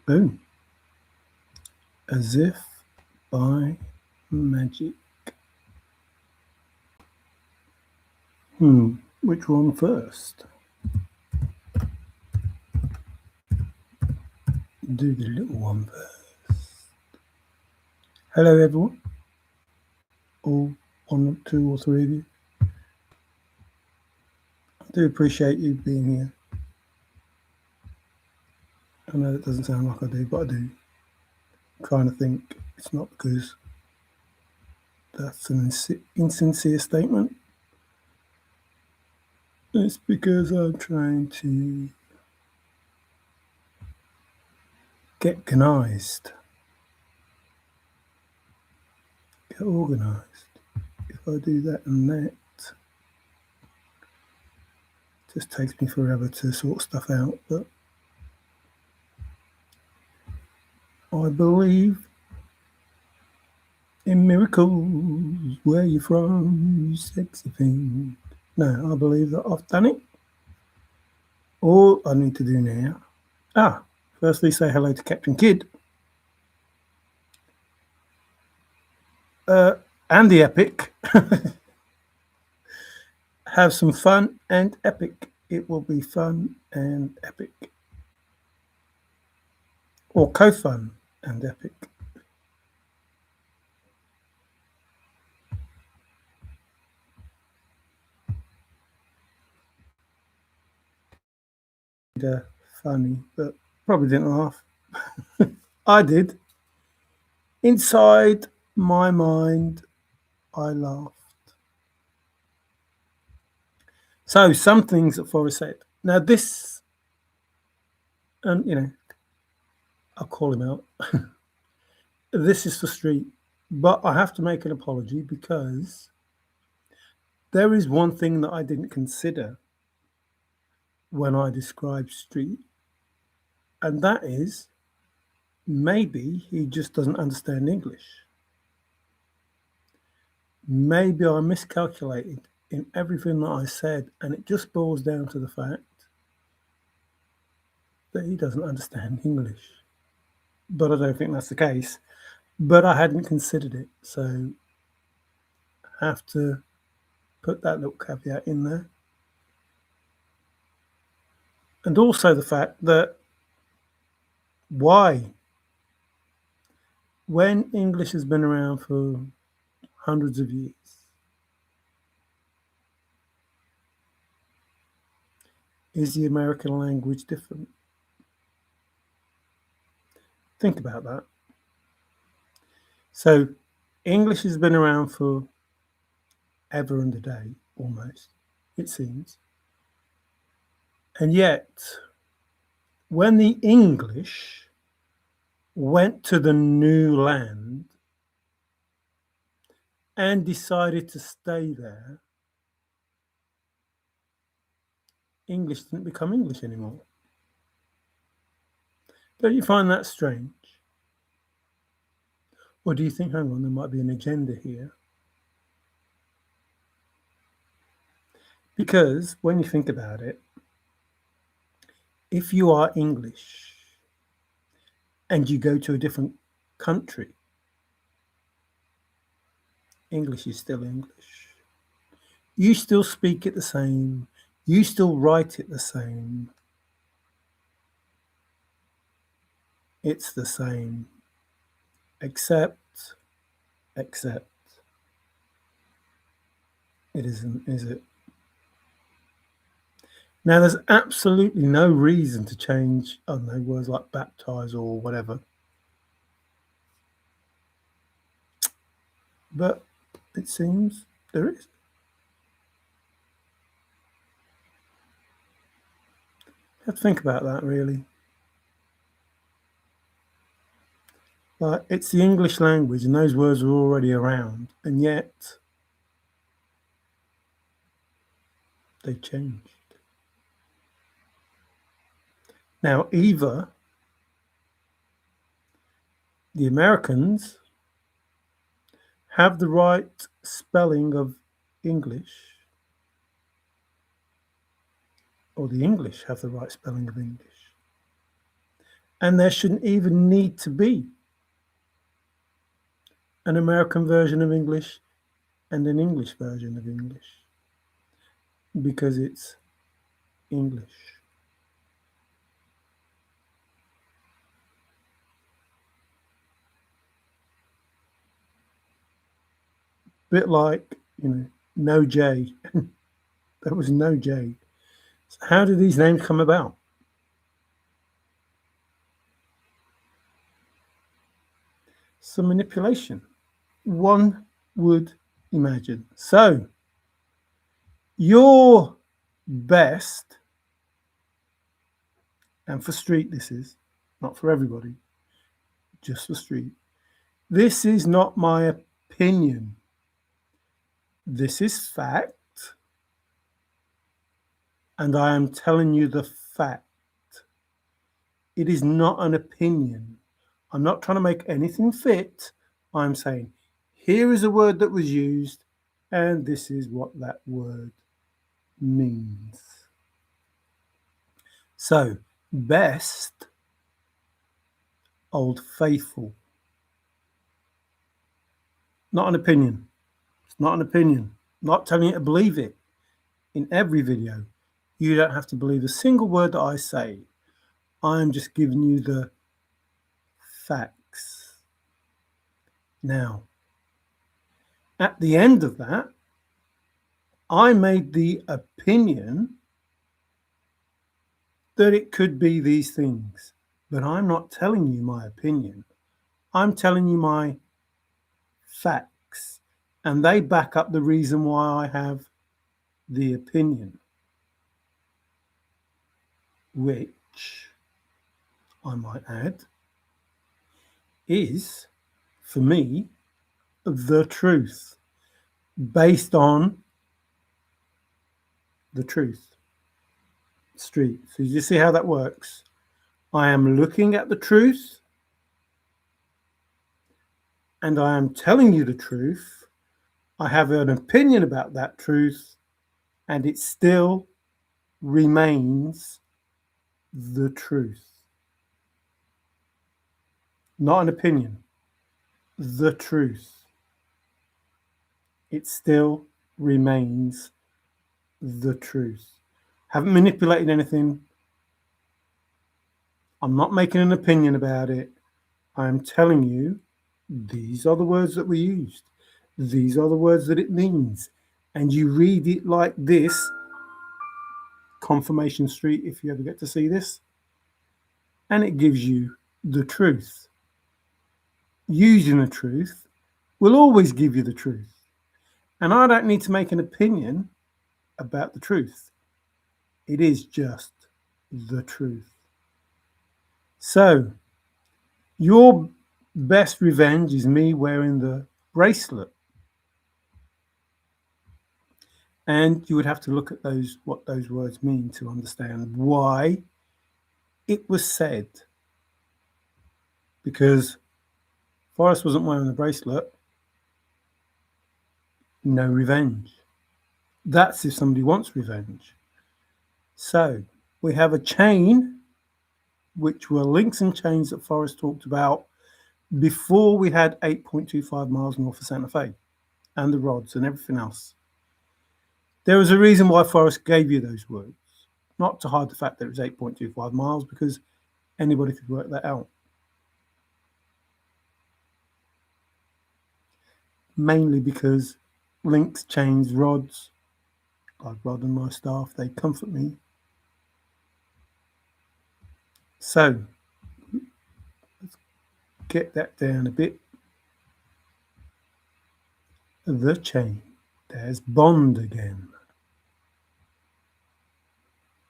Boom. As if by magic. Which one first? Do the little one first. Hello, everyone. All one, two, or three of you. I do appreciate you being here. I know that doesn't sound like I do, but I do. I'm trying to think it's not because that's an insincere statement. It's because I'm trying to get organised. Get organised. If I do that and that, it just takes me forever to sort stuff out. But I believe in miracles. Where you from, you sexy thing? No, I believe that I've done it. All I need to do now. Firstly, say hello to Captain Kidd. And the epic. Have some fun and epic. It will be fun and epic. Or co-fun and epic. Funny, but probably didn't laugh. I did. Inside my mind, I laughed. So, some things that Forrest said. Now, this, and I'll call him out. This is for Street, but I have to make an apology because there is one thing that I didn't consider when I described Street, and that is maybe he just doesn't understand English. Maybe I miscalculated in everything that I said, and it just boils down to the fact that he doesn't understand English. But I don't think that's the case. But I hadn't considered it, so I have to put that little caveat in there. And also the fact that why? When English has been around for hundreds of years, is the American language different? Think about that. So, English has been around for ever and a day, almost, it seems. And yet, when the English went to the new land and decided to stay there, English didn't become English anymore. Don't you find that strange? Or do you think, hang on, there might be an agenda here? Because when you think about it, if you are English and you go to a different country, English is still English. You still speak it the same. You still write it the same. It's the same. Except it isn't, is it? Now, there's absolutely no reason to change, I don't know, words like baptize or whatever. But it seems there is. You have to think about that, really. Like, it's the English language, and those words are already around, and yet they changed. Now, either the Americans have the right spelling of English, or the English have the right spelling of English. And there shouldn't even need to be an American version of English and an English version of English because it's English. Bit like, no J. There was no J. So how do these names come about? Some manipulation. One would imagine. So, your best, and for street this is, not for everybody, just for street. This is not my opinion. This is fact, and I am telling you the fact. It is not an opinion. I'm not trying to make anything fit. I'm saying, here is a word that was used, and this is what that word means. So, best, Old Faithful. Not an opinion. It's not an opinion. Not telling you to believe it. In every video, you don't have to believe a single word that I say. I am just giving you the facts. Now, at the end of that, I made the opinion that it could be these things, but I'm not telling you my opinion. I'm telling you my facts, and they back up the reason why I have the opinion, which I might add is, for me, the truth, based on the truth. Street. So you see how that works? I am looking at the truth, and I am telling you the truth. I have an opinion about that truth, and it still remains the truth. Not an opinion, the truth. It still remains the truth. Haven't manipulated anything. I'm not making an opinion about it. I'm telling you, these are the words that were used. These are the words that it means. And you read it like this, Confirmation Street, if you ever get to see this, and it gives you the truth. Using the truth will always give you the truth. And I don't need to make an opinion about the truth. It is just the truth. So, your best revenge is me wearing the bracelet. And you would have to look at what those words mean to understand why it was said. Because Forrest wasn't wearing the bracelet. No revenge. That's if somebody wants revenge. So we have a chain, which were links and chains that Forrest talked about before we had 8.25 miles north of Santa Fe and the rods and everything else. There was a reason why Forrest gave you those words, not to hide the fact that it was 8.25 miles, because anybody could work that out. Mainly because links, chains, rods, like Rod and my staff, they comfort me. So, let's get that down a bit. The chain. There's bond again.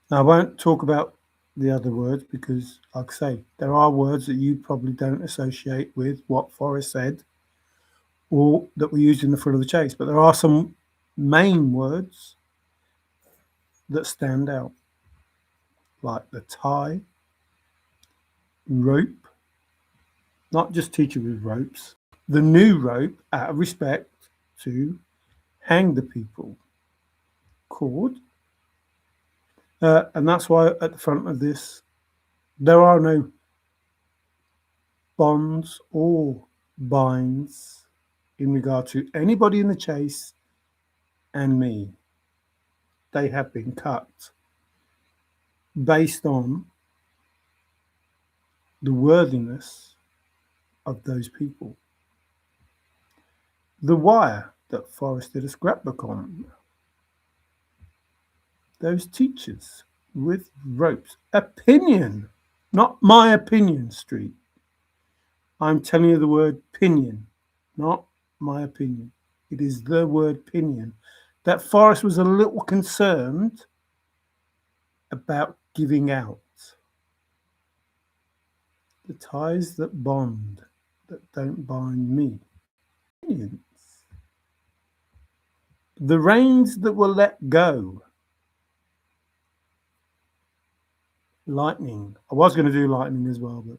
Now, I won't talk about the other words because, like I say, there are words that you probably don't associate with what Forrest said or that we used in the Thrill of the Chase. But there are some main words that stand out, like the tie, rope, not just teach you with ropes, the new rope out of respect to hang the people, cord. And that's why at the front of this, there are no bonds or binds in regard to anybody in the chase and me. They have been cut based on the worthiness of those people. The wire that Forrest did a scrapbook on, those teachers with ropes. Opinion, not my opinion, Street. I'm telling you the word pinion, not my opinion. It is the word pinion. That Forrest was a little concerned about giving out. The ties that bond, that don't bind me. Pinions. The reins that will let go. Lightning. I was going to do lightning as well, but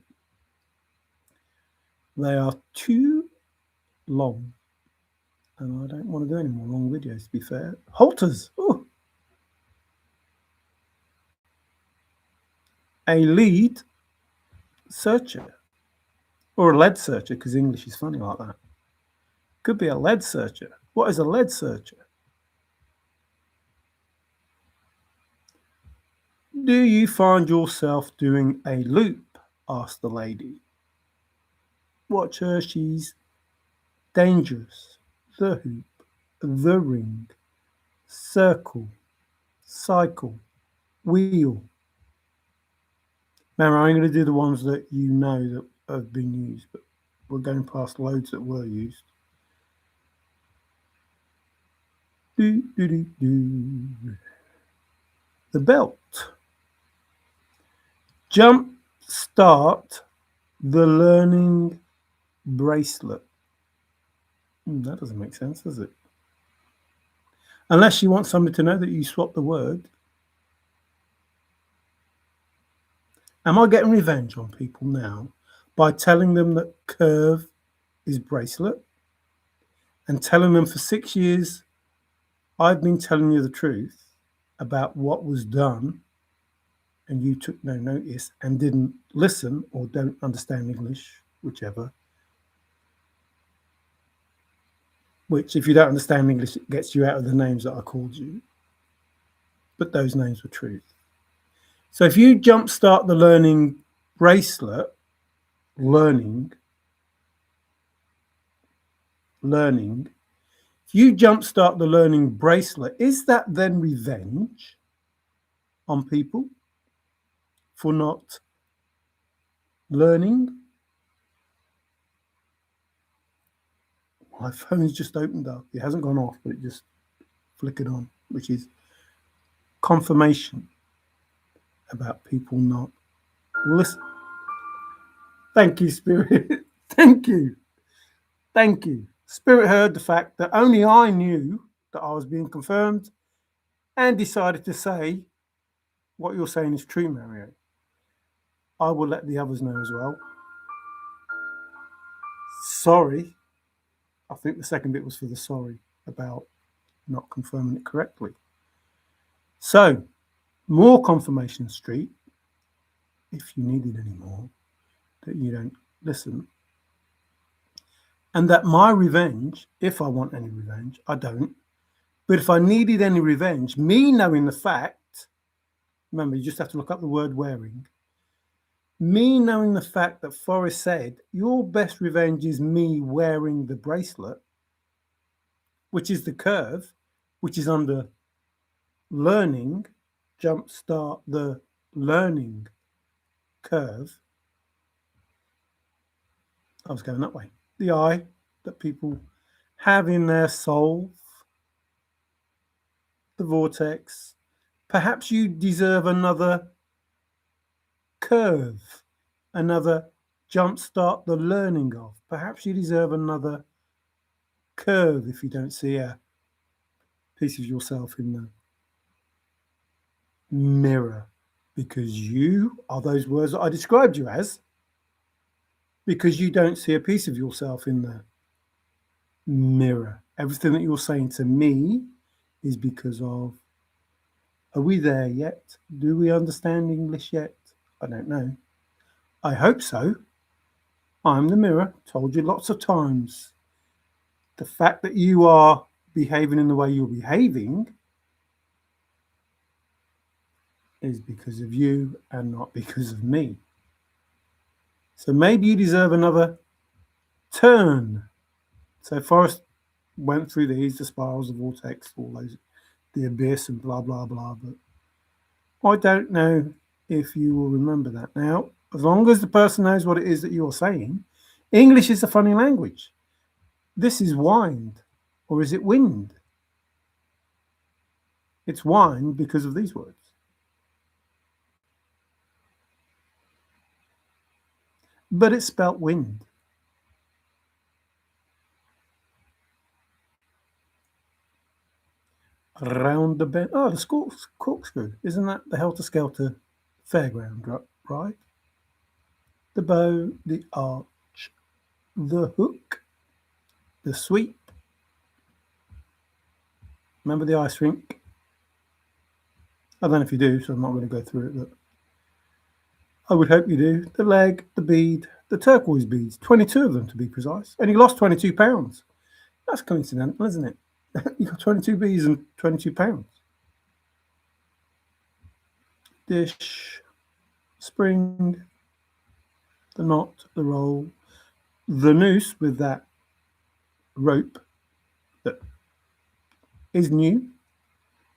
they are too long. And I don't want to do any more long videos, to be fair. Halters. Ooh. A lead searcher. Or a lead searcher, because English is funny like that. Could be a lead searcher. What is a lead searcher? Do you find yourself doing a loop? Asked the lady. Watch her, she's dangerous. The hoop, the ring, circle, cycle, wheel. Remember, I'm going to do the ones that you know that have been used, but we're going past loads that were used. Do, do, do, do. The belt. Jump start the learning bracelet. That doesn't make sense, does it? Unless you want somebody to know that you swapped the word. Am I getting revenge on people now by telling them that curve is bracelet and telling them for 6 years I've been telling you the truth about what was done and you took no notice and didn't listen or don't understand English, whichever. Which, if you don't understand English, it gets you out of the names that I called you. But those names were truth. So if you jumpstart the learning bracelet, learning, if you jumpstart the learning bracelet, is that then revenge on people for not learning? My phone's just opened up. It hasn't gone off, but it just flickered on, which is confirmation about people not listening. Thank you, Spirit. Thank you. Thank you. Spirit heard the fact that only I knew that I was being confirmed and decided to say what you're saying is true, Mario. I will let the others know as well. Sorry. I think the second bit was for the sorry about not confirming it correctly. So, more confirmation, Street, if you needed any more, that you don't listen. And that my revenge, if I want any revenge, I don't. But if I needed any revenge, me knowing the fact, remember, you just have to look up the word wearing. Me knowing the fact that Forrest said, your best revenge is me wearing the bracelet, which is the curve, which is under learning, jumpstart the learning curve. I was going that way. The eye that people have in their soul, the vortex. Perhaps you deserve another curve, another jumpstart the learning of. Perhaps you deserve another curve if you don't see a piece of yourself in the mirror, because you are those words that I described you as, because you don't see a piece of yourself in the mirror. Everything that you're saying to me is because of, are we there yet? Do we understand English yet? I don't know. I hope so. I'm the mirror. Told you lots of times. The fact that you are behaving in the way you're behaving is because of you and not because of me. So maybe you deserve another turn. So Forrest went through these, the spirals, the vortex, all those, the abyss and blah, blah, blah. But I don't know if you will remember that. Now, as long as the person knows what it is that you're saying, English is a funny language. This is wind, or is it wind? It's wind because of these words. But it's spelt wind. Round the bend. Oh, the corkscrew. Isn't that the Helter Skelter fairground, right? The bow, the arch, the hook, the sweep. Remember the ice rink? I don't know if you do, so I'm not going to go through it, but I would hope you do. The leg, the bead, the turquoise beads, 22 of them to be precise. And he lost 22 pounds. That's coincidental, isn't it? You got 22 beads and 22 pounds. Dish, spring, the knot, the roll, the noose with that rope that is new.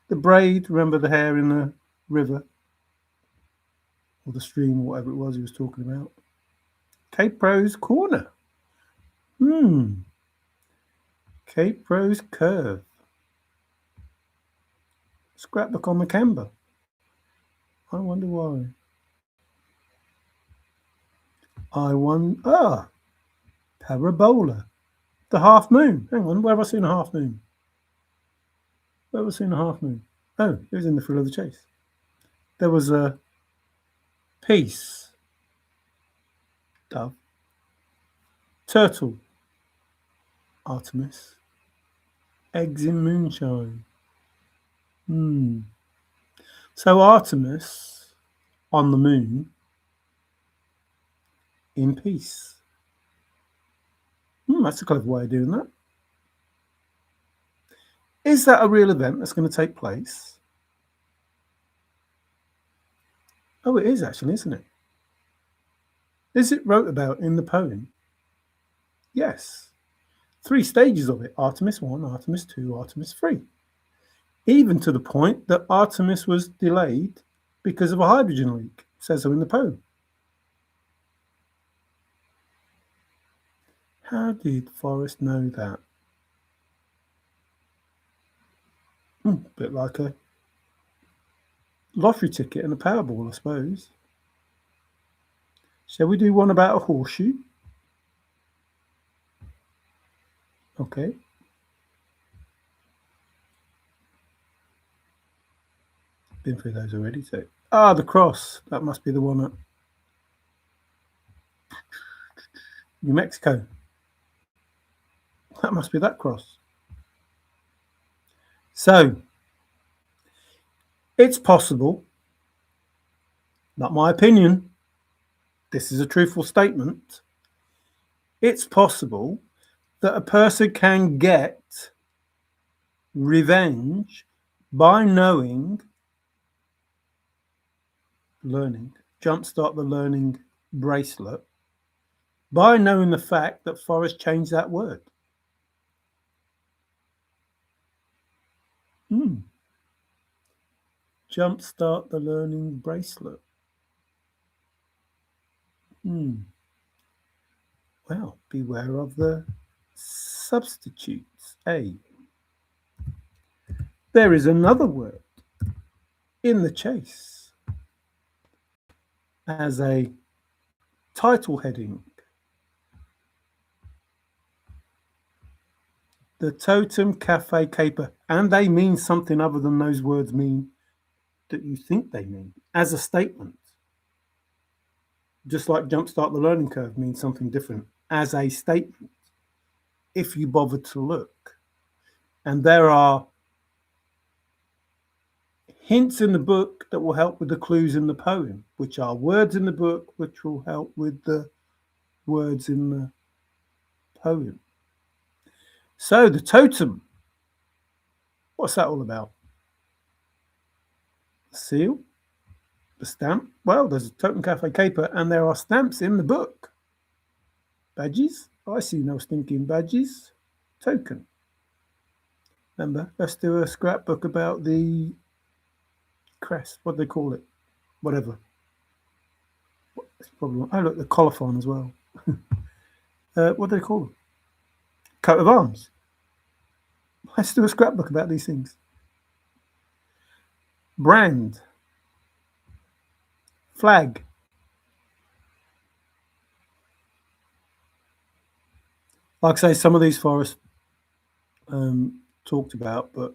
The braid, remember the hair in the river or the stream or whatever it was he was talking about. Cape Rose corner. Cape Rose curve. Scrapbook on the camber. I wonder why. Parabola. The half moon. Hang on, where have I seen a half moon? Where have I seen a half moon? Oh, it was in the Thrill of the Chase. There was a piece. Dove. Turtle. Artemis. Eggs in moonshine. So Artemis on the moon in peace. That's a clever way of doing that. Is that a real event that's going to take place? Oh, it is actually, isn't it? Is it wrote about in the poem? Yes. 3 stages of it: Artemis 1, Artemis 2, Artemis 3. Even to the point that Artemis was delayed because of a hydrogen leak. It says so in the poem. How did Forrest know that? A bit like a lottery ticket and a Powerball, I suppose. Shall we do one about a horseshoe? Okay. Been through those already, so. The cross. That must be the one at New Mexico. That must be that cross. So, it's possible, not my opinion, this is a truthful statement, it's possible that a person can get revenge by learning, jumpstart the learning bracelet, by knowing the fact that Forrest changed that word. Jumpstart the learning bracelet. Well, beware of the substitutes. There is another word in the chase as a title heading. The Totem Cafe Caper, and they mean something other than those words mean that you think they mean, as a statement. Just like Jumpstart the Learning Curve means something different as a statement, if you bother to look. And there are hints in the book that will help with the clues in the poem, which are words in the book which will help with the words in the poem. So the totem, what's that all about? The seal, the stamp. Well, there's a Totem Cafe caper, and there are stamps in the book. Badges. I see no stinking badges. Token. Remember, let's do a scrapbook about the crest. What do they call it? Whatever. It's probably. Oh, look, the colophon as well. What do they call them? Coat of arms. Let's do a scrapbook about these things. Brand. Flag. Like I say, some of these Forrest talked about, but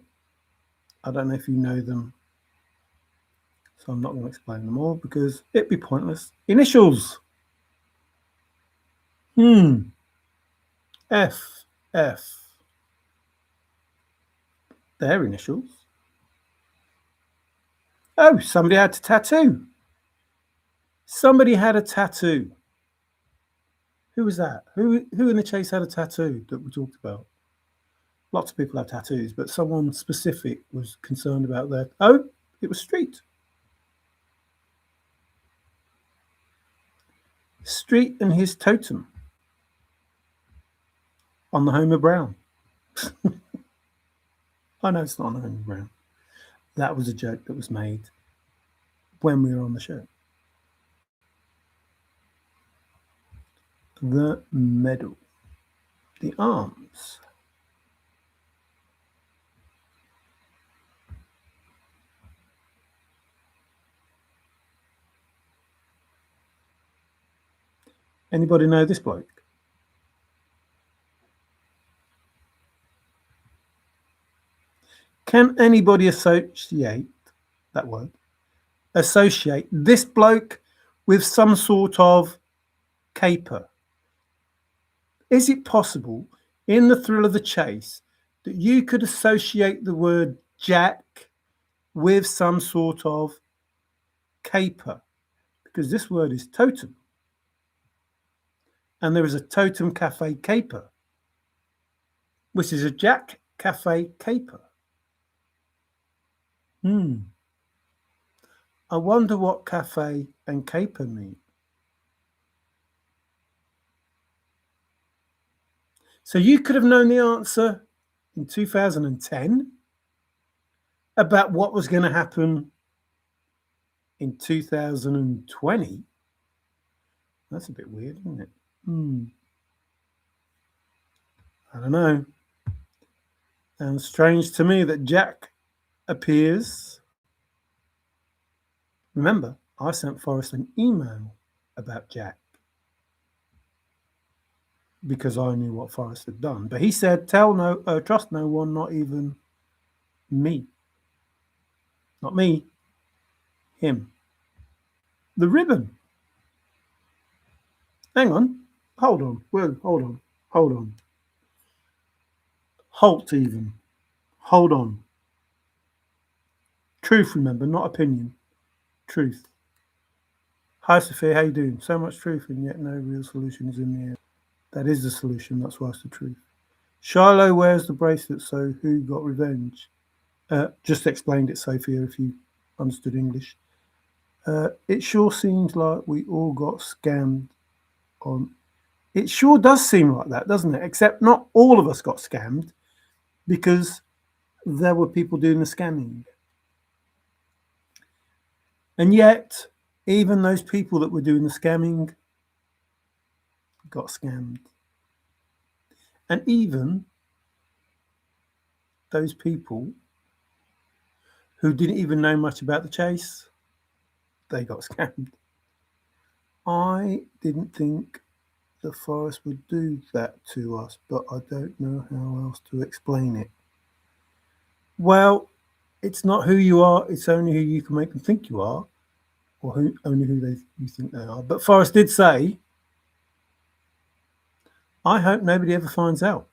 I don't know if you know them. So I'm not going to explain them all because it'd be pointless. Initials. F. Their initials. Oh, somebody had a tattoo. Somebody had a tattoo. Who was that? Who in the chase had a tattoo that we talked about? Lots of people have tattoos, but someone specific was concerned about that. Oh, it was Street. Street and his totem on the Homer Brown. I know it's not on the Homer Brown. That was a joke that was made when we were on the show. The medal. The arms. Anybody know this bloke? Can anybody associate that word? Associate this bloke with some sort of caper? Is it possible in the thrill of the chase that you could associate the word Jack with some sort of caper? Because this word is totem. And there is a Totem Cafe caper, which is a Jack Cafe caper. I wonder what cafe and caper mean. So you could have known the answer in 2010 about what was going to happen in 2020. That's a bit weird, isn't it? I don't know. Sounds strange to me that Jack appears. Remember, I sent Forrest an email about Jack because I knew what Forrest had done. But he said, trust no one, not even me. Not me, him. The ribbon. Hang on. Hold on. Whoa, hold on. Halt even. Hold on. Truth, remember, not opinion. Truth. Hi, Sophia, how you doing? So much truth and yet no real solution is in the air. That is the solution, that's why it's the truth. Shiloh wears the bracelet, so who got revenge? Just explained it, Sophia, if you understood English. It sure seems like we all got scammed on. It sure does seem like that, doesn't it? Except not all of us got scammed because there were people doing the scamming. And yet, even those people that were doing the scamming got scammed. And even those people who didn't even know much about the chase, they got scammed. I didn't think the Forrest would do that to us, but I don't know how else to explain it. Well, it's not who you are, it's only who you can make them think you are, or only who you think they are. But Forrest did say, I hope nobody ever finds out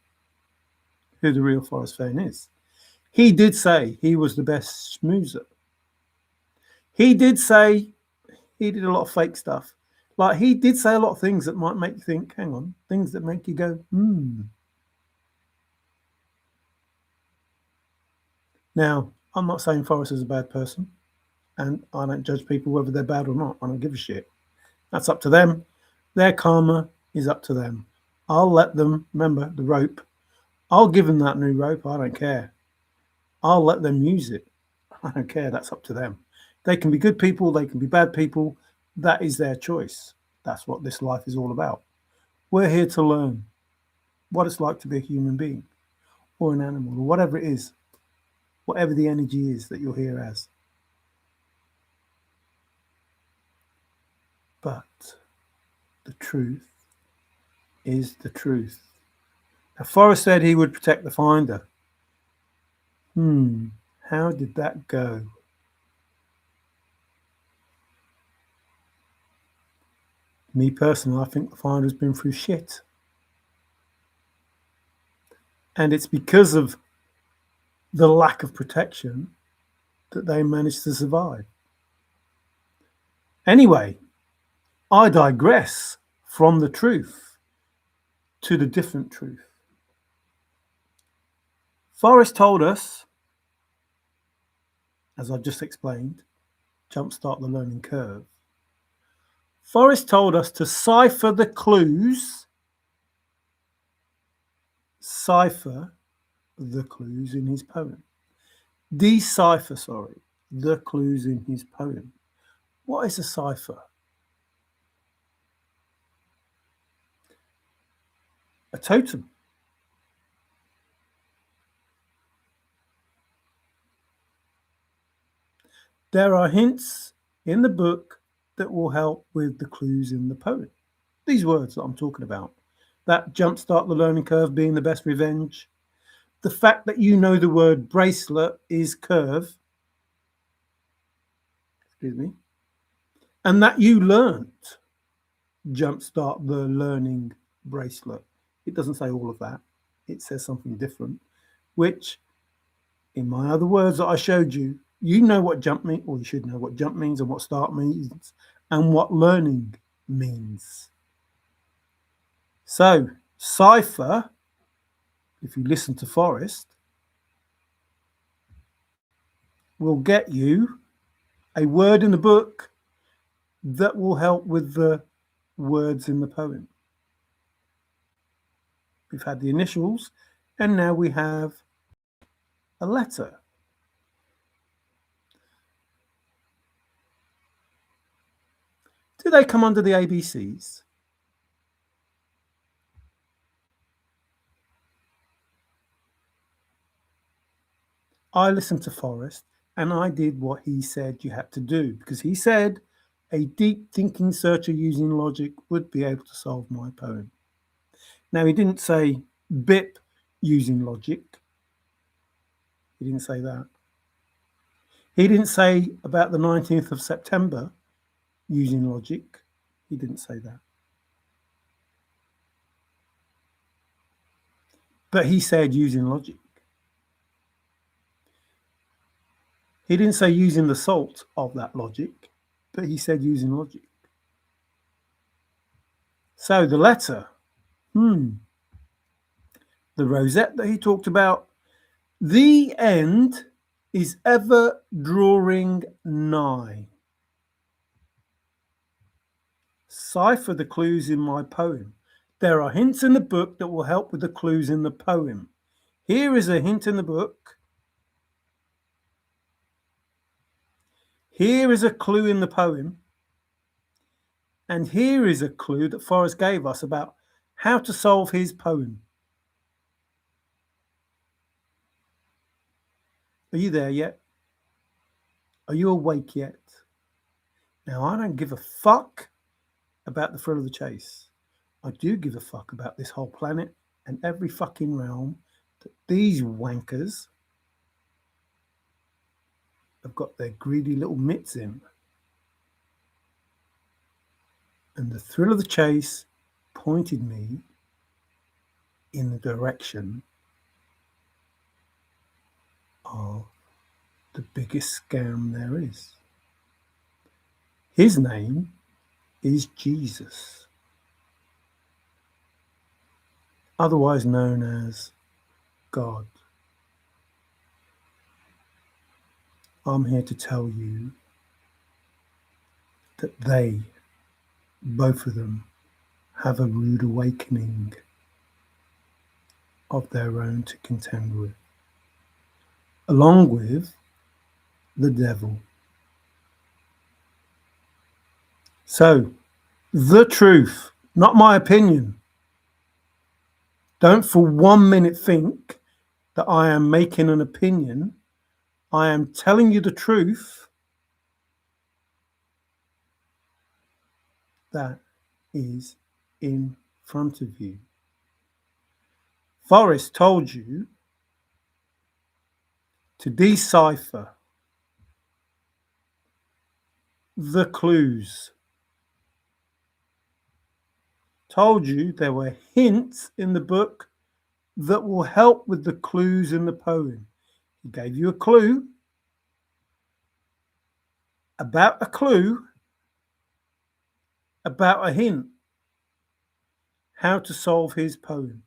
who the real Forrest Fenn is. He did say he was the best schmoozer. He did say he did a lot of fake stuff. Like, he did say a lot of things that might make you think, hang on, things that make you go, hmm. Now, I'm not saying Forrest is a bad person, and I don't judge people whether they're bad or not. I don't give a shit. That's up to them. Their karma is up to them. I'll let them, remember the rope, I'll give them that new rope. I don't care. I'll let them use it. I don't care. That's up to them. They can be good people, they can be bad people. That is their choice. That's what this life is all about. We're here to learn what it's like to be a human being or an animal or whatever it is, whatever the energy is that you're here as. But the truth is the truth. Now, Forrest said he would protect the finder. How did that go? Me personally, I think the finder's been through shit. And it's because of the lack of protection that they managed to survive. Anyway, I digress from the truth to the different truth. Forrest told us, as I've just explained, jumpstart the learning curve. Forrest told us to cipher the clues, in his poem. Decipher, the clues in his poem. What is a cipher? A totem. There are hints in the book that will help with the clues in the poem. These words that I'm talking about. That jumpstart the learning curve being the best revenge. The fact that you know the word bracelet is curve. Excuse me. And that you learnt jumpstart the learning bracelet. It doesn't say all of that. It says something different, which in my other words that I showed you, you know what jump means, or you should know what jump means and what start means and what learning means. So, cipher, if you listen to Forrest, will get you a word in the book that will help with the words in the poem. We've had the initials, and now we have a letter. Do they come under the ABCs? I listened to Forrest and I did what he said you had to do, because he said a deep thinking searcher using logic would be able to solve my poem. Now, he didn't say BIP using logic. He didn't say that. He didn't say about the 19th of September using logic. He didn't say that. But he said using logic. He didn't say using the salt of that logic, but he said using logic. So the letter, the rosette that he talked about, the end is ever drawing nigh. Cipher the clues in my poem. There are hints in the book that will help with the clues in the poem. Here is a hint in the book. Here is a clue in the poem. And here is a clue that Forrest gave us about how to solve his poem. Are you there yet? Are you awake yet? Now, I don't give a fuck about the thrill of the chase. I do give a fuck about this whole planet and every fucking realm that these wankers have got their greedy little mitts in. And the thrill of the chase pointed me in the direction of the biggest scam there is. His name is Jesus, otherwise known as God. I'm here to tell you that they, both of them, have a rude awakening of their own to contend with, along with the devil. So, the truth, not my opinion. Don't for 1 minute think that I am making an opinion. I am telling you the truth that is in front of you. Forrest told you to decipher the clues. Told you there were hints in the book that will help with the clues in the poem. He gave you a clue about a clue about a hint how to solve his poem.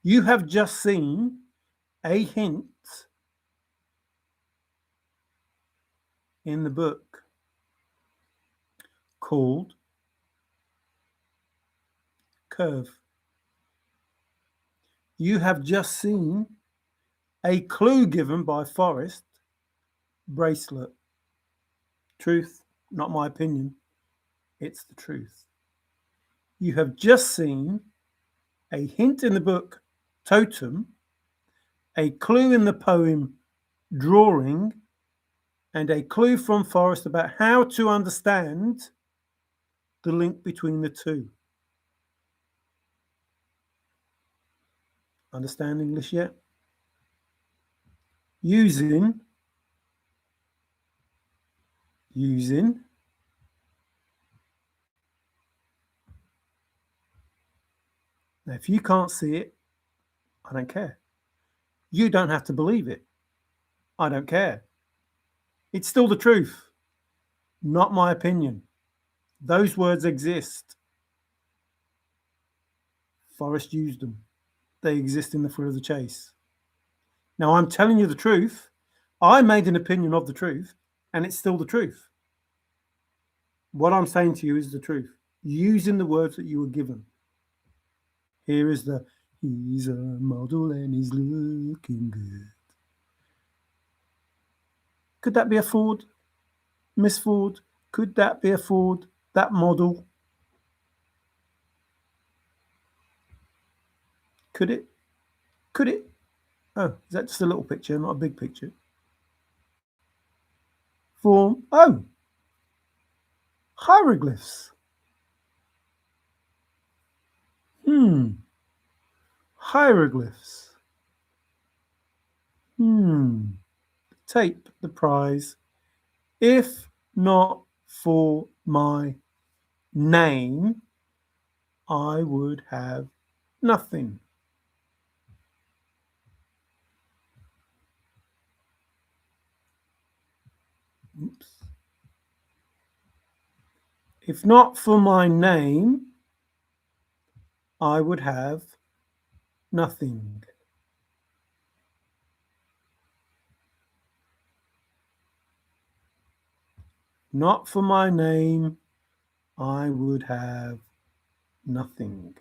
You have just seen a hint in the book called Curve. You have just seen a clue given by Forrest, Bracelet. Truth, not my opinion. It's the truth. You have just seen a hint in the book, Totem, a clue in the poem, Drawing, and a clue from Forrest about how to understand the link between the two. Understand English yet? Using. Now, if you can't see it, I don't care. You don't have to believe it. I don't care. It's still the truth, not my opinion. Those words exist. Forrest used them. They exist in the thrill of the chase. Now, I'm telling you the truth. I made an opinion of the truth, and it's still the truth. What I'm saying to you is the truth, using the words that you were given. Here is the, he's a model and he's looking good. Could that be a Ford? Miss Ford? Could that be a Ford? That model? Could it? Could it? Oh, is that just a little picture, not a big picture? Form. Oh, hieroglyphs. Hieroglyphs. Tape the prize. If not for my name, I would have nothing. Oops. If not for my name, I would have nothing. Not for my name, I would have nothing.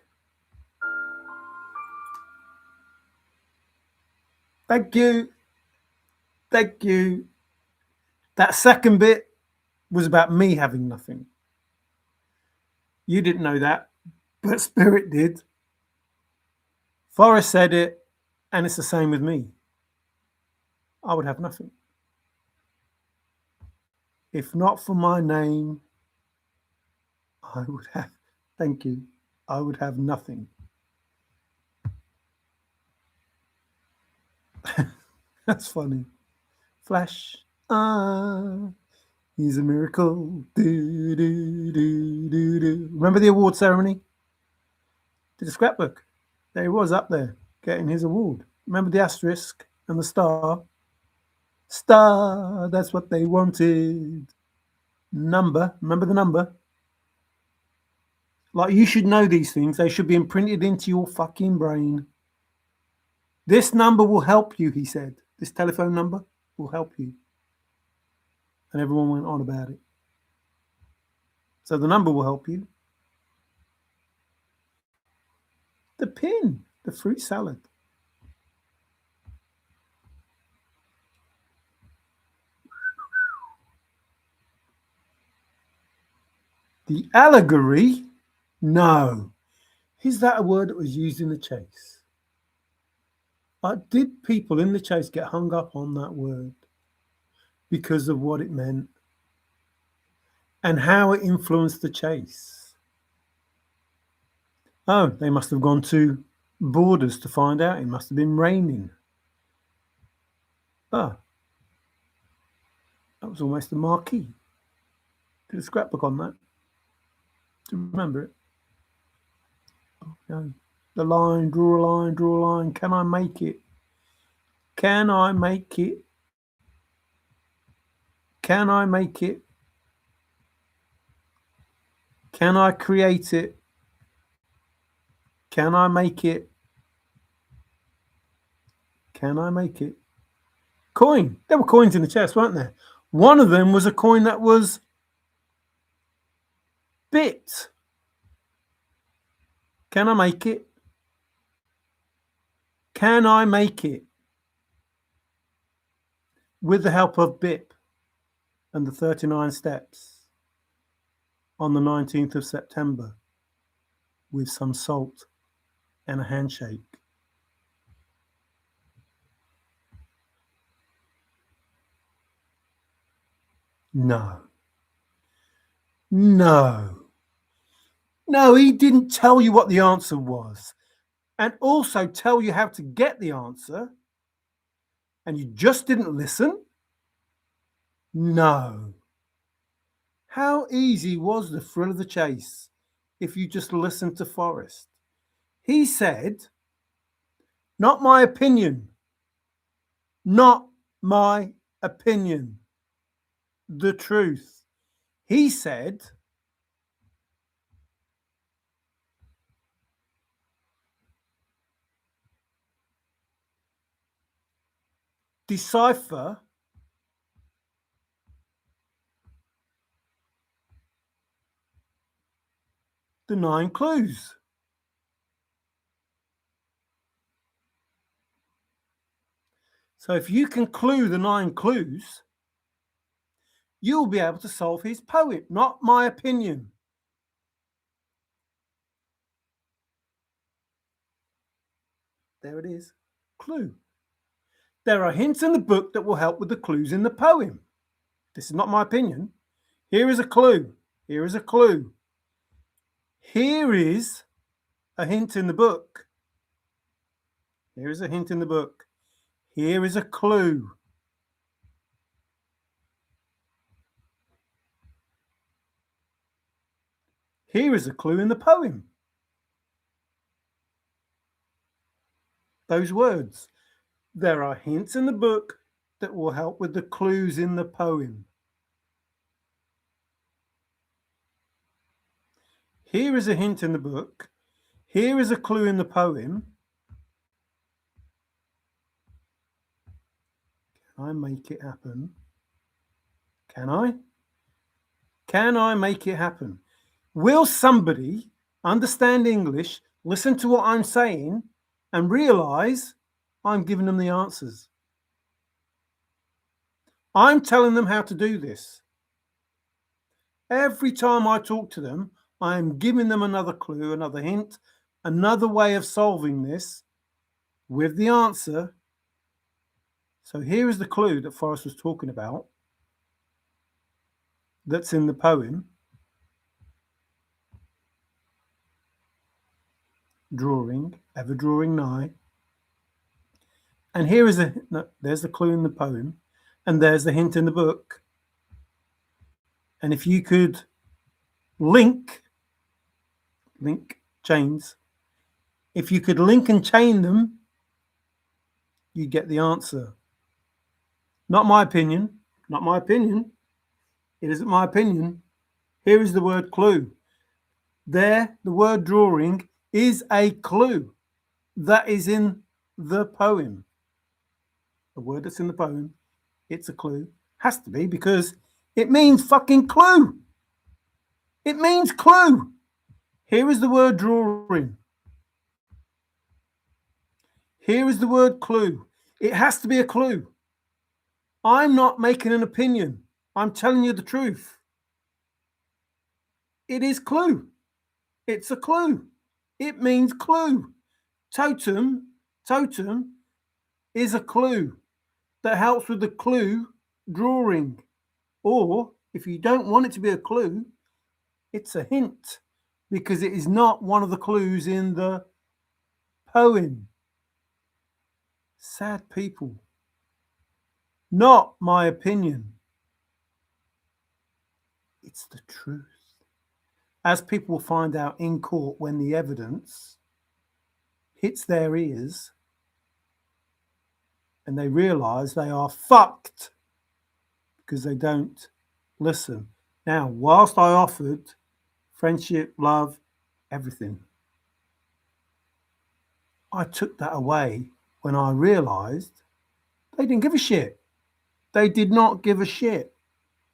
Thank you. Thank you. That second bit was about me having nothing. You didn't know that, but Spirit did. Forrest said it, and it's the same with me. I would have nothing. If not for my name, I would have, thank you, I would have nothing. That's funny. Flash, he's a miracle. Do, do, do, do, do. Remember the award ceremony? Did a scrapbook. There he was up there getting his award. Remember the asterisk and the star? Star, that's what they wanted. number. Remember the number? Like, you should know these things. They should be imprinted into your fucking brain. This number will help you, he said. This telephone number will help you. And everyone went on about it. So the number will help you. The pin, the fruit salad. The allegory? No. Is that a word that was used in the chase? Did people in the chase get hung up on that word because of what it meant and how it influenced the chase? Oh, they must have gone to Borders to find out. It must have been raining. Ah, that was almost a marquee. Did a scrapbook on that. Do you remember it? Oh, no. The line, draw a line, draw a line. Can I make it? Can I make it? Can I make it? Can I create it? Can I make it? Can I make it? Coin. There were coins in the chest, weren't there? One of them was a coin that was bit. Can I make it? Can I make it? With the help of BIP and the 39 steps on the 19th of September with some salt and a handshake. No. No. No, he didn't tell you what the answer was and also tell you how to get the answer, and you just didn't listen? No. How easy was the thrill of the chase if you just listened to Forrest? He said, not my opinion. Not my opinion. The truth. He said, decipher the 9 clues. So if you can clue the 9 clues, you'll be able to solve his poem. Not my opinion. There it is. Clue. There are hints in the book that will help with the clues in the poem. This is not my opinion. Here is a clue. Here is a clue. Here is a hint in the book. Here is a hint in the book. Here is a clue. Here is a clue in the poem. Those words. There are hints in the book that will help with the clues in the poem. Here is a hint in the book. Here is a clue in the poem. Can I make it happen? Can I? Can I make it happen? Will somebody understand English, listen to what I'm saying, and realize I'm giving them the answers? I'm telling them how to do this. Every time I talk to them, I am giving them another clue, another hint, another way of solving this with the answer. So here is the clue that Forrest was talking about that's in the poem. Drawing, ever drawing nigh. And here is there's the clue in the poem, and there's the hint in the book. And if you could link chains, if you could link and chain them, you get the answer. Not my opinion. Not my opinion. It isn't my opinion. Here is the word clue. There, the word drawing is a clue that is in the poem. The word that's in the poem, it's a clue. Has to be because it means fucking clue. It means clue. Here is the word drawing. Here is the word clue. It has to be a clue. I'm not making an opinion. I'm telling you the truth. It is clue. It's a clue. It means clue. Totem is a clue that helps with the clue drawing. Or if you don't want it to be a clue, it's a hint because it is not one of the clues in the poem. Sad people. Not my opinion. It's the truth. As people will find out in court when the evidence hits their ears and they realise they are fucked because they don't listen. Now, whilst I offered friendship, love, everything, I took that away when I realised they didn't give a shit. They did not give a shit.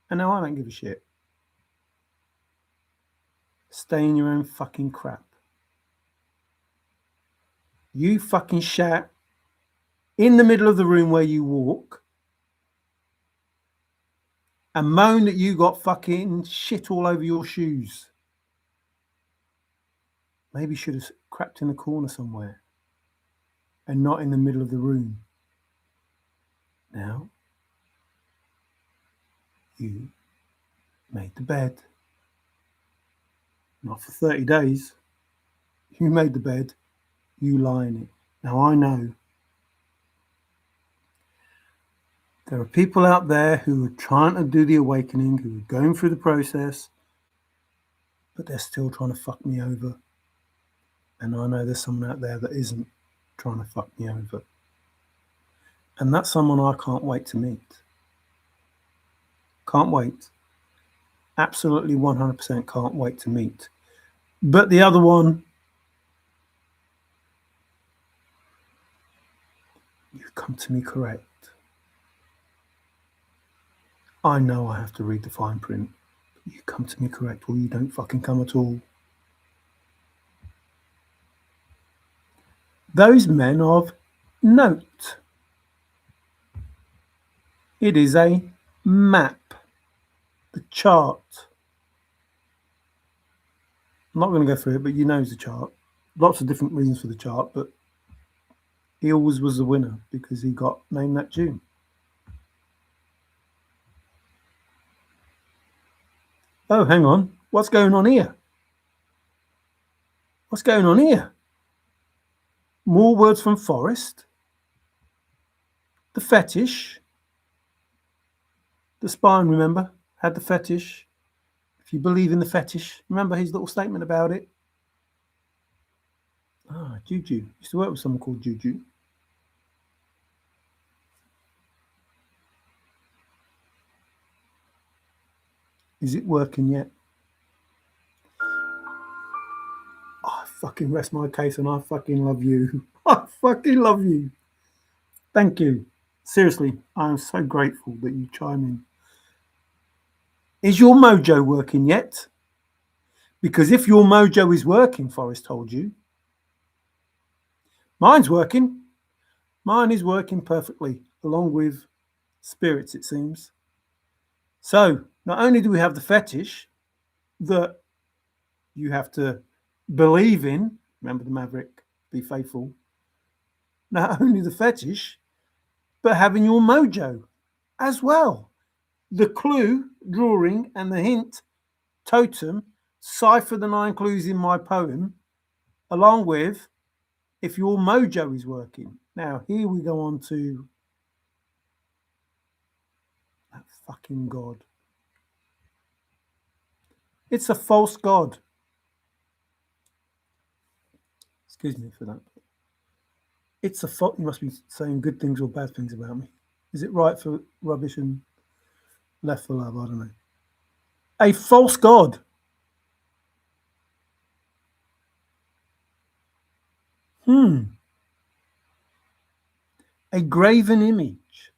And now I don't give a shit. Stay in your own fucking crap. You fucking shat in the middle of the room where you walk and moan that you got fucking shit all over your shoes. Maybe you should have crapped in a corner somewhere and not in the middle of the room. Now, you made the bed. Not for 30 days. You made the bed. You lie in it. Now, I know there are people out there who are trying to do the awakening, who are going through the process, but they're still trying to fuck me over. And I know there's someone out there that isn't trying to fuck me over. And that's someone I can't wait to meet. Can't wait. Absolutely 100% can't wait to meet. But the other one, you've come to me correct. I know I have to read the fine print. But you come to me correct or you don't fucking come at all. Those men of note. It is a map. The chart. I'm not going to go through it, but you know the chart. Lots of different reasons for the chart, but he always was the winner because he got named that tune. Oh, hang on. What's going on here? What's going on here? More words from Forrest. The fetish. The spine, remember, had the fetish. If you believe in the fetish, remember his little statement about it? Ah, Juju. Used to work with someone called Juju. Is it working yet? I fucking rest my case and I fucking love you. I fucking love you. Thank you. Seriously, I am so grateful that you chime in. Is your mojo working yet? Because if your mojo is working, Forrest told you, mine's working. Mine is working perfectly, along with spirits, it seems. So, not only do we have the fetish that you have to believe in, remember the Maverick, be faithful, not only the fetish, but having your mojo as well. The clue, drawing, and the hint, totem, cipher the 9 clues in my poem, along with if your mojo is working. Now, here we go on to that fucking God. It's a false God. Excuse me for that. It's a fault. You must be saying good things or bad things about me. Is it right for rubbish and left for love? I don't know. A false god. A graven image.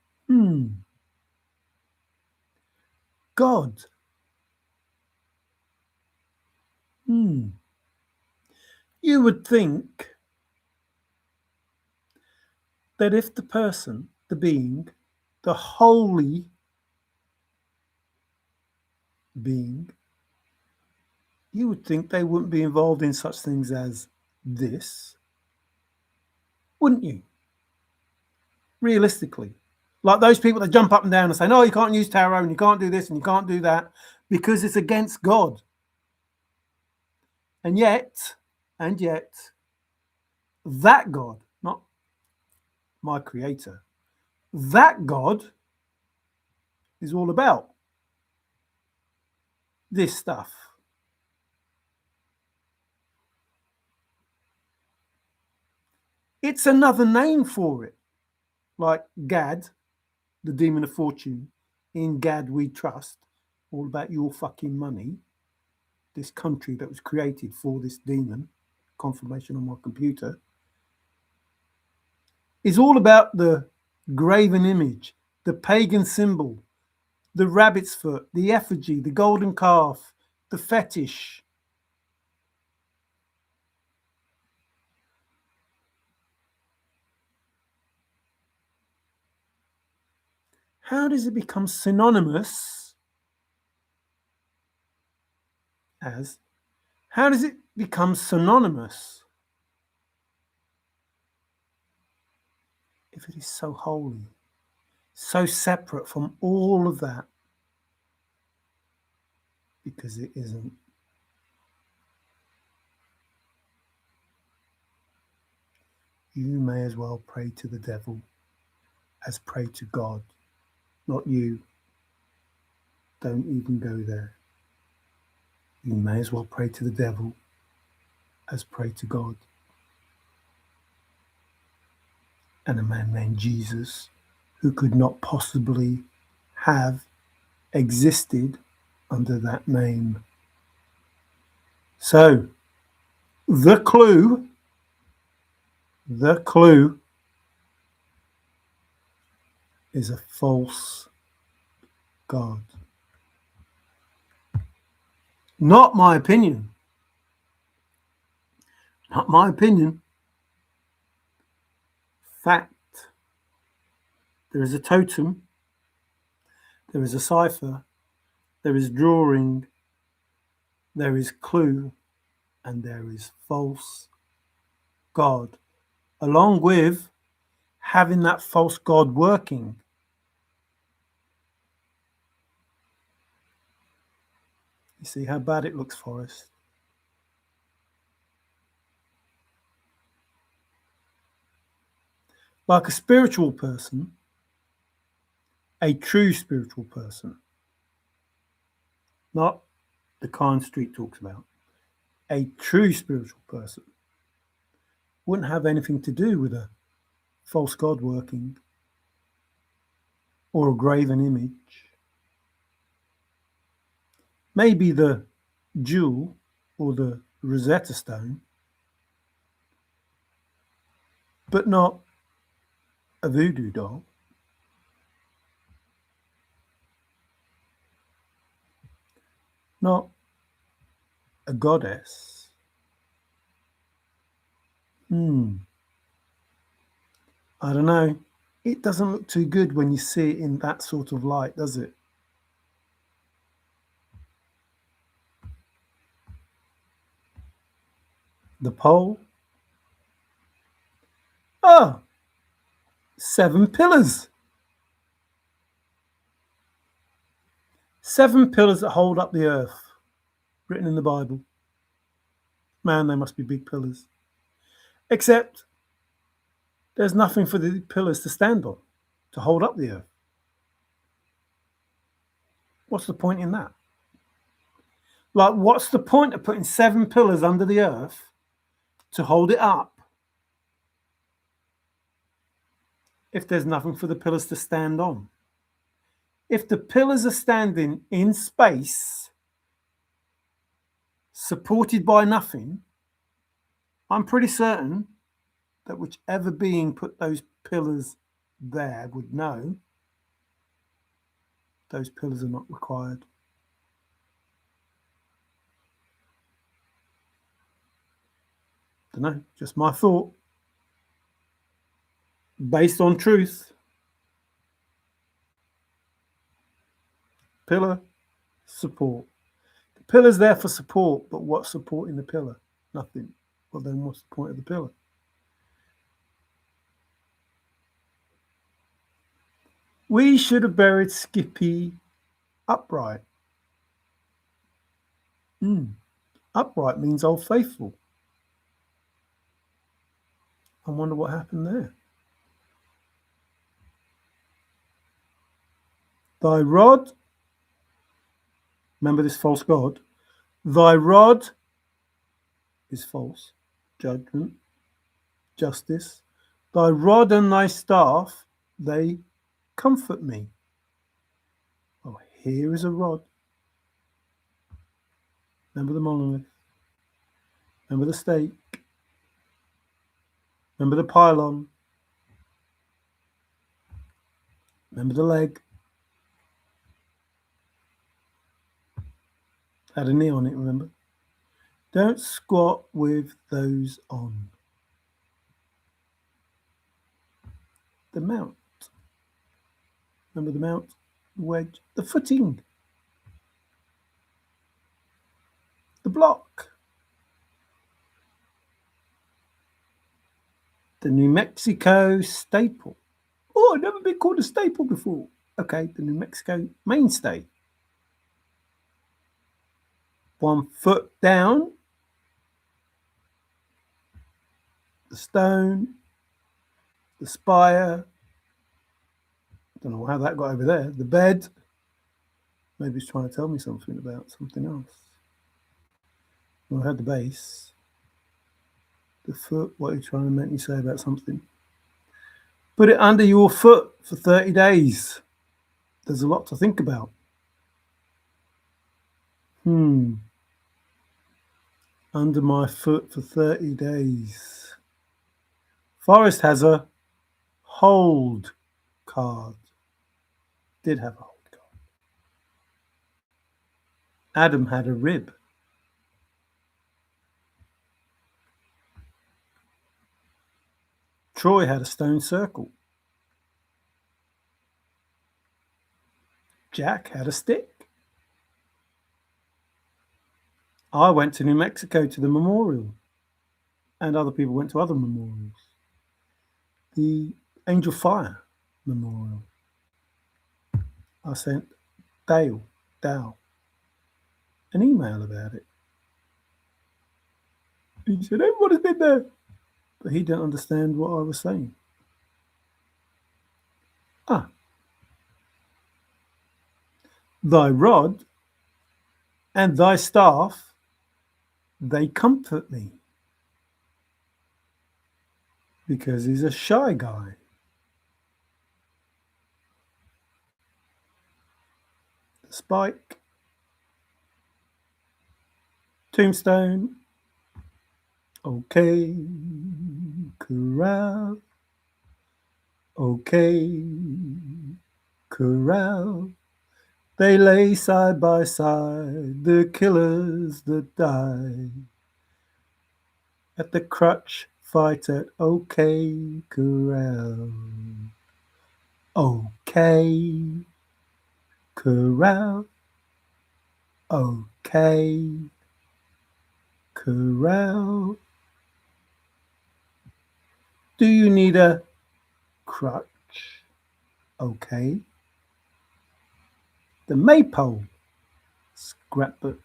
God. You would think that if the person, the being, the holy being, you would think they wouldn't be involved in such things as this, wouldn't you? Realistically. Like those people that jump up and down and say, no, you can't use tarot and you can't do this and you can't do that because it's against God. And yet, that God, not my creator, that God is all about this stuff. It's another name for it. Like Gad, the demon of fortune. In Gad we trust. All about your fucking money. This country that was created for this demon, confirmation on my computer, is all about the graven image, the pagan symbol, the rabbit's foot, the effigy, the golden calf, the fetish. How does it become synonymous as? How does it become synonymous if it is so holy, so separate from all of that? Because it isn't. You may as well pray to the devil as pray to God. Not you. Don't even go there. You may as well pray to the devil as pray to God. And a man named Jesus, who could not possibly have existed under that name. So, the clue is a false god. Not my opinion. Not my opinion. Fact. There is a totem. There is a cipher. There is drawing. There is clue. And there is false god. Along with having that false god working. You see how bad it looks, Forrest? Like a spiritual person, a true spiritual person, not the kind Street talks about, a true spiritual person wouldn't have anything to do with a false god working or a graven image. Maybe the jewel or the Rosetta Stone, but not a voodoo doll. Not a goddess. I don't know. It doesn't look too good when you see it in that sort of light, does it? The pole. Oh, 7 pillars. 7 pillars that hold up the earth, written in the Bible. Man, they must be big pillars. Except there's nothing for the pillars to stand on, to hold up the earth. What's the point in that? Like, what's the point of putting 7 pillars under the earth to hold it up if there's nothing for the pillars to stand on? If the pillars are standing in space, supported by nothing, I'm pretty certain that whichever being put those pillars there would know those pillars are not required. Don't know, just my thought, based on truth. Pillar, support. The pillar's there for support, but what's supporting the pillar? Nothing. Well, then what's the point of the pillar? We should have buried Skippy upright. Upright means Old Faithful. I wonder what happened there. Thy rod, remember this false god, thy rod is false, judgment, justice. Thy rod and thy staff, they comfort me. Oh, here is a rod. Remember the monolith. Remember the stake. Remember the pylon. Remember the leg. Had a knee on it, remember? Don't squat with those on. The mount. Remember the mount, the wedge, the footing, the block, the New Mexico staple. Oh, I've never been called a staple before. Okay, the New Mexico mainstay. 1 foot down, the stone, the spire. Don't know how that got over there. The bed. Maybe it's trying to tell me something about something else. Well, I had the base. The foot, what are you trying to make me say about something? Put it under your foot for 30 days. There's a lot to think about. Under my foot for 30 days. Forrest has a hold card. Did have a hold card. Adam had a rib. Troy had a stone circle. Jack had a stick. I went to New Mexico to the memorial, and other people went to other memorials. The Angel Fire Memorial. I sent Dow, an email about it. He said, everybody's been there. But he didn't understand what I was saying. Thy rod and thy staff, they comfort me. Because he's a shy guy. The spike. Tombstone. Okay, corral. Okay, corral. They lay side by side, the killers that die. At the crutch fight at OK Corral. OK Corral. OK Corral. Do you need a crutch? Okay. The Maypole scrapbook.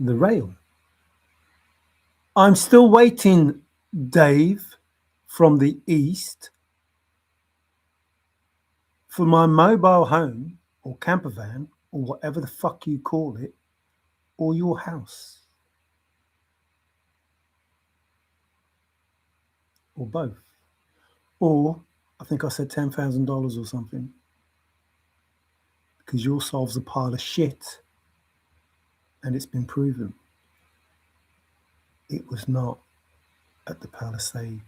The rail. I'm still waiting, Dave, from the east, for my mobile home or camper van or whatever the fuck you call it, or your house. Or both. Or I think I said $10,000 or something. because your solve's a pile of shit, and it's been proven it was not at the Palisades.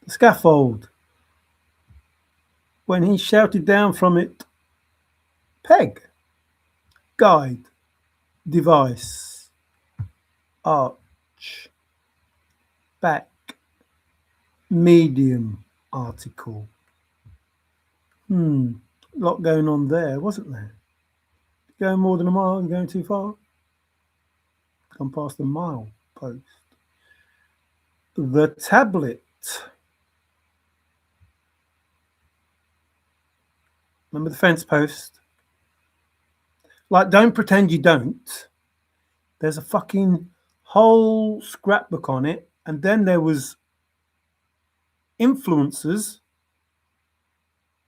The scaffold, when he shouted down from it, peg, guide, device, arch, back, medium, article. A lot going on there, wasn't there? Going more than a mile, going too far. Come past the mile post. The tablet. Remember the fence post? Like, don't pretend you don't. There's a fucking whole scrapbook on it, and then there was influencers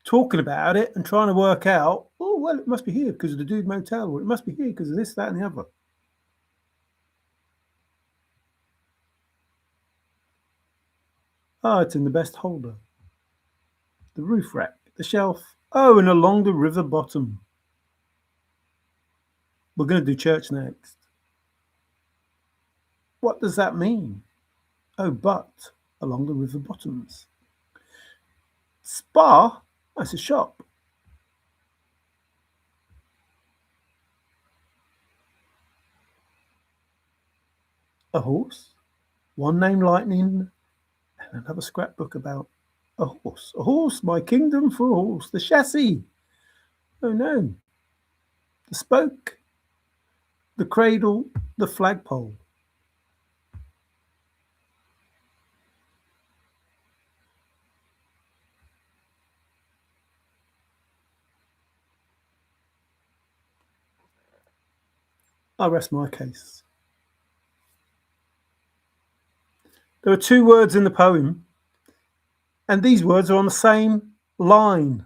talking about it and trying to work out, oh, well, it must be here because of the Dude Motel, or it must be here because of this, that, and the other. Oh, it's in the best holder. The roof rack, the shelf. Oh, and along the river bottom. We're going to do church next. What does that mean? Oh, but along the river bottoms. Spa, that's a shop. A horse, one named Lightning, and another scrapbook about a horse. A horse, my kingdom for a horse. The chassis. Oh no. The spoke, the cradle, the flagpole. I rest my case. There are two words in the poem, and these words are on the same line.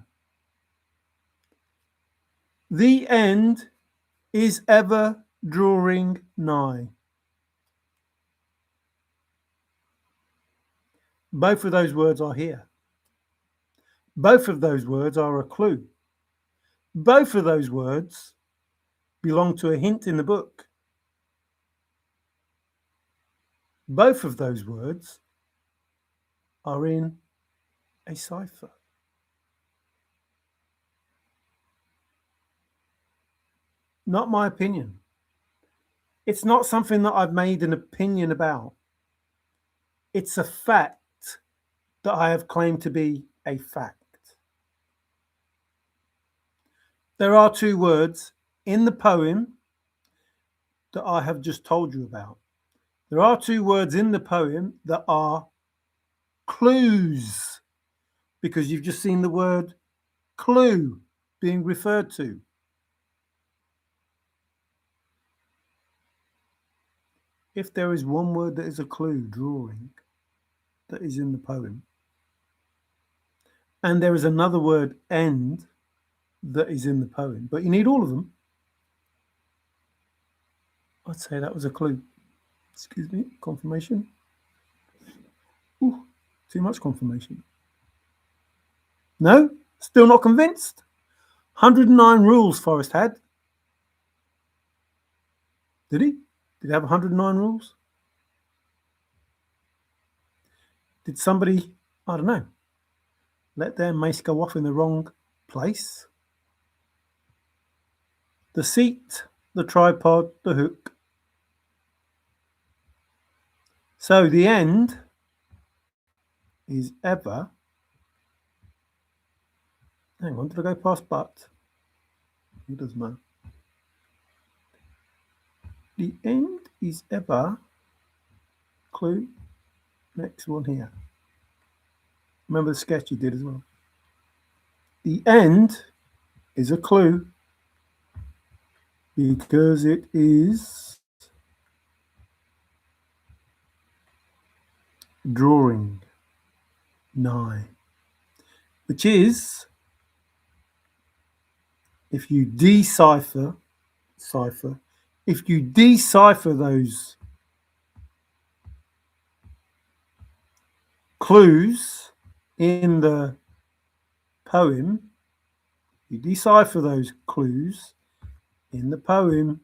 The end is ever drawing nigh. Both of those words are here. Both of those words are a clue. Both of those words belong to a hint in the book. Both of those words are in a cipher. Not my opinion. It's not something that I've made an opinion about. It's a fact that I have claimed to be a fact. There are two words in the poem that I have just told you about. There are two words in the poem that are clues, because you've just seen the word clue being referred to. If there is one word that is a clue, drawing, that is in the poem, and there is another word, end, that is in the poem, but you need all of them, I'd say that was a clue. Excuse me, confirmation. Ooh, too much confirmation. No? Still not convinced? 109 rules Forrest had. Did he? Did he have 109 rules? Did somebody, I don't know, let their mace go off in the wrong place? The seat, the tripod, the hook. So the end is ever. Hang on, did I go past but? It doesn't matter. The end is ever. Clue. Next one here. Remember the sketch you did as well. The end is a clue because it is drawing nigh, which is, if you decipher those clues in the poem, You decipher those clues in the poem.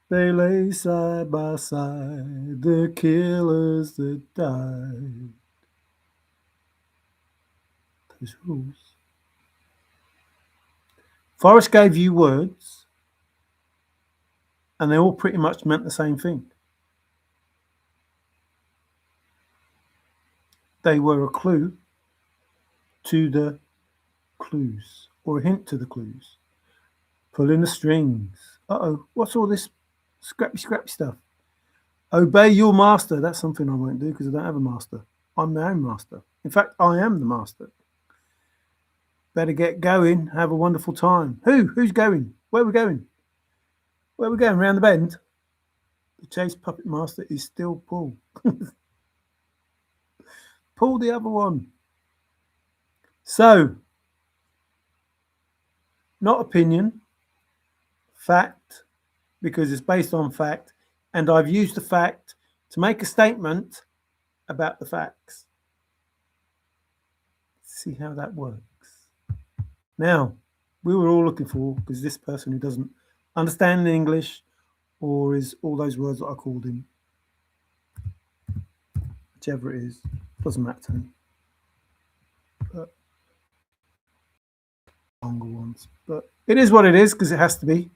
They lay side by side, the killers that died. Those rules. Forrest gave you words, and they all pretty much meant the same thing. They were a clue to the clues, or a hint to the clues. Pulling the strings. Uh-oh, what's all this scrappy stuff? Obey your master. That's something I won't do because I don't have a master. I'm my own master. In fact, I am the master. Better get going. Have a wonderful time. Who's going? Where are we going? Where are we going? Round the bend? The chase puppet master is still Paul. Pull the other one. So, not opinion, fact, because it's based on fact, and I've used the fact to make a statement about the facts. See how that works. Now, we were all looking for, because this person who doesn't understand English, or is all those words that I called him, whichever it is, doesn't matter to me. But longer ones. But it is what it is, because it has to be.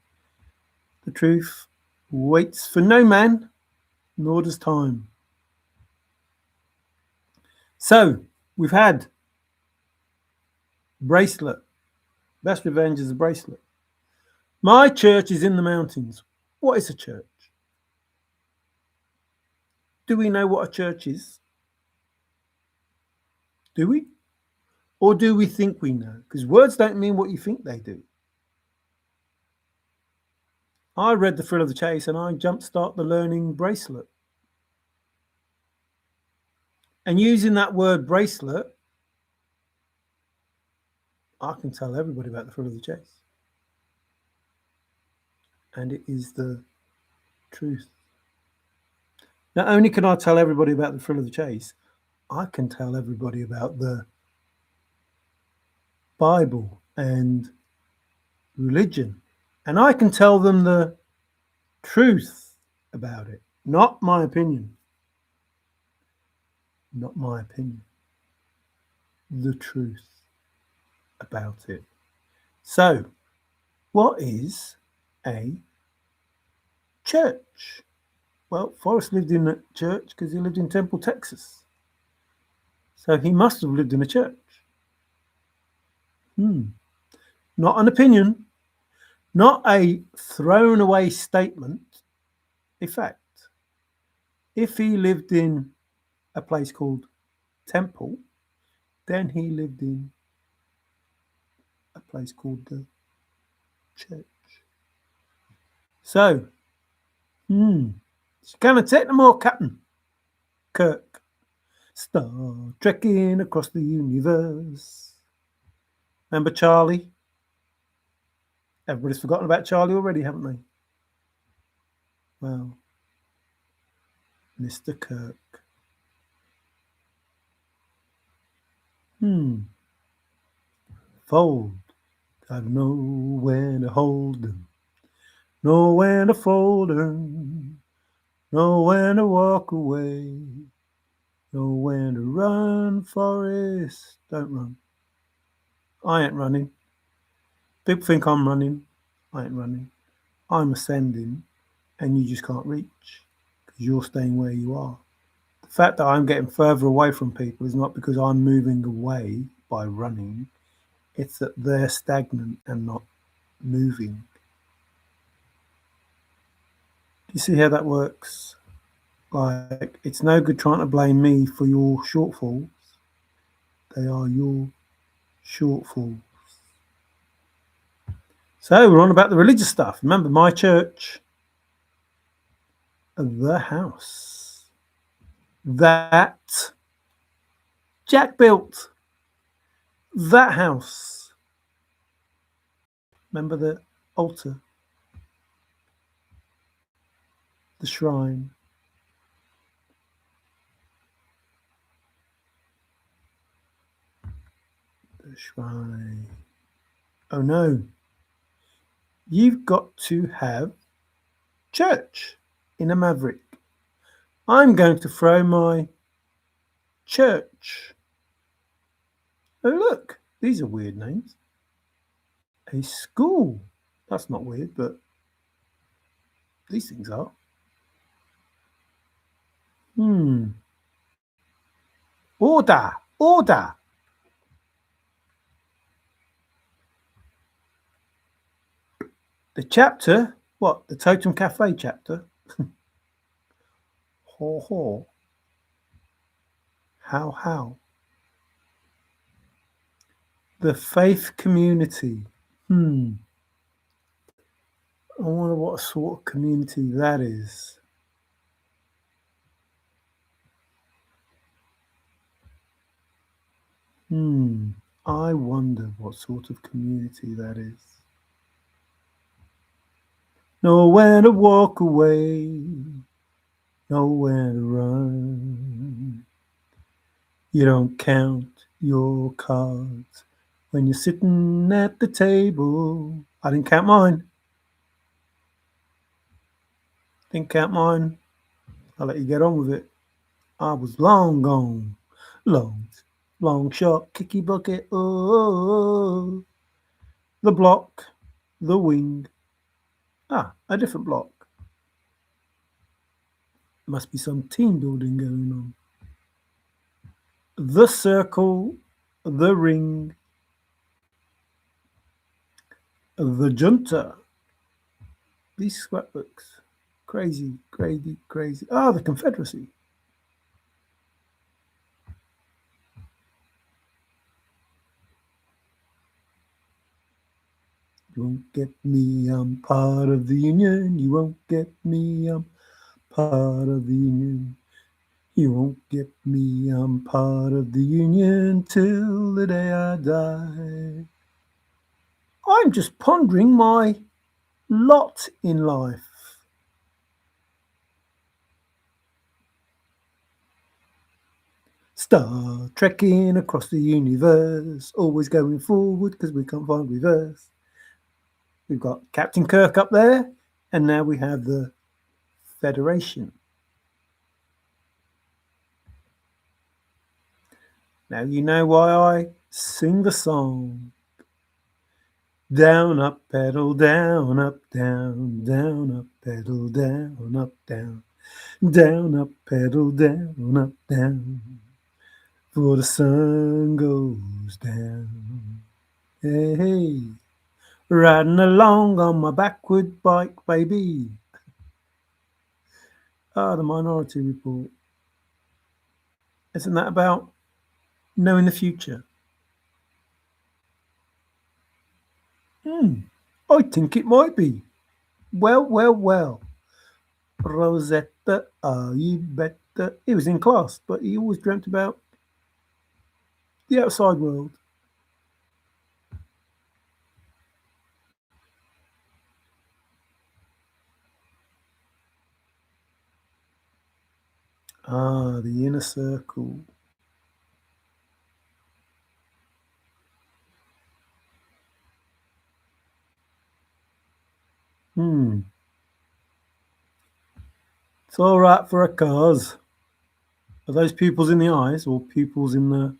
The truth waits for no man, nor does time. So, we've had Bracelet. Best revenge is a bracelet. My church is in the mountains. What is a church? Do we know what a church is? Do we? Or do we think we know? Because words don't mean what you think they do. I read The Thrill of the Chase and I jumpstart the learning bracelet. And using that word bracelet, I can tell everybody about The Thrill of the Chase. And it is the truth. Not only can I tell everybody about The Thrill of the Chase, I can tell everybody about the Bible and religion. And I can tell them the truth about it, not my opinion. Not my opinion. The truth about it. So, what is a church? Well, Forrest lived in a church because he lived in Temple, Texas. So he must have lived in a church. Not an opinion, not a thrown away statement, a fact. If he lived in a place called Temple, then he lived in a place called the church. So, can I take them all, Captain Kirk? Star trekking across the universe. Remember Charlie? Everybody's forgotten about Charlie already, haven't they? Well, Mr. Kirk. Fold. Gotta know when to hold them. Know when to fold them. Know when to walk away. Know when to run, Forrest. Don't run. I ain't running. People think I'm running. I ain't running. I'm ascending, and you just can't reach because you're staying where you are. The fact that I'm getting further away from people is not because I'm moving away by running. It's that they're stagnant and not moving. Do you see how that works? Like, it's no good trying to blame me for your shortfalls. They are your shortfalls. So we're on about the religious stuff. Remember, my church, the house that Jack built. That house. Remember the altar, the shrine. Shrine. Oh no, you've got to have church in a maverick. I'm going to throw my church. Oh look, these are weird names. A school. That's not weird, but these things are. Hmm. Order! Order! The chapter? What? The Totem Cafe chapter? Haw haw. How? The faith community. I wonder what sort of community that is. I wonder what sort of community that is. Nowhere to walk away, nowhere to run. You don't count your cards when you're sitting at the table. I didn't count mine. Didn't count mine. I'll let you get on with it. I was long gone. Long shot, kicky bucket. Oh, the block, the wing. A different block. Must be some team building going on. The circle, the ring, the junta. These scrapbooks. Crazy. The Confederacy. You won't get me, I'm part of the Union. You won't get me, I'm part of the Union. You won't get me, I'm part of the Union till the day I die. I'm just pondering my lot in life. Star trekking across the universe, always going forward because we can't find reverse. We've got Captain Kirk up there, and now we have the Federation. Now you know why I sing the song. Down, up, pedal, down, up, pedal, down, up, down. Down, up, pedal, down, up, down. For the sun goes down. Hey, riding along on my backward bike, baby. The Minority Report. Isn't that about knowing the future? I think it might be. Well. Rosetta, you better. He was in class, but he always dreamt about the outside world. The inner circle. It's all right for a cause. Are those pupils in the eyes or pupils in the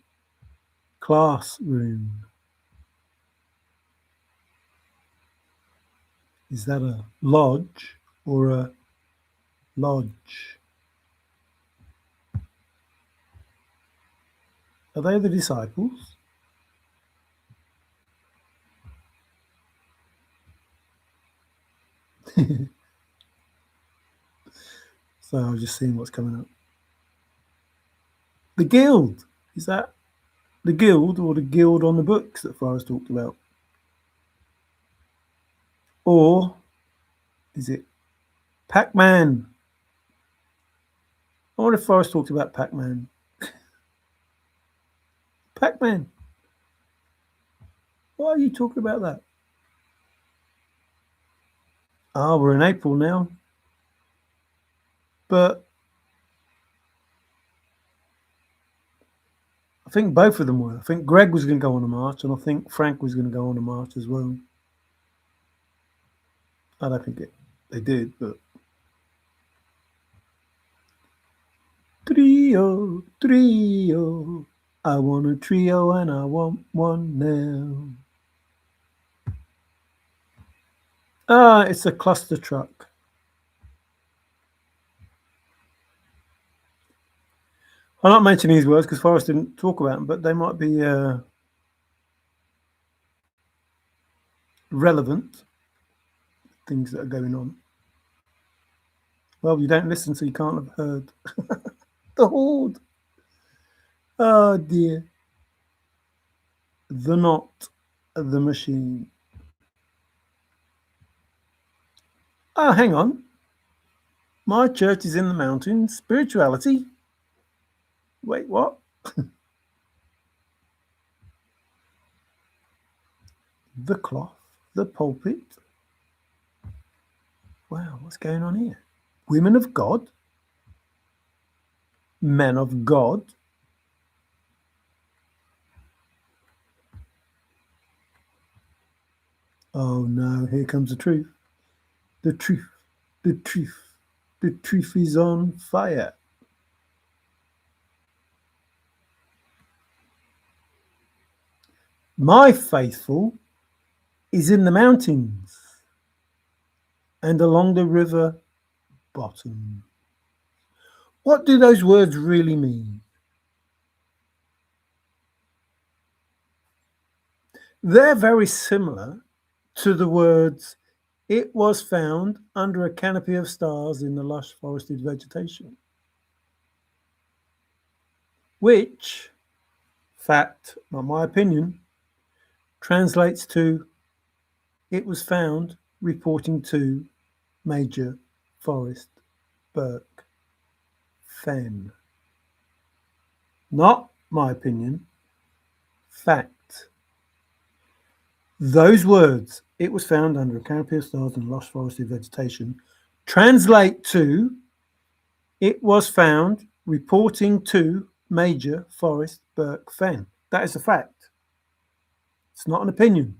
classroom? Is that a lodge or a lodge? Are they the disciples? So I was just seeing what's coming up. The guild. Is that the guild or the guild on the books that Forrest talked about? Or is it Pac-Man? I wonder if Forrest talked about Pac-Man. Pac-Man. Why are you talking about that? We're in April now. But I think both of them were. I think Greg was going to go on a march, and I think Frank was going to go on a march as well. I don't think they did, but trio. I want a trio and I want one now. Ah, it's a cluster truck. I'm not mentioning these words because Forrest didn't talk about them, but they might be relevant things that are going on. Well, you don't listen, so you can't have heard. The Horde. Oh dear. The Knot. The Machine. Oh, hang on. My church is in the mountains. Spirituality. Wait, what? The cloth. The pulpit. Wow, what's going on here? Women of God. Men of God. Oh no, here comes the truth. The truth. The truth. The truth is on fire. My faithful is in the mountains and along the river bottom. What do those words really mean? They're very similar to the words, it was found under a canopy of stars in the lush forested vegetation, which, fact, not my opinion, translates to, it was found reporting to Major Forrest Burke Fenn. Not my opinion, fact. Those words, it was found under a canopy of stars and lush forested vegetation, translate to, it was found reporting to Major Forrest Burke Fenn. That is a fact. It's not an opinion.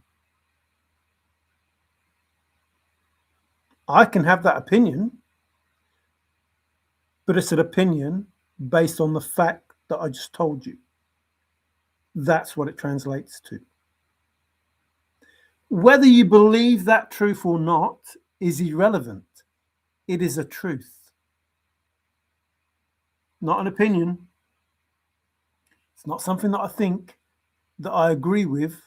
I can have that opinion, but it's an opinion based on the fact that I just told you. That's what it translates to. Whether you believe that truth or not is irrelevant. It is a truth, not an opinion. It's not something that I think, that I agree with.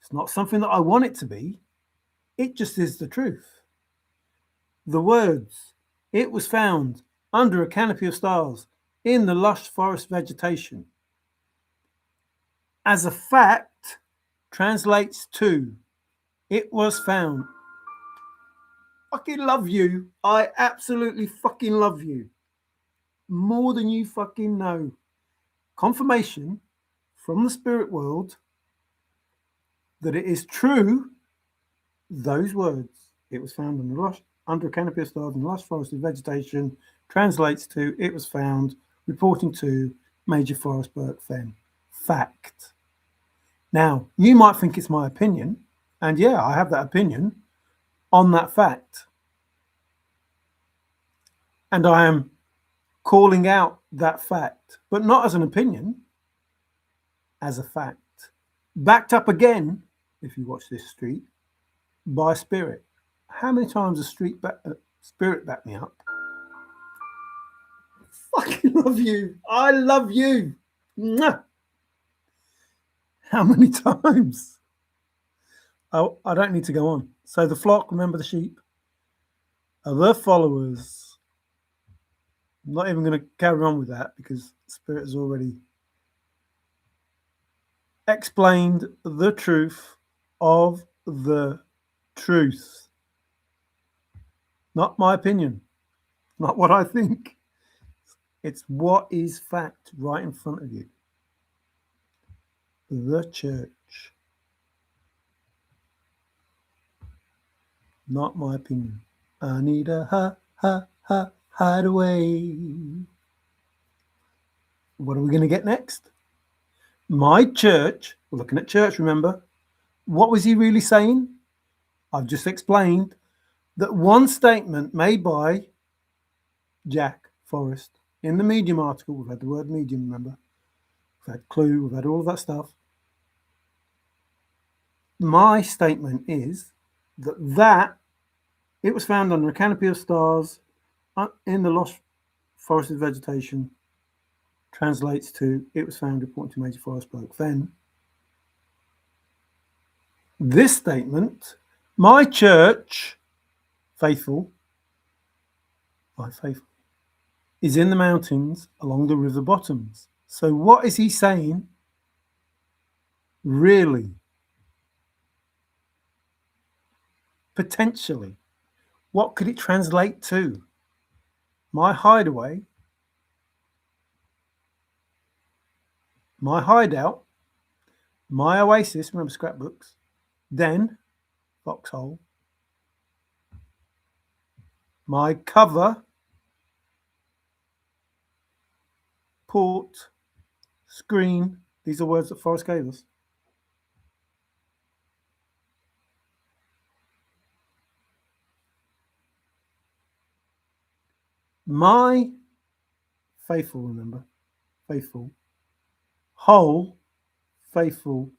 It's not something that I want it to be. It just is the truth. The words, it was found under a canopy of stars in the lush forest vegetation, as a fact, translates to, it was found. Fucking love you. I absolutely fucking love you. More than you fucking know. Confirmation from the spirit world that it is true, those words, it was found under a canopy of stars in lush forested vegetation, translates to, it was found, reporting to Major Forrest Burke Fenn. Fact. Now, you might think it's my opinion, and yeah, I have that opinion on that fact. And I am calling out that fact, but not as an opinion, as a fact. Backed up again, if you watch this street, by spirit. How many times has spirit backed me up? Fucking love you. I love you. Mwah. How many times? Oh, I don't need to go on. So the flock, remember the sheep, are the followers. I'm not even going to carry on with that because Spirit has already explained the truth of the truth. Not my opinion, not what I think. It's what is fact right in front of you. The church. Not my opinion. I need a hideaway. What are we going to get next? My church, we're looking at church, remember? What was he really saying? I've just explained that one statement made by Jack Forrest in the Medium article, we've had the word medium, remember? We've had clue, we've had all of that stuff. My statement is that it was found under a canopy of stars in the lost forested vegetation translates to it was found reporting to Major Forrest bloke Fenn. This statement, my church, faithful, my faithful, is in the mountains along the river bottoms. So what is he saying? Really? Potentially. What could it translate to? My hideaway, my hideout, my oasis, remember scrapbooks, then foxhole, my cover, port, screen. These are words that Forrest gave us. My faithful, remember, faithful, whole, faithful,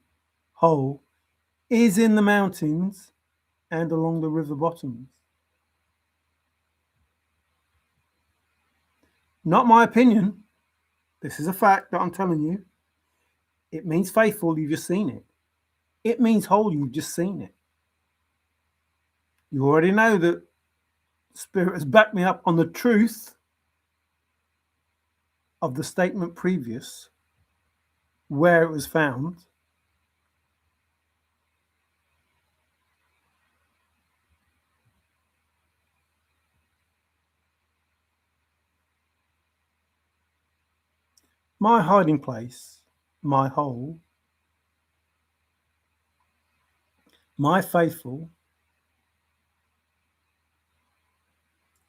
whole, is in the mountains and along the river bottoms. Not my opinion. This is a fact that I'm telling you. It means faithful, you've just seen it. It means whole, you've just seen it. You already know that Spirit has backed me up on the truth of the statement previous, where it was found. My hiding place, my hole, my faithful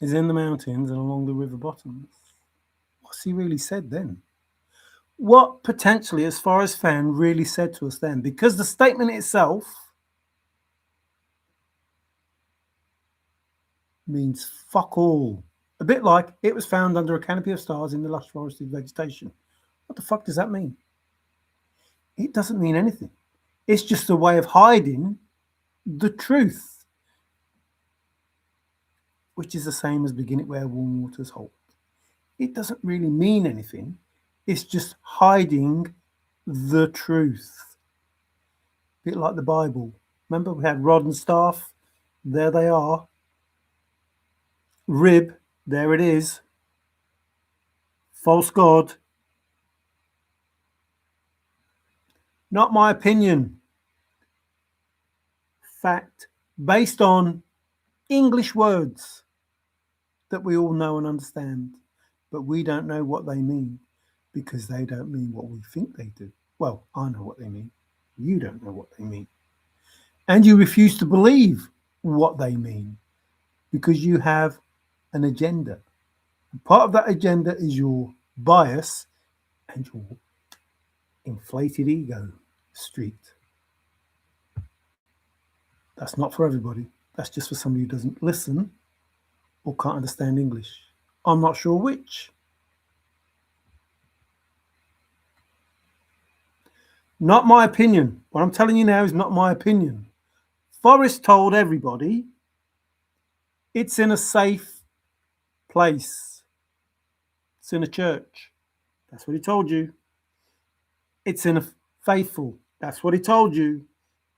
is in the mountains and along the river bottoms. What's he really said then? What potentially, as far as Fenn, really said to us then? Because the statement itself means fuck all. A bit like it was found under a canopy of stars in the lush forested vegetation. What the fuck does that mean? It doesn't mean anything. It's just a way of hiding the truth, which is the same as begin it where warm waters hold. It doesn't really mean anything. It's just hiding the truth. A bit like the Bible. Remember we had rod and staff? There they are. Rib, there it is. False God. Not my opinion. Fact based on English words that we all know and understand, but we don't know what they mean because they don't mean what we think they do. Well, I know what they mean. You don't know what they mean. And you refuse to believe what they mean because you have an agenda. And part of that agenda is your bias and your inflated ego street. That's not for everybody. That's just for somebody who doesn't listen or can't understand English. I'm not sure which. Not my opinion. What I'm telling you now is not my opinion. Forrest told everybody it's in a safe place. It's in a church. That's what he told you. It's in a faithful. That's what he told you.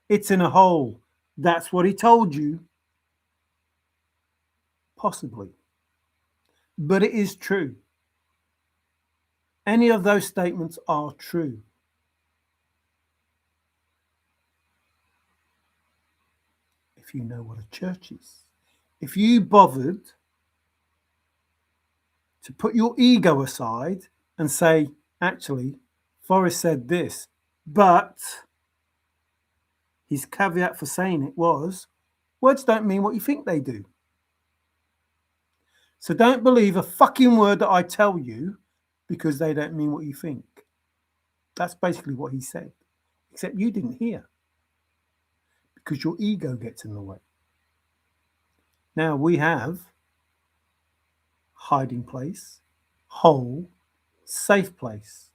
It's in a hole. That's what he told you. Possibly. But it is true. Any of those statements are true. If you know what a church is. If you bothered to put your ego aside and say, actually, Forrest said this, but his caveat for saying it was, words don't mean what you think they do. So don't believe a fucking word that I tell you because they don't mean what you think. That's basically what he said, except you didn't hear because your ego gets in the way. Now we have hiding place, hole, safe place.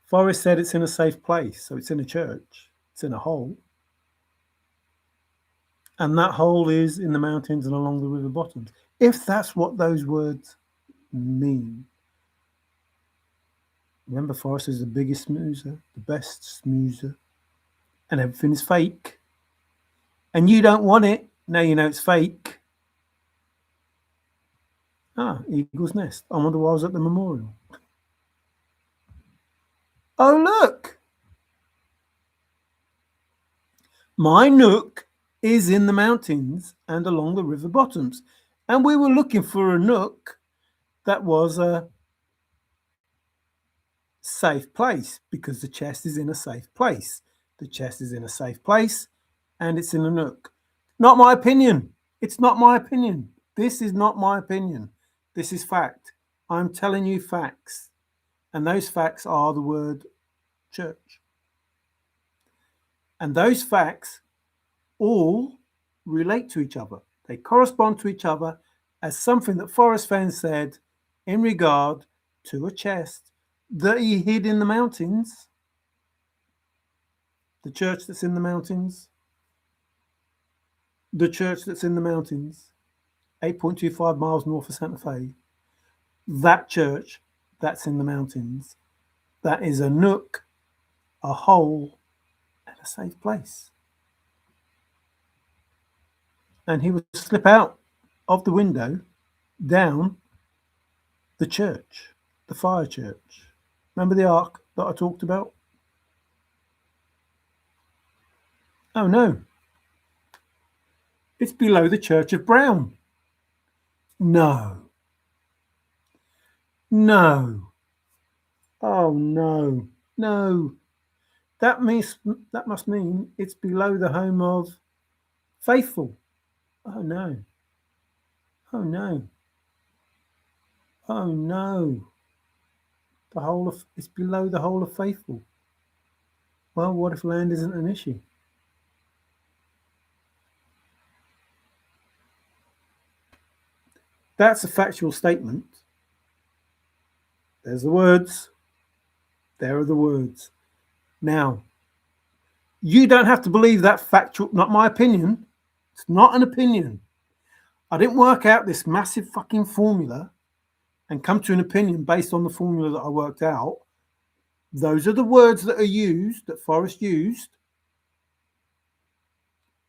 Forrest said it's in a safe place, so it's in a church, it's in a hole. And that hole is in the mountains and along the river bottoms. If that's what those words mean. Remember, Forrest is the biggest smoozer, the best smoozer, and everything is fake. And you don't want it. Now you know it's fake. Eagle's nest. I wonder why I was at the memorial. Oh, look. My nook is in the mountains and along the river bottoms. And we were looking for a nook that was a safe place because the chest is in a safe place. The chest is in a safe place and it's in a nook. Not my opinion. It's not my opinion. This is not my opinion. This is fact. I'm telling you facts. And those facts are the word church. And those facts all relate to each other. They correspond to each other as something that Forrest Fenn said in regard to a chest that he hid in the mountains. The church that's in the mountains. The church that's in the mountains. 8.25 miles north of Santa Fe. That church that's in the mountains. That is a nook, a hole, and a safe place. And he would slip out of the window down the church, the fire church. Remember the ark that I talked about? Oh no. It's below the Church of Brown. No. No. Oh no. No. That must mean it's below the home of Faithful. Oh no. Oh no. Oh no. It's below the whole of Faithful. Well, what if land isn't an issue? That's a factual statement. There's the words. There are the words. Now, you don't have to believe that factual, not my opinion. It's not an opinion. I didn't work out this massive fucking formula and come to an opinion based on the formula that I worked out. Those are the words that are used, that Forrest used,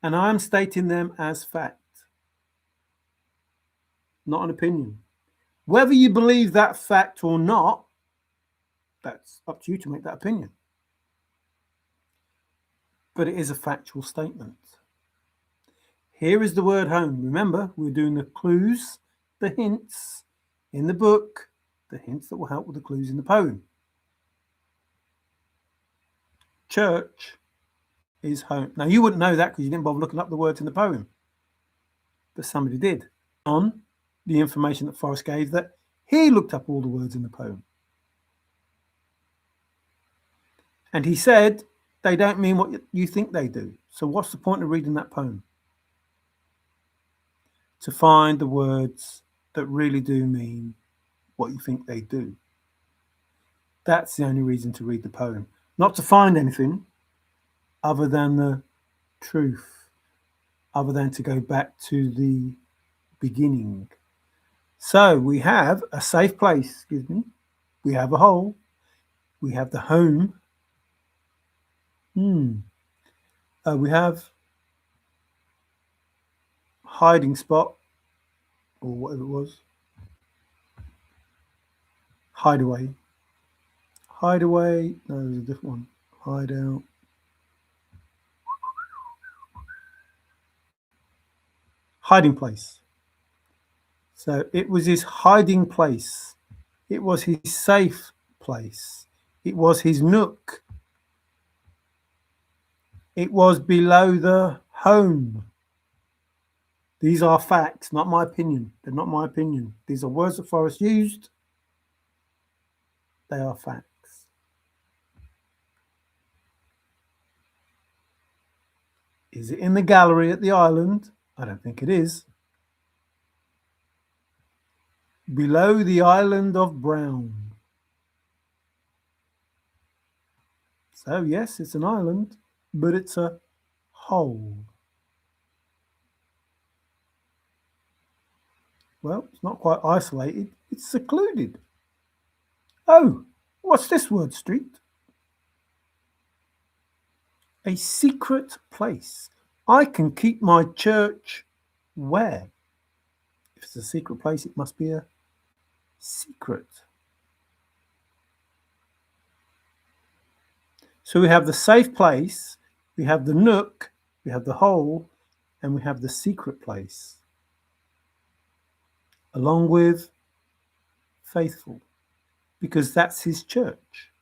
and I am stating them as fact, not an opinion. Whether you believe that fact or not, that's up to you to make that opinion. But it is a factual statement. Here is the word home. Remember, we're doing the clues, the hints in the book, the hints that will help with the clues in the poem. Church is home. Now, you wouldn't know that because you didn't bother looking up the words in the poem. But somebody did. On the information that Forrest gave, that he looked up all the words in the poem. And he said, they don't mean what you think they do. So what's the point of reading that poem? To find the words that really do mean what you think they do. That's the only reason to read the poem. Not to find anything other than the truth, other than to go back to the beginning. So we have a safe place, we have a hole, we have the home, we have hiding spot, or whatever it was, hideaway, no, there's a different one, hideout, hiding place. So it was his hiding place. It was his safe place. It was his nook. It was below the home. These are facts, not my opinion. They're not my opinion. These are words that Forrest used. They are facts. Is it in the gallery at the island? I don't think it is. Below the island of Brown. So, yes, it's an island, but it's a hole. Well, it's not quite isolated, it's secluded. Oh, what's this word, Street? A secret place. I can keep my church where? If it's a secret place, it must be a secret. So we have the safe place, we have the nook, we have the hole, and we have the secret place, along with faithful, because that's his church.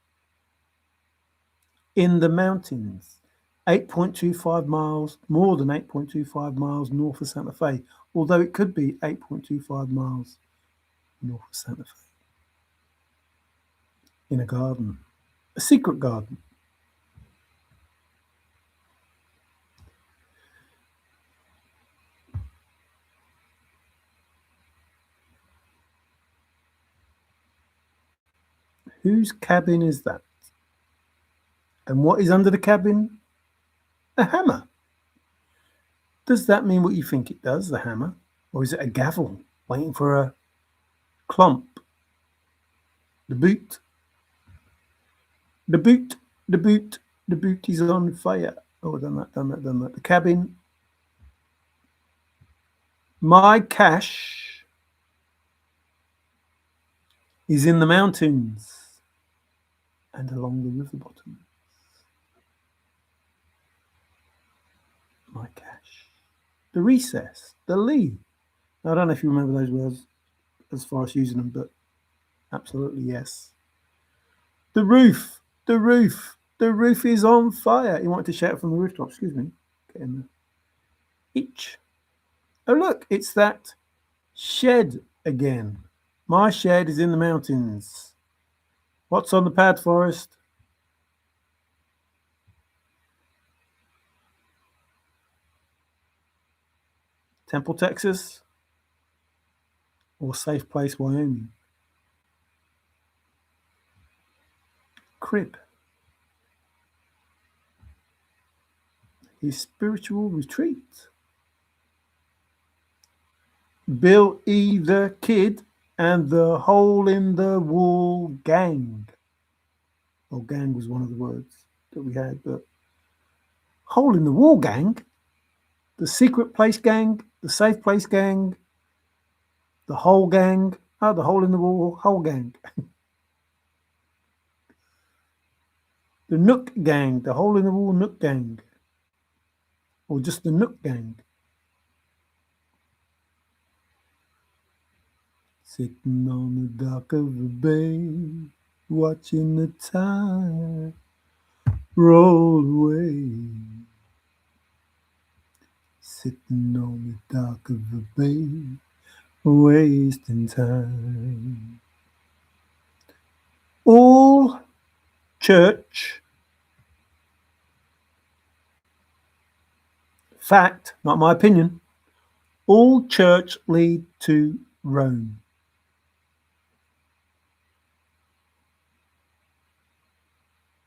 In the mountains, 8.25 miles, more than 8.25 miles north of Santa Fe, although it could be 8.25 miles north of Santa Fe. In a garden, a secret garden. Whose cabin is that? And what is under the cabin? A hammer. Does that mean what you think it does, the hammer? Or is it a gavel waiting for a clump? The boot. The boot. The boot. The boot is on fire. Oh, done that, done that, done that. The cabin. My cache is in the mountains and along the river bottom. My cache. The recess. The lee. I don't know if you remember those words as far as using them, but absolutely yes. The roof. The roof. The roof is on fire. He wanted to shout from the rooftop. Excuse me. Get in there. Each. Oh, look, it's that shed again. My shed is in the mountains. What's on the pad, Forrest? Temple, Texas? Or Safe Place, Wyoming? Crib. His spiritual retreat. Bill E. the Kid and the Hole in the Wall Gang. Well, gang was one of the words that we had, but Hole in the Wall Gang, the Secret Place Gang, the Safe Place Gang, the Hole Gang, the Hole in the Wall Hole Gang. The Nook Gang, the Hole in the Wall Nook Gang, or just the Nook Gang. Sitting on the dock of the bay, watching the tide roll away. Sitting on the dock of the bay, wasting time. All church, fact, not my opinion, all church lead to Rome.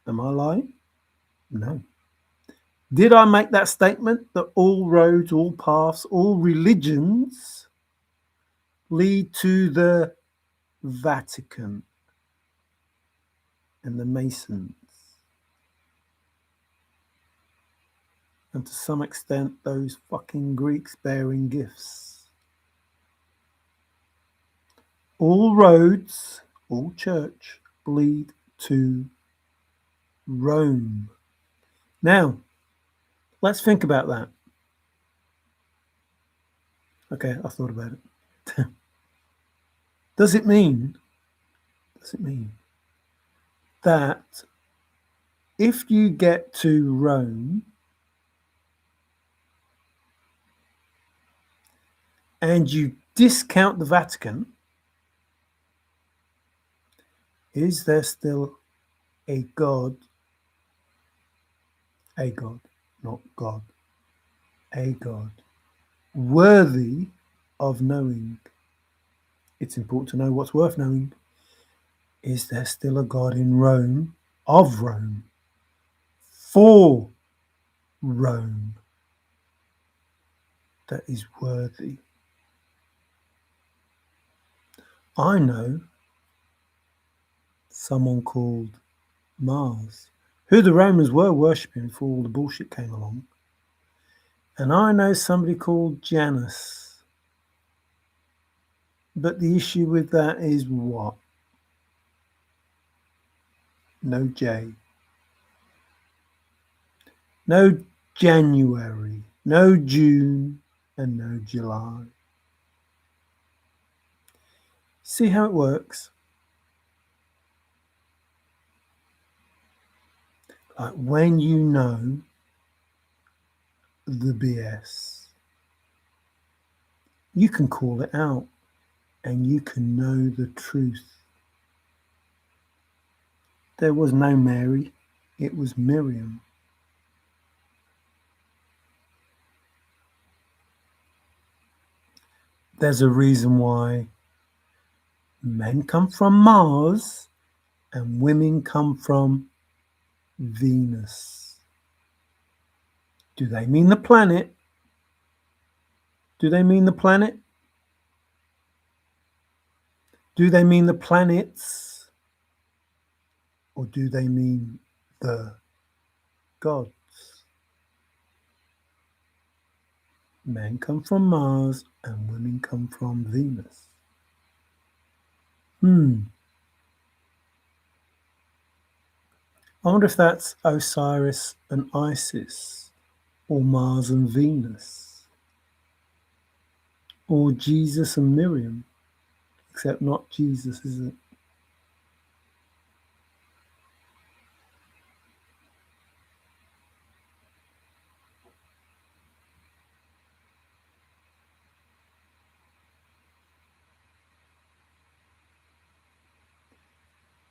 Am I lying? No. Did I make that statement that all roads, all paths, all religions lead to the Vatican and the Masons? And to some extent, those fucking Greeks bearing gifts. All roads, all church lead to Rome. Now, let's think about that. Okay, I thought about it. Does it mean that if you get to Rome and you discount the Vatican, Is there still a God, not God, a God, worthy of knowing? It's important to know what's worth knowing. Is there still a God in Rome, of Rome, for Rome, that is worthy? I know someone called Mars, who the Romans were worshipping before all the bullshit came along. And I know somebody called Janus. But the issue with that is what? No J. No January. No June. And no July. See how it works? Like when you know the BS, you can call it out and you can know the truth. There was no Mary, it was Miriam. There's a reason why men come from Mars and women come from Venus. Do they mean the planet? Do they mean the planet? Do they mean the planets? Or do they mean the gods? Men come from Mars and women come from Venus. I wonder if that's Osiris and Isis, or Mars and Venus, or Jesus and Miriam, except not Jesus, is it?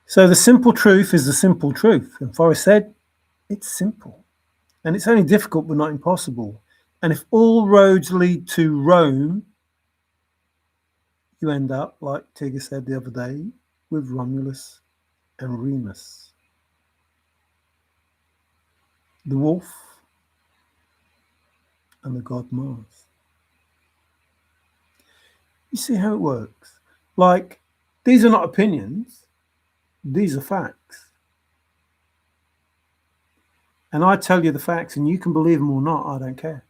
So the simple truth is the simple truth. And Forrest said, it's simple. And it's only difficult but not impossible. And if all roads lead to Rome, you end up, like Tigger said the other day, with Romulus and Remus. The wolf and the god Mars. You see how it works? Like, these are not opinions, these are facts. And I tell you the facts, and you can believe them or not, I don't care.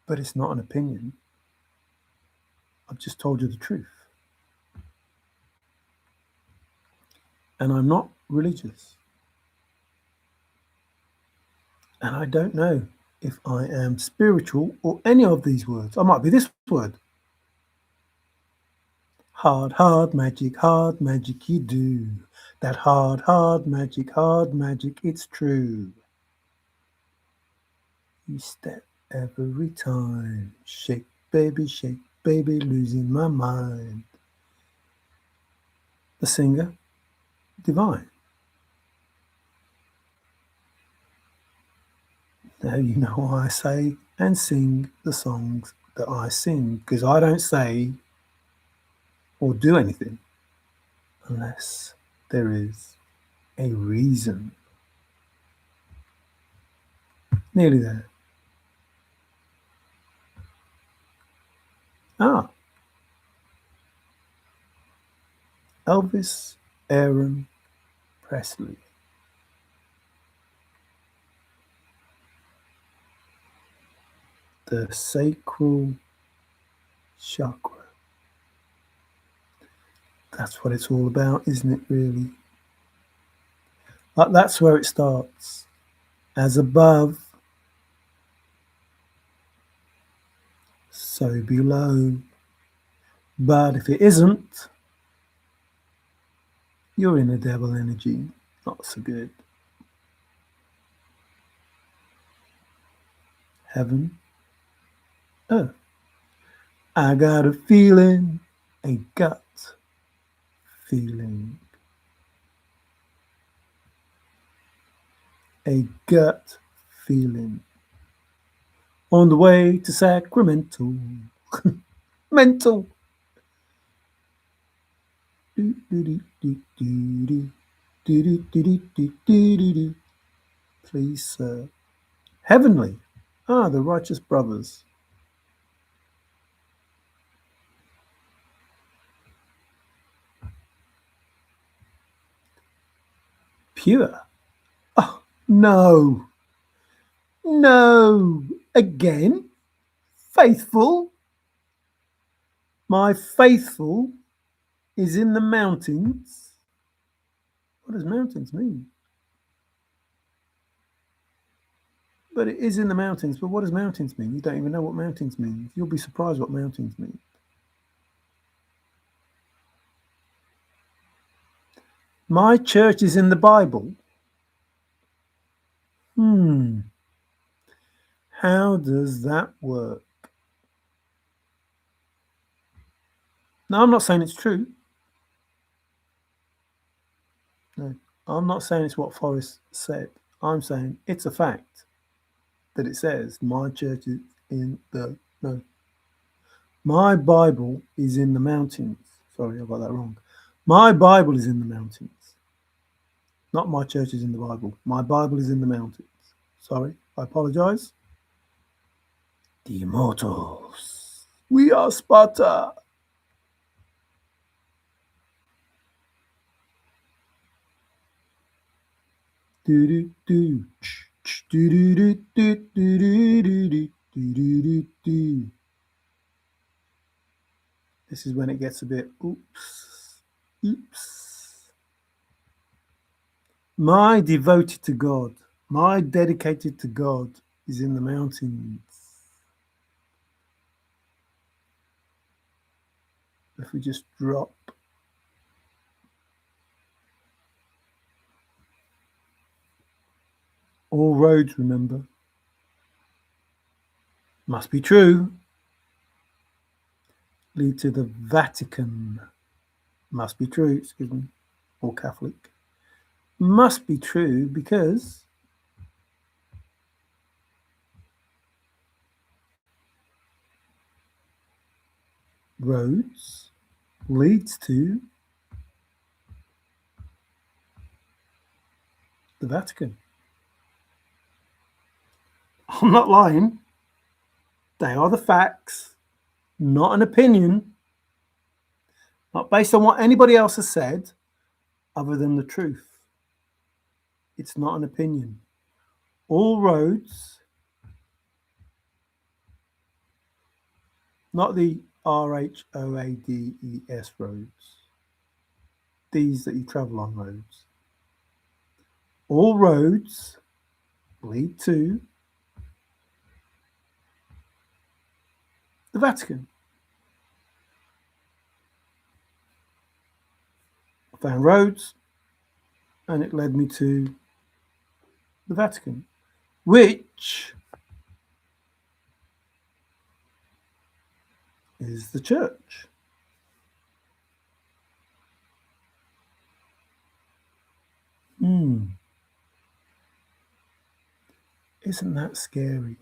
But it's not an opinion. I've just told you the truth. And I'm not religious. And I don't know if I am spiritual or any of these words. I might be this word. Hard, hard magic you do. That hard magic, it's true. You step every time. Shake, baby, losing my mind. The singer, Divine. Now you know why I say and sing the songs that I sing, because I don't say or do anything unless there is a reason. Nearly there. Ah, Elvis Aaron Presley. The sacral chakra. That's what it's all about, isn't it, really? Like, that's where it starts. As above, so below. But if it isn't, you're in a devil energy. Not so good. Heaven, earth. I got a feeling, a gut feeling. a gut feeling. On the way to Sacramento. Mental. Please, sir. Heavenly. Ah, the righteous brothers. Pure. Oh, no. No. Again? Faithful? My faithful is in the mountains. What does mountains mean? But it is in the mountains. But what does mountains mean? You don't even know what mountains mean. You'll be surprised what mountains mean. My church is in the Bible. How does that work? No, I'm not saying it's true. No, I'm not saying it's what Forrest said. I'm saying it's a fact that it says my church is in the no. My Bible is in the mountains. Sorry, I got that wrong. My Bible is in the mountains. Not my church is in the Bible. My Bible is in the mountains. Sorry, I apologize. The Immortals. We are Sparta. Do do do. Do do do do do do do do do. This is when it gets a bit oops. Oops. My devoted to God, my dedicated to God is in the mountains. If we just drop all roads, remember, must be true, lead to the Vatican. Must be true, excuse me, or Catholic. Must be true because roads leads to the Vatican. I'm not lying. They are the facts, not an opinion, not based on what anybody else has said, other than the truth. It's not an opinion. All roads, not the RHOADES roads, these that you travel on roads. All roads lead to the Vatican. I found roads and it led me to the Vatican, which is the church. Isn't that scary?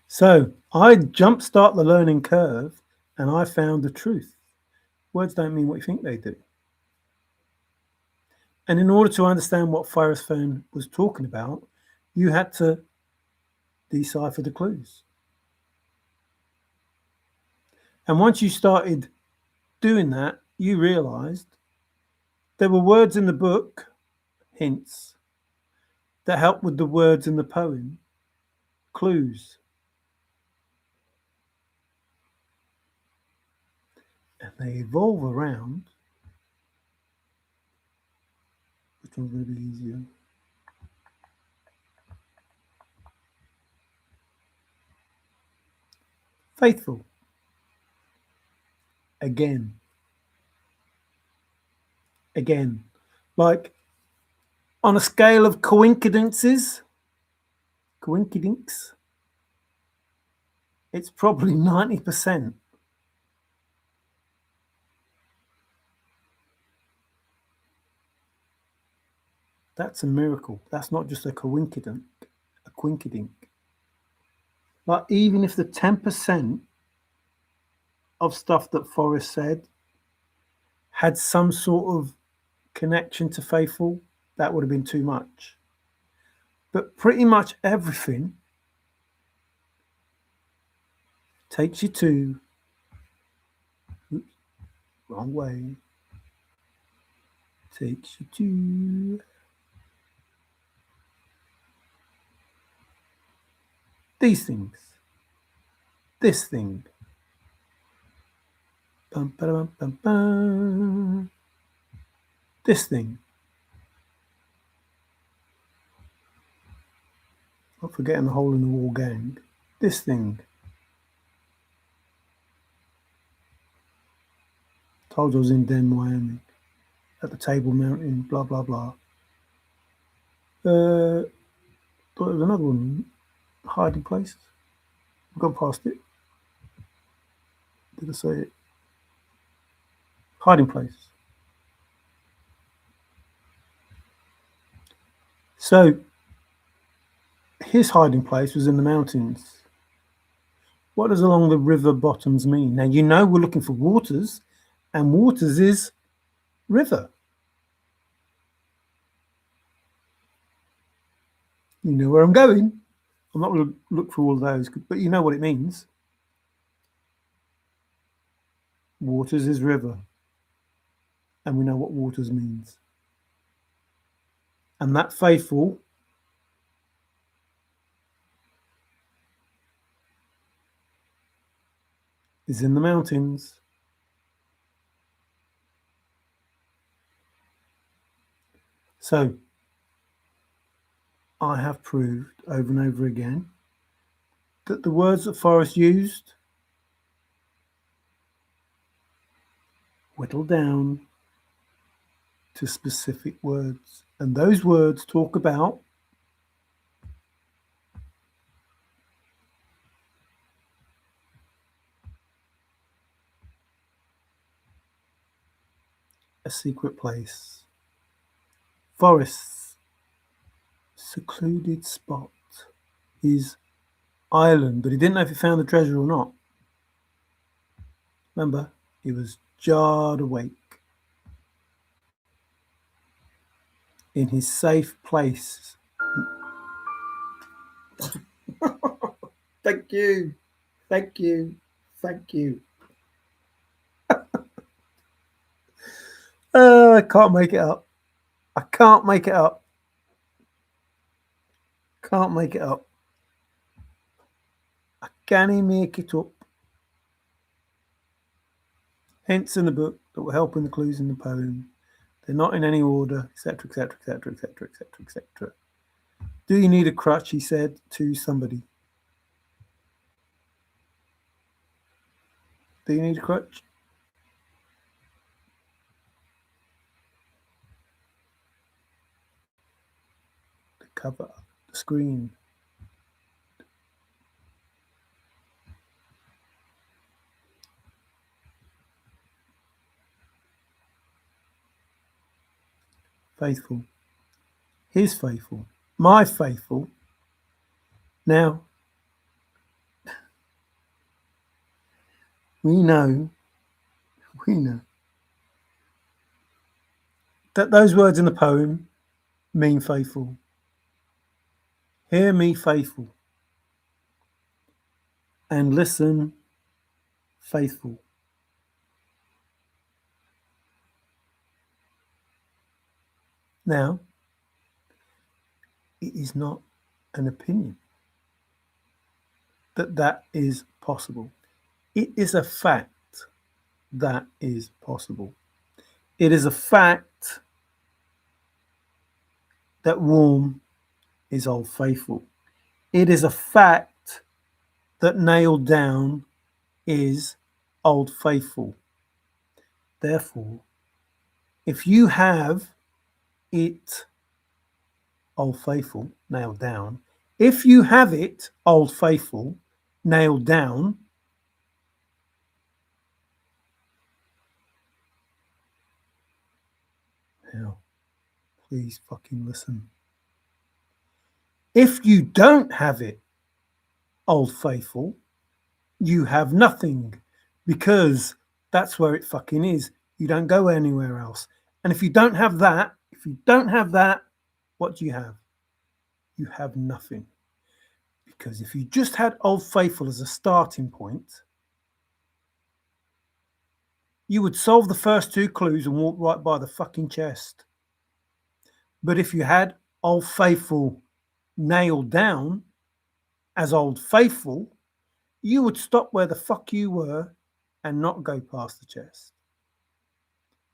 So I jumpstart the learning curve and I found the truth. Words don't mean what you think they do. And in order to understand what Forrest Fenn was talking about, you had to decipher the clues. And once you started doing that, you realized there were words in the book, hints, that help with the words in the poem, clues. And they evolve around. Which one's going to be easier? Faithful. Again. Like on a scale of coincidences, it's probably 90%. That's a miracle. That's not just a coinkydink. A quinkydink. Like, even if the 10% of stuff that Forrest said had some sort of connection to faithful, that would have been too much. But pretty much everything takes you to, oops, wrong way, takes you to these things, this thing, bum, ba-dum, bum, bum, this thing. Not forgetting the hole in the wall gang. This thing. Told you I was in Den, Wyoming. At the Table Mountain, blah, blah, blah. Thought there was another one. Hiding places. I've gone past it. Did I say it? Hiding place. So, his hiding place was in the mountains. What does along the river bottoms mean? Now, you know we're looking for waters, and waters is river. You know where I'm going. I'm not going to look for all those, but you know what it means. Waters is river. And we know what waters means. And that faithful is in the mountains. So, I have proved over and over again that the words that Forrest used whittle down to specific words. And those words talk about a secret place. Forrest's secluded spot is island, but he didn't know if he found the treasure or not. Remember, he was jarred awake in his safe place. Thank you. Thank you. Thank you. I can't make it up. I can't make it up. Can't make it up. I can't make it up. Hints in the book that will help in the clues in the poem. They're not in any order, etc., etc., etc., etc., etc., etc. Do you need a crutch? He said to somebody. Do you need a crutch? The cover, the screen. Faithful. His faithful. My faithful. Now, we know that those words in the poem mean faithful. Hear me, faithful, and listen, faithful. Now, it is not an opinion that is possible. It is a fact that is possible. It is a fact that warm is old faithful. It is a fact that nailed down is old faithful. Therefore, if you have it, old faithful, nailed down, if you have it, old faithful, nailed down, now, Please fucking listen. If you don't have it, Old Faithful, you have nothing, because that's where it fucking is. You don't go anywhere else. And if you don't have that, what do you have? You have nothing. Because if you just had Old Faithful as a starting point, you would solve the first two clues and walk right by the fucking chest. But if you had Old Faithful nailed down as Old Faithful, you would stop where the fuck you were and not go past the chest.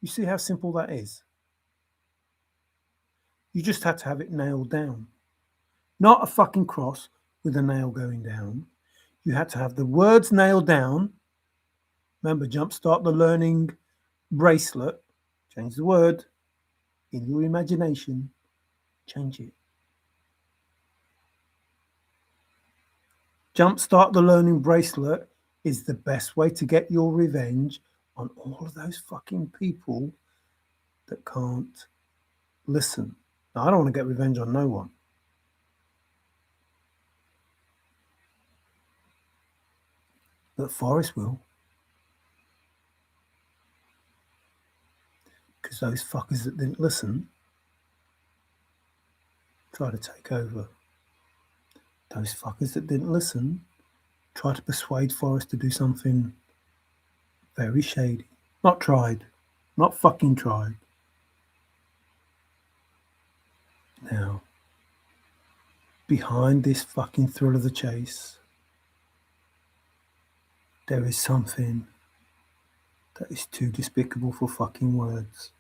You see how simple that is? You just had to have it nailed down. Not a fucking cross with a nail going down. You had to have the words nailed down. Remember, jumpstart the learning bracelet. Change the word in your imagination. Change it. Jumpstart the learning bracelet is the best way to get your revenge on all of those fucking people that can't listen. Now, I don't want to get revenge on no one. But Forrest will. Because those fuckers that didn't listen try to take over. Those fuckers that didn't listen try to persuade Forrest to do something very shady. Not tried. Not fucking tried. Now, behind this fucking thrill of the chase, there is something that is too despicable for fucking words.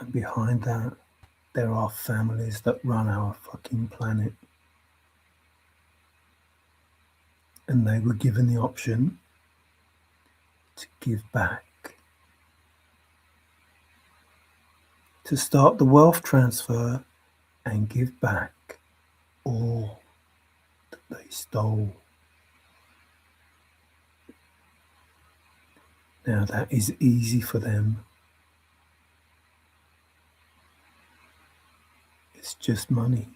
And behind that, there are families that run our fucking planet. And they were given the option to give back. To start the wealth transfer and give back all that they stole. Now that is easy for them. It's just money.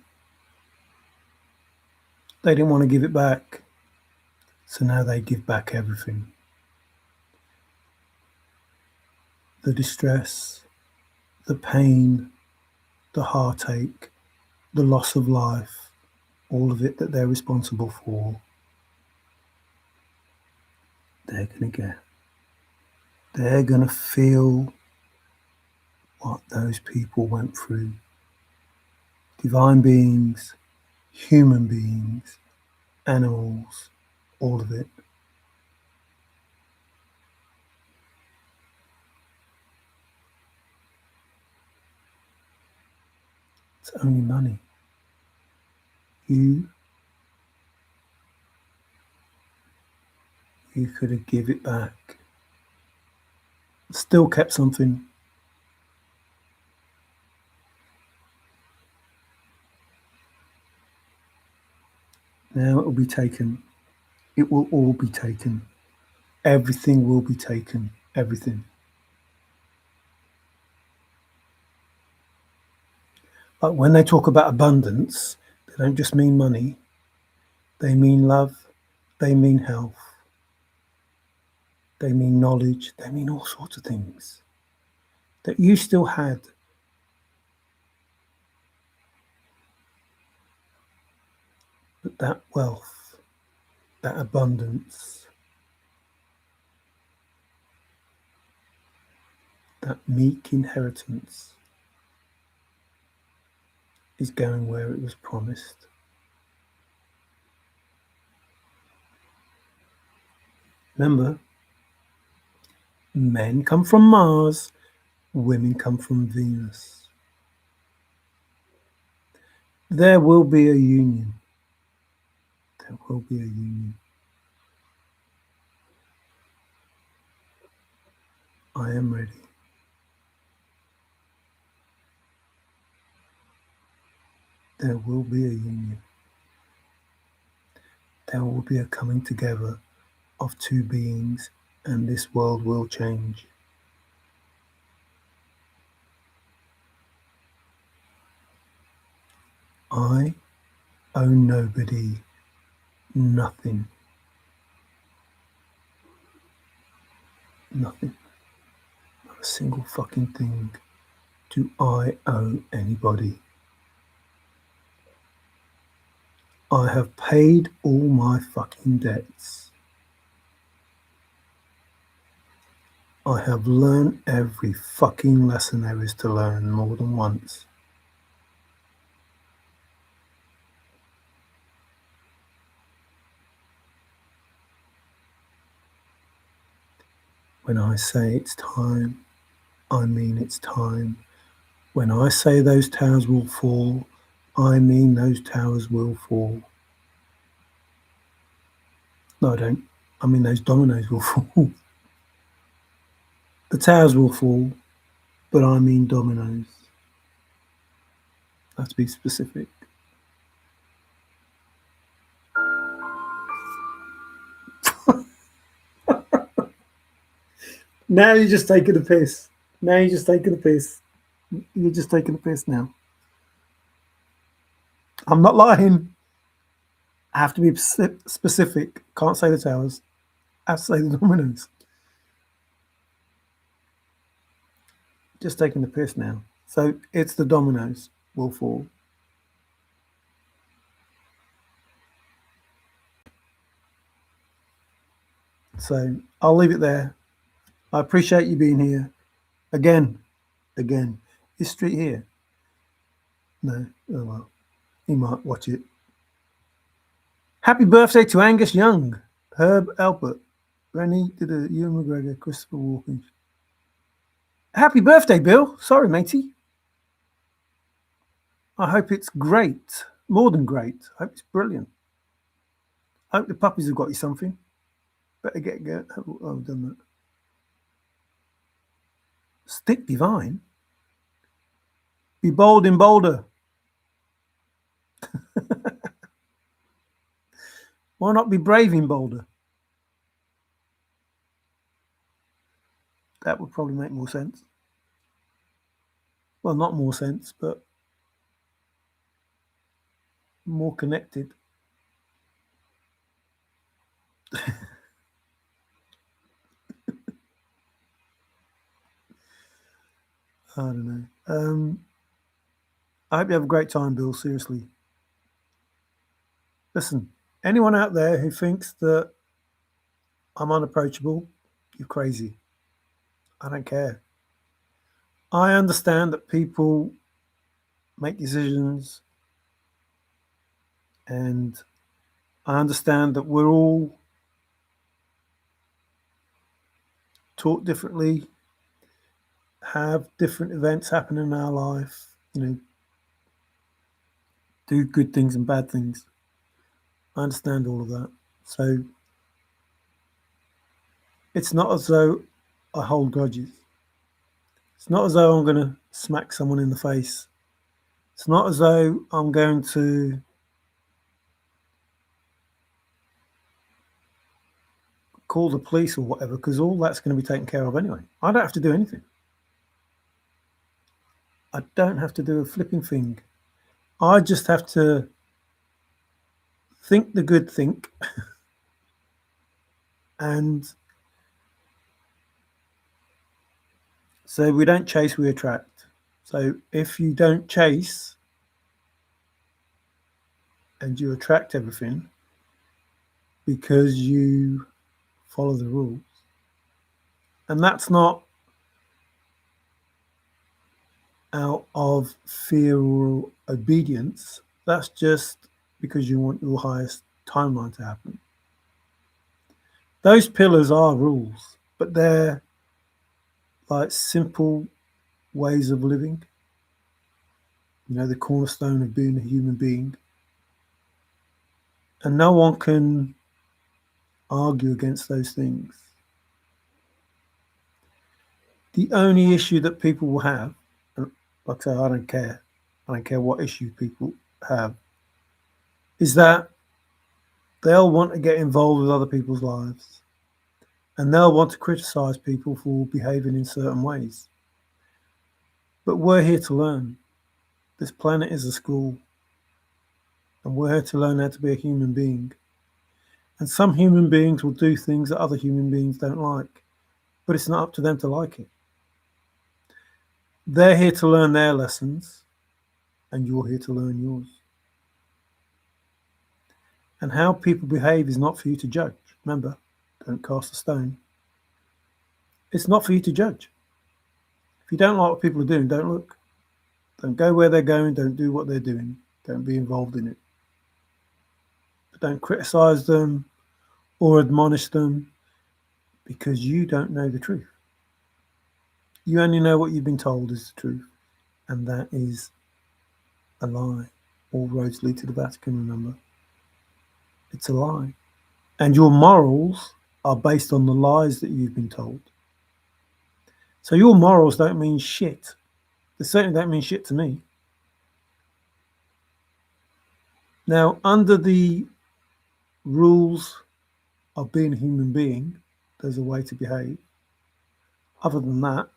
They didn't want to give it back, so now they give back everything. The distress, the pain, the heartache, the loss of life, all of it that they're responsible for, they're going to get. They're going to feel what those people went through. Divine beings, human beings, animals, all of it. It's only money. You could have give it back. Still kept something. Now it will be taken. It will all be taken. Everything will be taken. Everything. But when they talk about abundance, they don't just mean money. They mean love. They mean health. They mean knowledge. They mean all sorts of things that you still had. But that wealth, that abundance, that meek inheritance is going where it was promised. Remember, men come from Mars, women come from Venus. There will be a union. There will be a union. I am ready. There will be a union. There will be a coming together of two beings, and this world will change. I owe nobody nothing. Nothing. Not a single fucking thing do I owe anybody. I have paid all my fucking debts. I have learned every fucking lesson there is to learn more than once. When I say it's time, I mean it's time. When I say those towers will fall, I mean those towers will fall. No, I don't. I mean those dominoes will fall. The towers will fall, but I mean dominoes. I have to be specific. Now you're just taking the piss. Now you're just taking the piss. You're just taking the piss now. I'm not lying. I have to be specific. Can't say the towers. I have to say the dominoes. Just taking the piss now. So it's the dominoes will fall. So I'll leave it there. I appreciate you being here. Again. Is Street here? No. Oh well. He might watch it. Happy birthday to Angus Young, Herb Alpert, Rennie did a Ewan McGregor, Christopher Walken. Happy birthday, Bill. Sorry, matey. I hope it's great. More than great. I hope it's brilliant. I hope the puppies have got you something. Better get. Oh, I've done that. Stick divine. Be bold in Boulder. Why not be brave in Boulder? That would probably make more sense. Well, not more sense, but more connected. I don't know. I hope you have a great time, Bill. Seriously. Listen, anyone out there who thinks that I'm unapproachable, you're crazy. I don't care. I understand that people make decisions, and I understand that we're all taught differently, have different events happen in our life, do good things and bad things. I understand all of that. So it's not as though I hold grudges. It's not as though I'm going to smack someone in the face. It's not as though I'm going to call the police or whatever, because all that's going to be taken care of anyway. I don't have to do anything. I don't have to do a flipping thing. I just have to think the good think and so we don't chase, we attract. So if you don't chase and you attract everything because you follow the rules, and that's not out of fear or obedience, that's just because you want your highest timeline to happen. Those pillars are rules, but they're like simple ways of living, the cornerstone of being a human being. And no one can argue against those things. The only issue that people will have, and like I say, I don't care what issue people have, is that they'll want to get involved with other people's lives and they'll want to criticize people for behaving in certain ways. But we're here to learn. This planet is a school. And we're here to learn how to be a human being. And some human beings will do things that other human beings don't like, but it's not up to them to like it. They're here to learn their lessons, and you're here to learn yours. And how people behave is not for you to judge. Remember, don't cast a stone. It's not for you to judge. If you don't like what people are doing, don't look. Don't go where they're going. Don't do what they're doing. Don't be involved in it. But don't criticize them or admonish them because you don't know the truth. You only know what you've been told is the truth, and that is a lie. All roads lead to the Vatican, remember. It's a lie. And your morals are based on the lies that you've been told. So your morals don't mean shit. They certainly don't mean shit to me. Now, under the rules of being a human being, there's a way to behave. Other than that,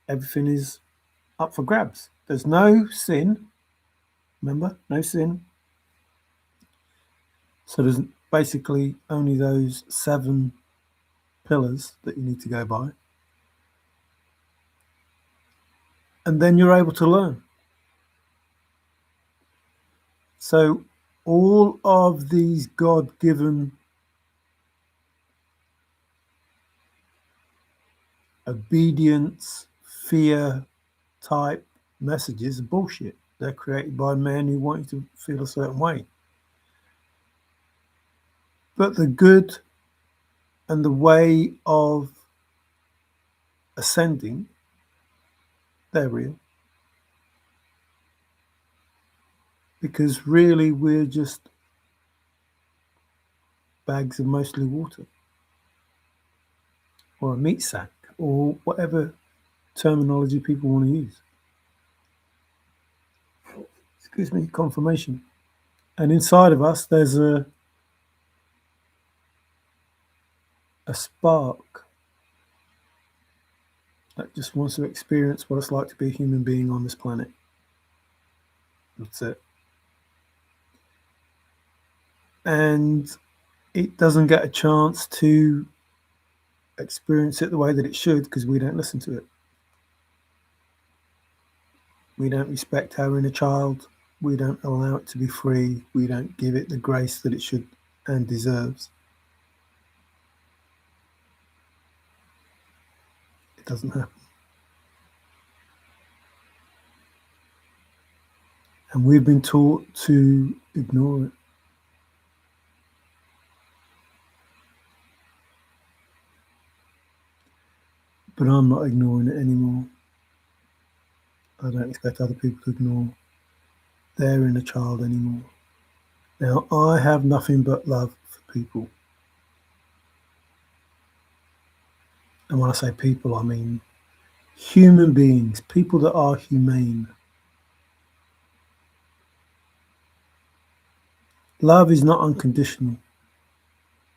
everything is up for grabs. There's no sin. Remember, no sin. So there's basically only those 7 pillars that you need to go by. And then you're able to learn. So all of these God-given obedience, fear type messages are bullshit. They're created by men who want you to feel a certain way. But the good and the way of ascending, they're real. Because really we're just bags of mostly water, or a meat sack, or whatever terminology people want to use. Excuse me, confirmation. And inside of us there's a spark that just wants to experience what it's like to be a human being on this planet. That's it. And it doesn't get a chance to experience it the way that it should because we don't listen to it. We don't respect our inner child. We don't allow it to be free. We don't give it the grace that it should and deserves. It doesn't happen. And we've been taught to ignore it. But I'm not ignoring it anymore. I don't expect other people to ignore their inner child anymore. Now, I have nothing but love for people. And when I say people, I mean human beings, people that are humane. Love is not unconditional,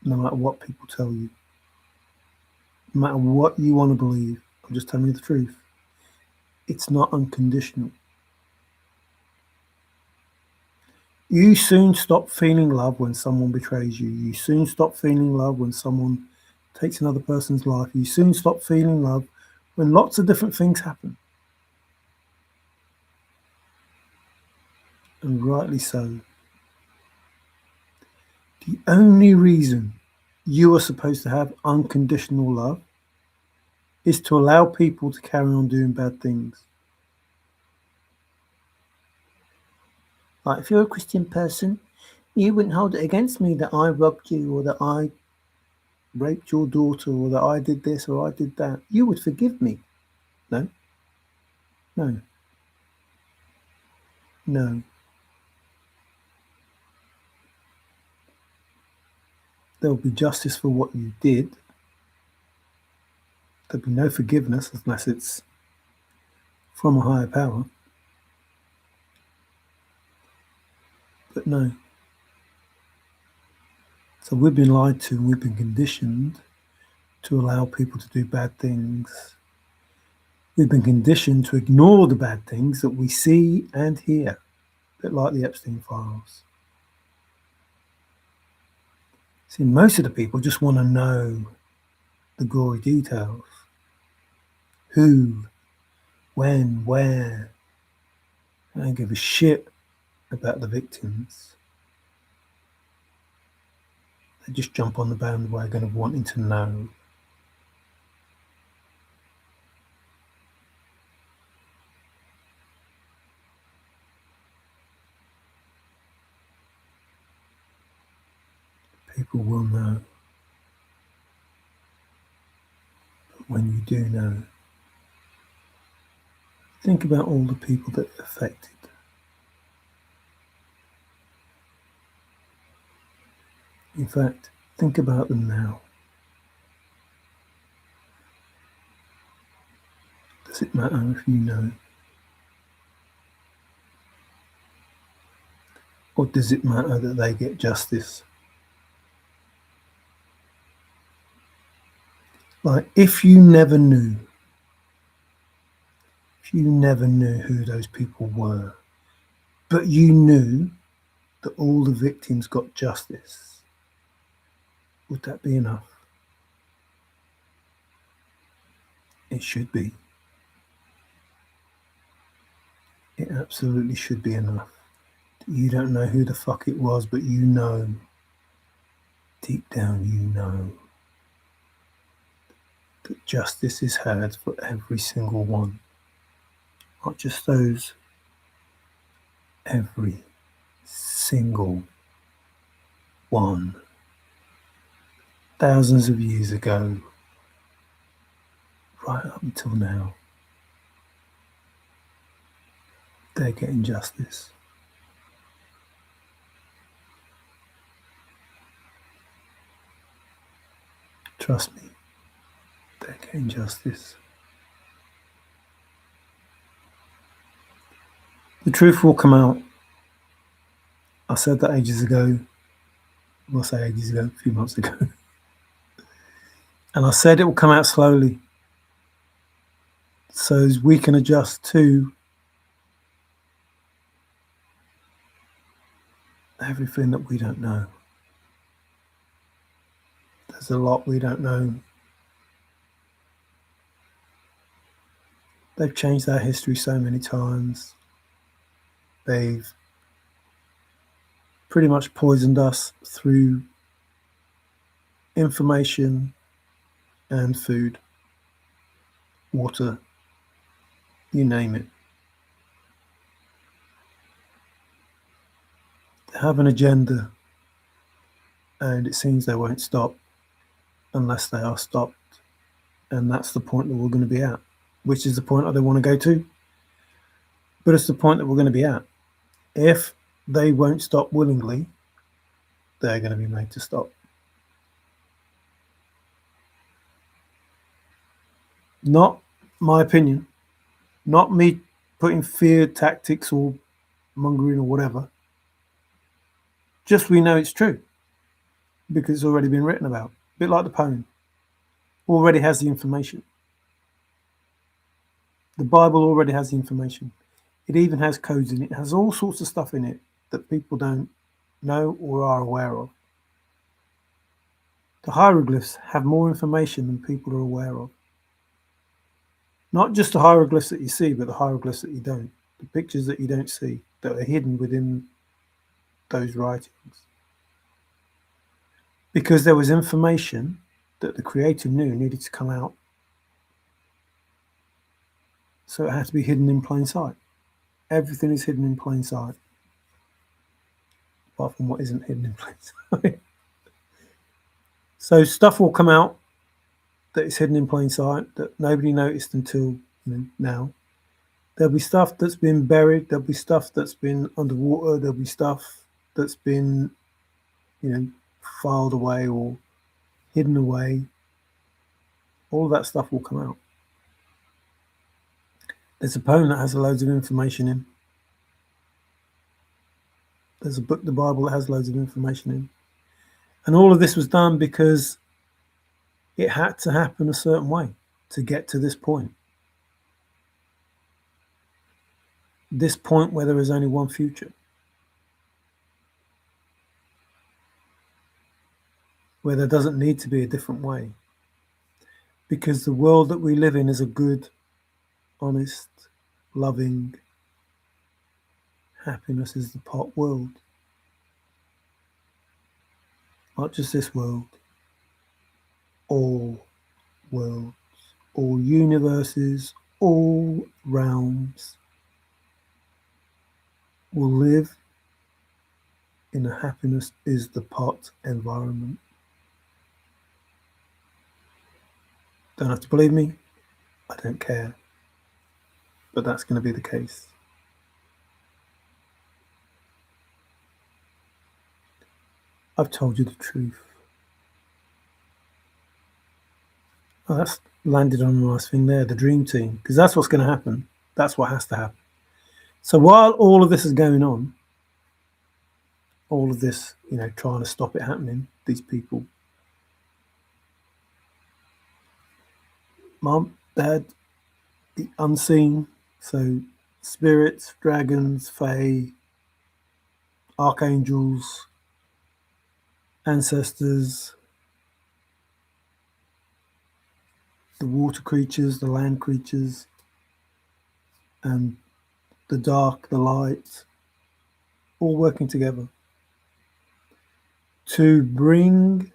no matter what people tell you. No matter what you want to believe, I'm just telling you the truth. It's not unconditional. You soon stop feeling love when someone betrays you. You soon stop feeling love when someone takes another person's life. You soon stop feeling love when lots of different things happen. And rightly so. The only reason you are supposed to have unconditional love is to allow people to carry on doing bad things. Like if you're a Christian person, you wouldn't hold it against me that I robbed you or that I raped your daughter or that I did this or I did that. You would forgive me. No. No. No. There'll be justice for what you did. There'll be no forgiveness unless it's from a higher power. But no. So we've been lied to and we've been conditioned to allow people to do bad things. We've been conditioned to ignore the bad things that we see and hear. a bit like the Epstein files. See, most of the people just want to know the gory details. Who, when, where. They don't give a shit about the victims. They just jump on the bandwagon of wanting to know. People will know. But when you do know, think about all the people that are affected. In fact, think about them now. Does it matter if you know? Or does it matter that they get justice? Like, if you never knew who those people were, but you knew that all the victims got justice, would that be enough? It should be. It absolutely should be enough. You don't know who the fuck it was, but you know, deep down you know, that justice is had for every single one. Not just those, every single one. Thousands of years ago, right up until now, they're getting justice. Trust me, they're getting justice. The truth will come out. I said that ages ago. Well, I say ages ago, a few months ago. And I said it will come out slowly, so as we can adjust to everything that we don't know. There's a lot we don't know. They've changed our history so many times. They've pretty much poisoned us through information and food, water, you name it. They have an agenda, and it seems they won't stop unless they are stopped. And that's the point that we're going to be at, which is the point I don't want to go to, but it's the point that we're going to be at. If they won't stop willingly, they're going to be made to stop. Not my opinion, not me putting fear tactics or mongering or whatever. Just we know it's true because it's already been written about. A bit like the poem. Already has the information. The Bible already has the information. It even has codes in it. It has all sorts of stuff in it that people don't know or are aware of. The hieroglyphs have more information than people are aware of. Not just the hieroglyphs that you see, but the hieroglyphs that you don't. The pictures that you don't see, that are hidden within those writings. Because there was information that the Creator knew needed to come out. So it had to be hidden in plain sight. Everything is hidden in plain sight. Apart from what isn't hidden in plain sight. So stuff will come out that is hidden in plain sight that nobody noticed until now. There'll be stuff that's been buried. There'll be stuff that's been underwater. There'll be stuff that's been, filed away or hidden away. All of that stuff will come out. There's a poem that has loads of information in. There's a book, the Bible, that has loads of information in. And all of this was done because it had to happen a certain way to get to this point. This point where there is only one future. where there doesn't need to be a different way. Because the world that we live in is a good, honest, loving, happiness is the pot world. Not just this world, all worlds, all universes, all realms will live in a happiness is the pot environment. Don't have to believe me, I don't care. But that's going to be the case. I've told you the truth. Oh, that's landed on a nice thing there, the dream team, because that's what's going to happen. That's what has to happen. So while all of this is going on, all of this, trying to stop it happening, these people, mum, dad, the unseen, so spirits, dragons, fae, archangels, ancestors, the water creatures, the land creatures, and the dark, the light, all working together to bring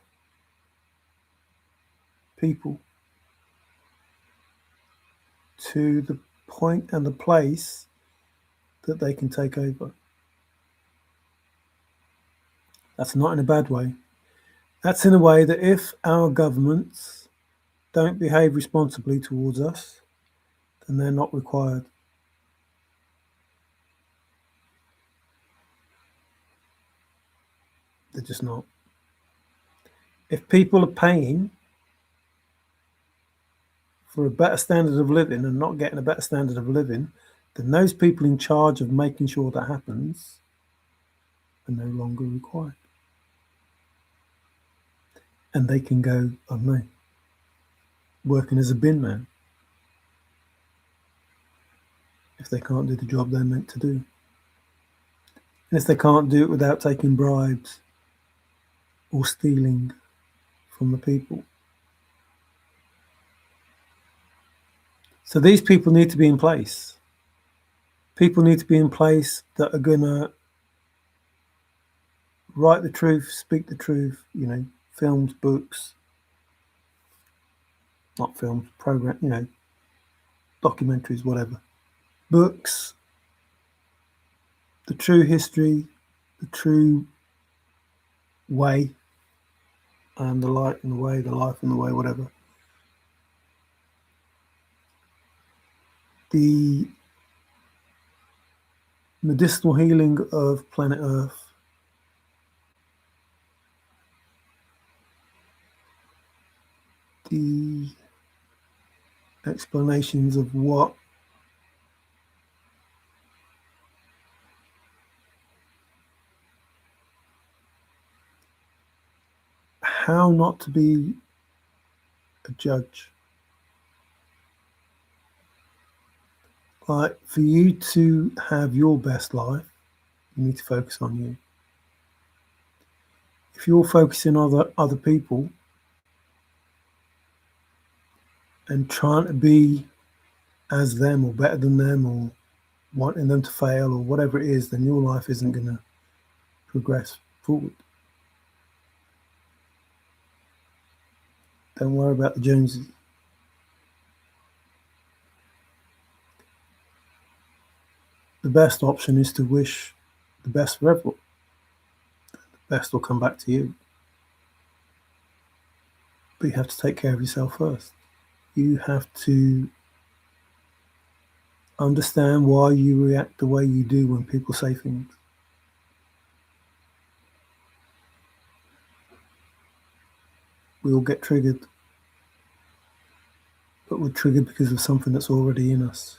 people to the point and the place that they can take over. That's not in a bad way. That's in a way that if our governments don't behave responsibly towards us, then they're not required. They're just not. If people are paying for a better standard of living and not getting a better standard of living, then those people in charge of making sure that happens are no longer required. And they can go, I don't know, working as a bin man if they can't do the job they're meant to do. And if they can't do it without taking bribes or stealing from the people. So these people need to be in place. People need to be in place that are going to write the truth, speak the truth, films, books, not films, program, documentaries, whatever. Books, the true history, the true way, and the light and the way, the life and the way, whatever. The medicinal healing of planet Earth. The explanations of how not to be a judge. Like, for you to have your best life, you need to focus on you. If you're focusing on other people and trying to be as them or better than them or wanting them to fail or whatever it is, then your life isn't going to progress forward. Don't worry about the Joneses. The best option is to wish the best for everyone. The best will come back to you. But you have to take care of yourself first. You have to understand why you react the way you do when people say things. We all get triggered. But we're triggered because of something that's already in us.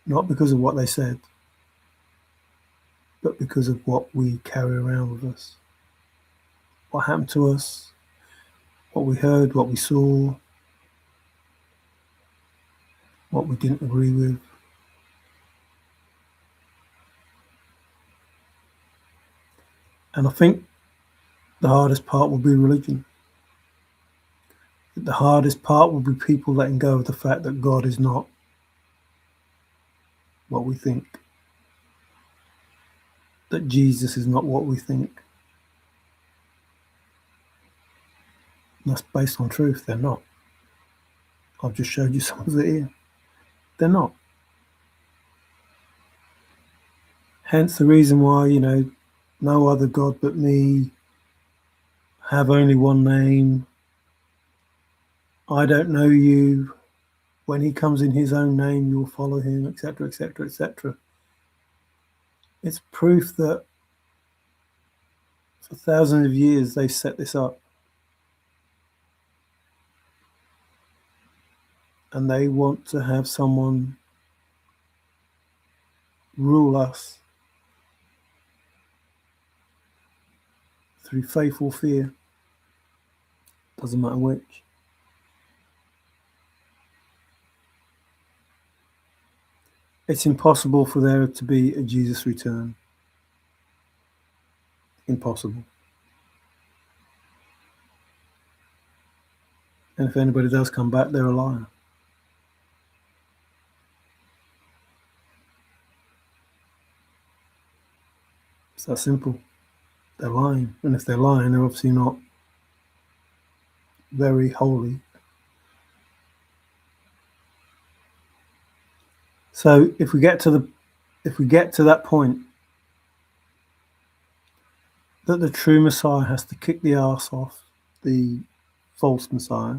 Not because of what they said, but because of what we carry around with us. What happened to us, what we heard, what we saw, what we didn't agree with. And I think the hardest part will be religion. The hardest part will be people letting go of the fact that God is not what we think, that Jesus is not what we think. And that's based on truth. They're not. I've just showed you some of it here. They're not. Hence the reason why, no other God but me, have only one name, I don't know you, when he comes in his own name, you'll follow him, etc., etc., etc. It's proof that for thousands of years they've set this up. And they want to have someone rule us through faith or fear. Doesn't matter which. It's impossible for there to be a Jesus return. Impossible. And if anybody does come back, they're a liar. It's that simple. They're lying. And if they're lying, they're obviously not very holy. So if we get to that point that the true Messiah has to kick the arse off the false Messiah,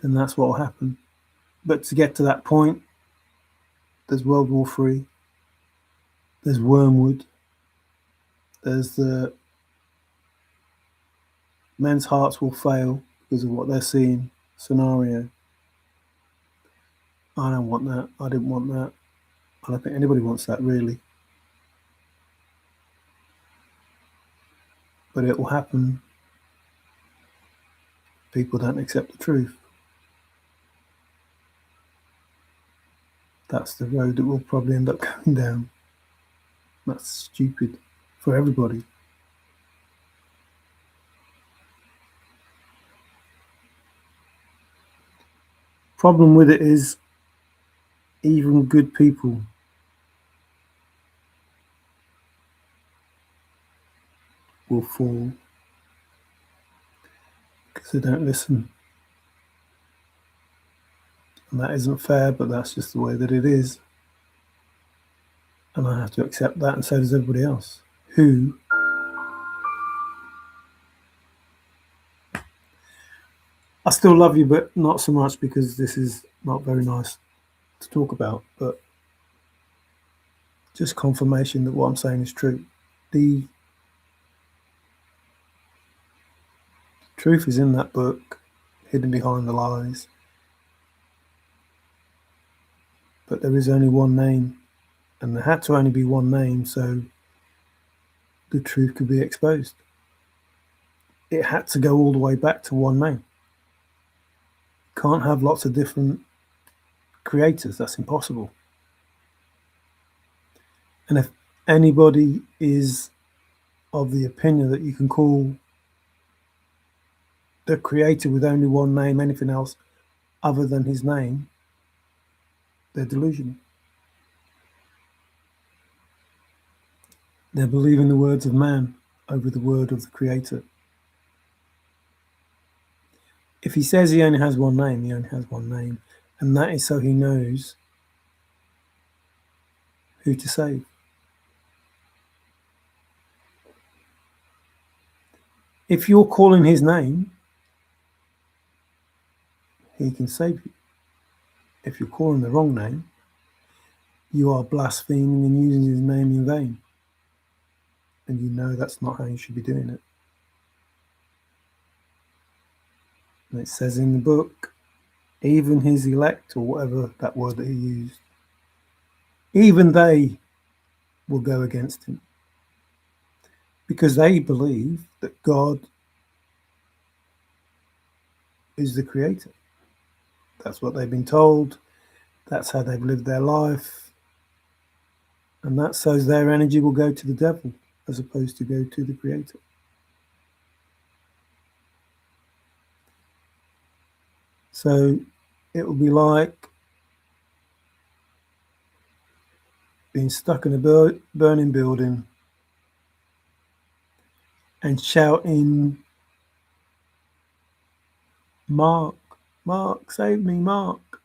then that's what will happen. But to get to that point, there's World War III, there's Wormwood, there's the men's hearts will fail because of what they're seeing scenario. I don't want that. I didn't want that. I don't think anybody wants that, really. But it will happen. People don't accept the truth. That's the road that we'll probably end up going down. That's stupid for everybody. Problem with it is, even good people will fall because they don't listen. And that isn't fair, but that's just the way that it is. And I have to accept that, and so does everybody else. Who I still love you, but not so much, because this is not very nice to talk about, but just confirmation that what I'm saying is true. The truth is in that book, hidden behind the lies. But there is only one name, and there had to only be one name so the truth could be exposed. It had to go all the way back to one name. Can't have lots of different creators. That's impossible. And if anybody is of the opinion that you can call the creator with only one name anything else other than his name, they're delusional. They're believing the words of man over the word of the creator. If he says he only has one name, he only has one name. And that is so he knows who to save. If you're calling his name, he can save you. If you're calling the wrong name, you are blaspheming and using his name in vain. And you know that's not how you should be doing it. And it says in the book, even his elect, or whatever that word that he used, even they will go against him. Because they believe that God is the creator. That's what they've been told. That's how they've lived their life. And that so their energy will go to the devil as opposed to go to the creator. So it will be like being stuck in a burning building and shouting, Mark, Mark, save me, Mark.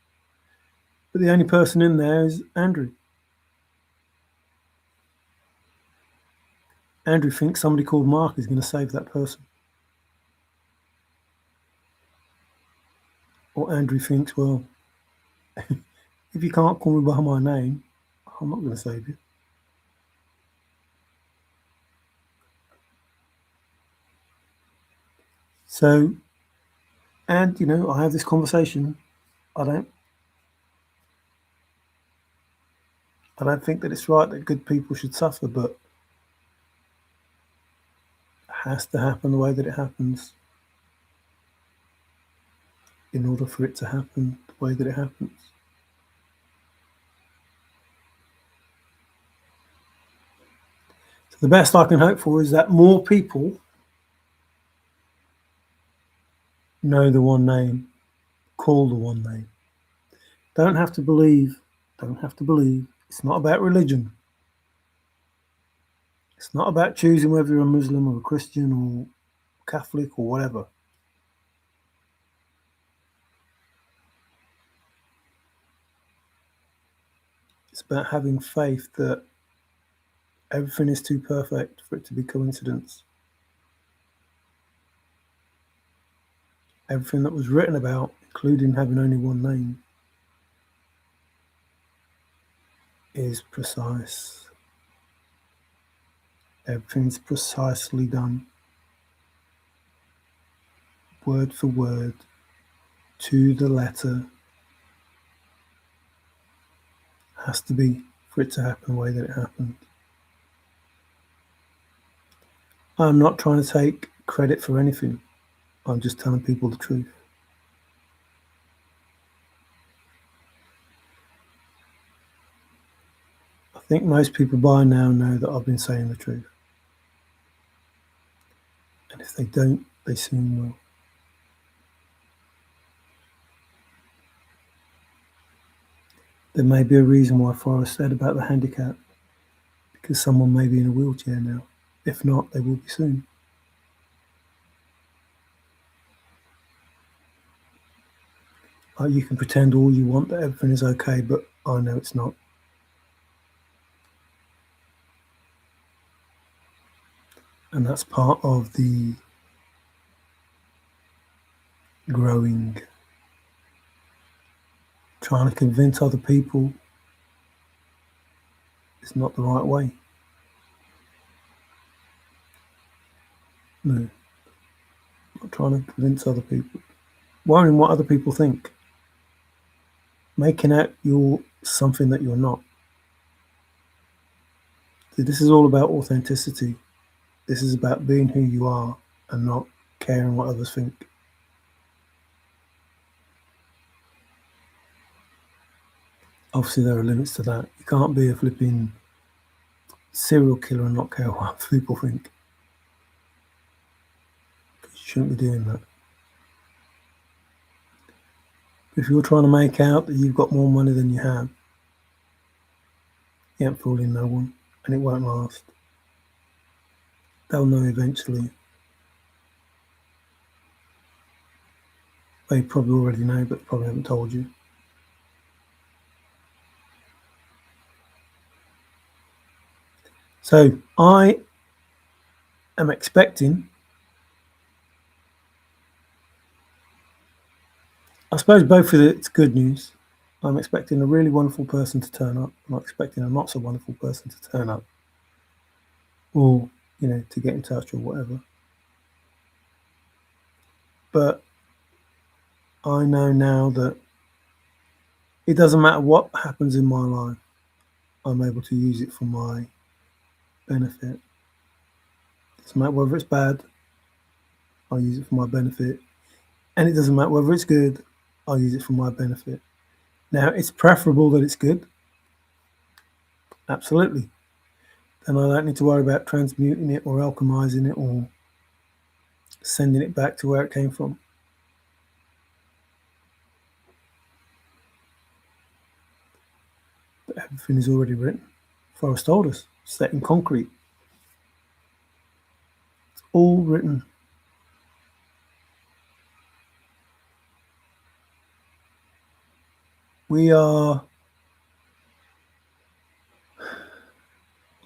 But the only person in there is Andrew. Andrew thinks somebody called Mark is going to save that person. Or Andrew thinks, well, if you can't call me by my name, I'm not going to save you. So, and I have this conversation. I don't, I don't think that it's right that good people should suffer, but it has to happen the way that it happens in order for it to happen the way that it happens. So the best I can hope for is that more people know the one name, call the one name. Don't have to believe. Don't have to believe. It's not about religion. It's not about choosing whether you're a Muslim or a Christian or Catholic or whatever. It's about having faith that everything is too perfect for it to be coincidence. Everything that was written about, including having only one name, is precise. Everything's precisely done, word for word, to the letter. Has to be for it to happen the way that it happened. I'm not trying to take credit for anything. I'm just telling people the truth. I think most people by now know that I've been saying the truth. And if they don't, they soon will. There may be a reason why Forrest said about the handicap, because someone may be in a wheelchair now. If not, they will be soon. You can pretend all you want that everything is okay, but I know it's not. And that's part of the growing, trying to convince other people it's not the right way. No, not trying to convince other people. Worrying what other people think. Making out you're something that you're not. See, this is all about authenticity. This is about being who you are and not caring what others think. Obviously, there are limits to that. You can't be a flipping serial killer and not care what people think. You shouldn't be doing that. If you're trying to make out that you've got more money than you have, you ain't fooling no one, and it won't last. They'll know eventually. They probably already know, but probably haven't told you. So I am expecting, I suppose both of it's good news. I'm expecting a really wonderful person to turn up. I'm not expecting a not so wonderful person to turn up, or to get in touch or whatever. But I know now that it doesn't matter what happens in my life, I'm able to use it for my benefit. It doesn't matter whether it's bad, I'll use it for my benefit. And it doesn't matter whether it's good, I'll use it for my benefit. Now, it's preferable that it's good. Absolutely. Then I don't need to worry about transmuting it or alchemizing it or sending it back to where it came from. Everything is already written. Forrest told us, set in concrete. It's all written. We are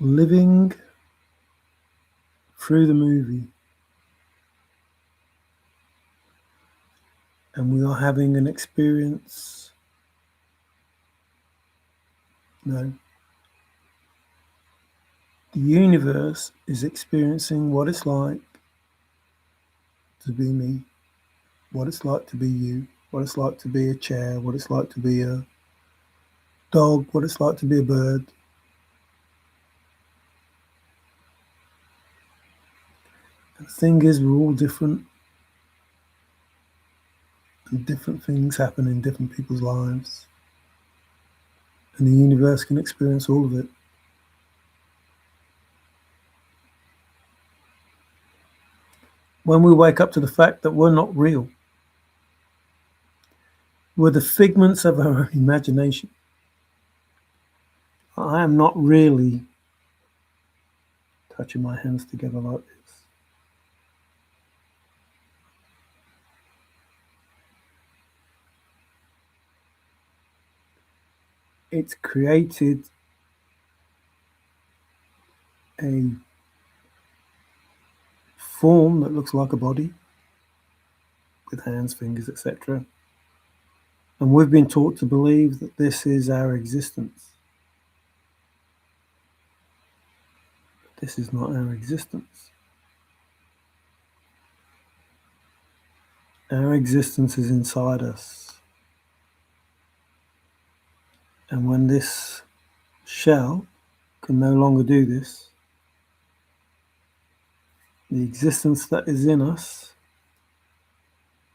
living through the movie, and we are having an experience. No. The universe is experiencing what it's like to be me, what it's like to be you, what it's like to be a chair, what it's like to be a dog, what it's like to be a bird. And the thing is, we're all different, and different things happen in different people's lives, and the universe can experience all of it. When we wake up to the fact that we're not real, we're the figments of our imagination. I am not really touching my hands together like this. It's created a form that looks like a body with hands, fingers, etc. And we've been taught to believe that this is our existence. This is not our existence. Our existence is inside us. And when this shell can no longer do this, the existence that is in us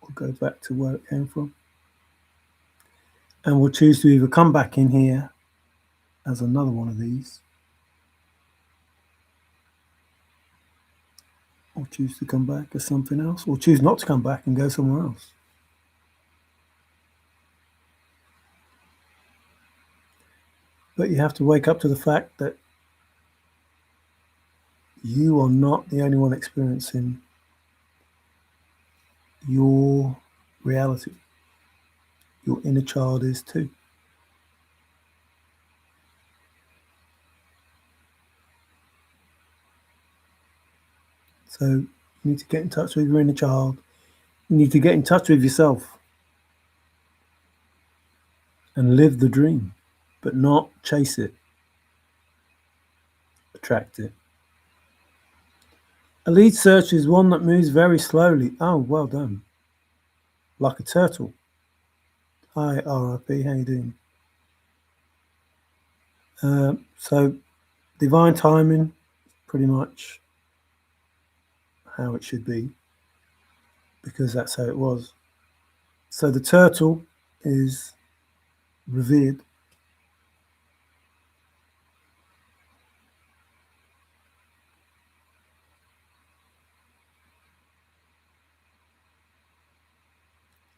will go back to where it came from. And we'll choose to either come back in here as another one of these, or choose to come back as something else, or choose not to come back and go somewhere else. But you have to wake up to the fact that you are not the only one experiencing your reality. Your inner child is too. So you need to get in touch with your inner child. You need to get in touch with yourself and live the dream, but not chase it, attract it. A lead search is one that moves very slowly. Oh, well done. Like a turtle. Hi, RIP, how you doing? So, divine timing, pretty much how it should be, because that's how it was. So the turtle is revered.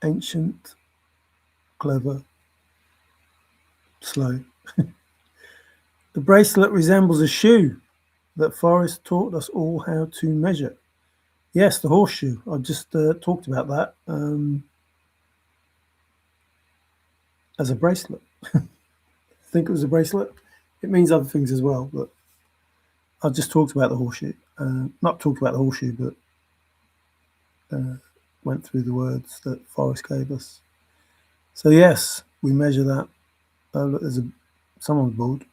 Ancient, clever, slow. The bracelet resembles a shoe that Forrest taught us all how to measure. Yes, the horseshoe. I just talked about that as a bracelet. I think it was a bracelet. It means other things as well, but I just talked about the horseshoe. Not talked about the horseshoe, but went through the words that Forrest gave us. So yes, we measure that. Oh, look, there's someone's bored.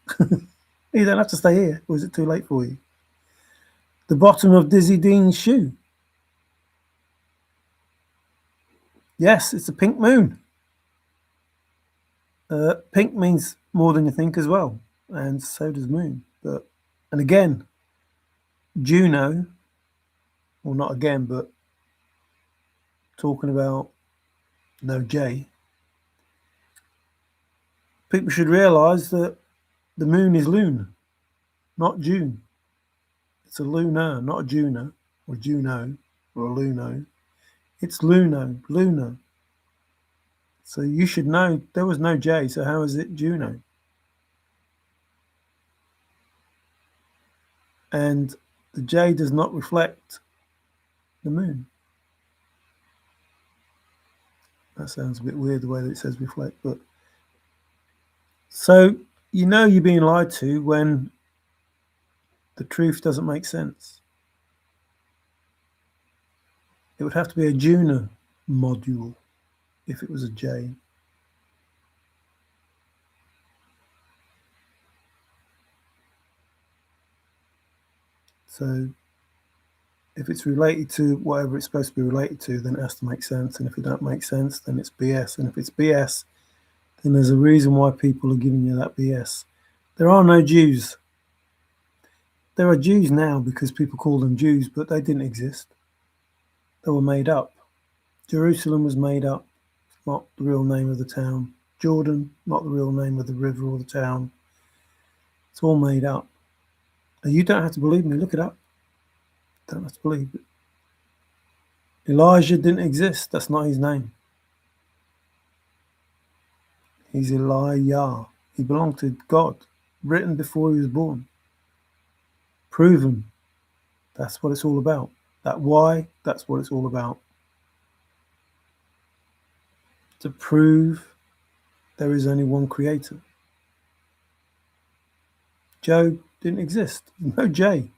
You don't have to stay here, or is it too late for you? The bottom of Dizzy Dean's shoe. Yes, it's a pink moon. Pink means more than you think as well, and so does moon. And again, Juno, well, not again, but talking about no J. People should realise that the moon is Lune, not June. It's a lunar, not a Juno, or Juno, or a Luno. It's lunar. So you should know there was no J, so how is it Juno? and the J does not reflect the moon. That sounds a bit weird the way that it says reflect, but so you know you're being lied to when the truth doesn't make sense. It would have to be a Juno module if it was a J. So if it's related to whatever it's supposed to be related to, then it has to make sense. And if it don't make sense, then it's BS. And if it's BS, then there's a reason why people are giving you that BS. There are no Jews. There are Jews now because people call them Jews, but they didn't exist. They were made up. Jerusalem was made up, not the real name of the town. Jordan, not the real name of the river or the town. It's all made up. And you don't have to believe me, look it up. Don't have to believe it. Elijah didn't exist, that's not his name. He's Elijah. He belonged to God, written before he was born. Proven. That's what it's all about. That why, that's what it's all about. To prove there is only one creator. Joe didn't exist. No J.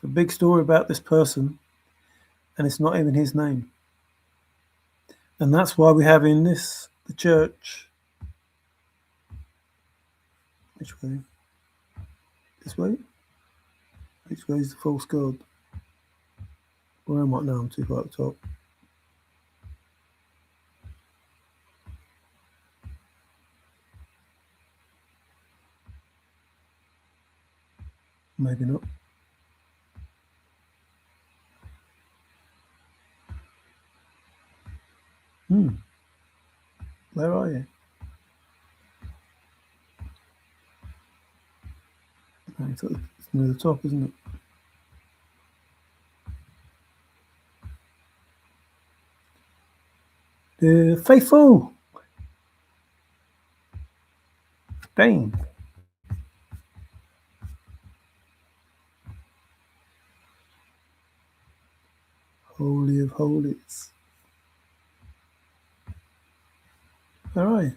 A big story about this person, and it's not even his name. And that's why we have in this, the church. Which way? This way? Which way is the false god? Where am I now? I'm too far at the top. Maybe not. Where are you? It's near the top, isn't it? The faithful. Dang. Holy of holies. Where are you?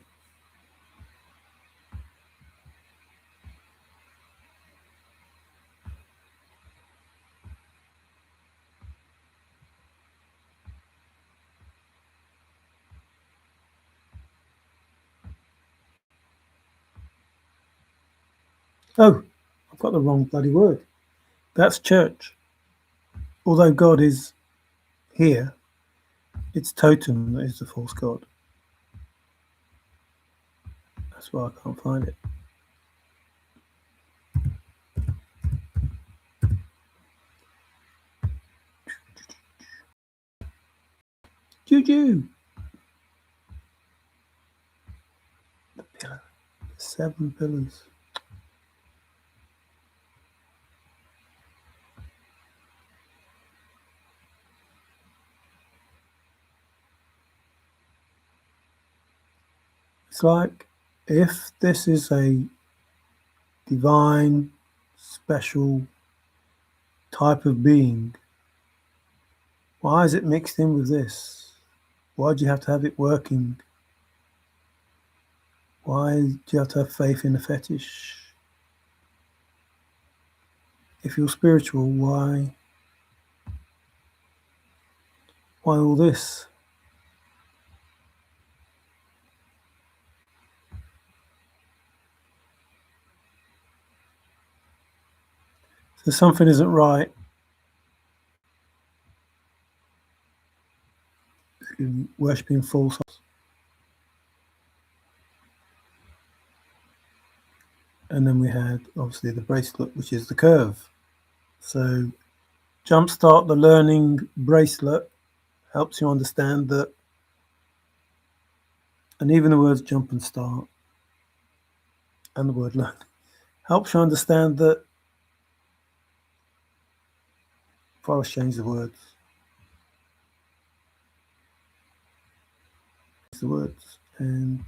Oh, I've got the wrong bloody word. That's church. Although God is here, it's Totem that is the false god. That's why I can't find it. Juju. The pillar. The 7 pillars. It's like if this is a divine, special type of being, why is it mixed in with this? Why do you have to have it working? Why do you have to have faith in a fetish? If you're spiritual, why all this? So something isn't right. Worshipping false gods. And then we had obviously the bracelet, which is the curve. So jumpstart the learning bracelet helps you understand that, and even the words jump and start and the word learn helps you understand that. Forrest changed the words. And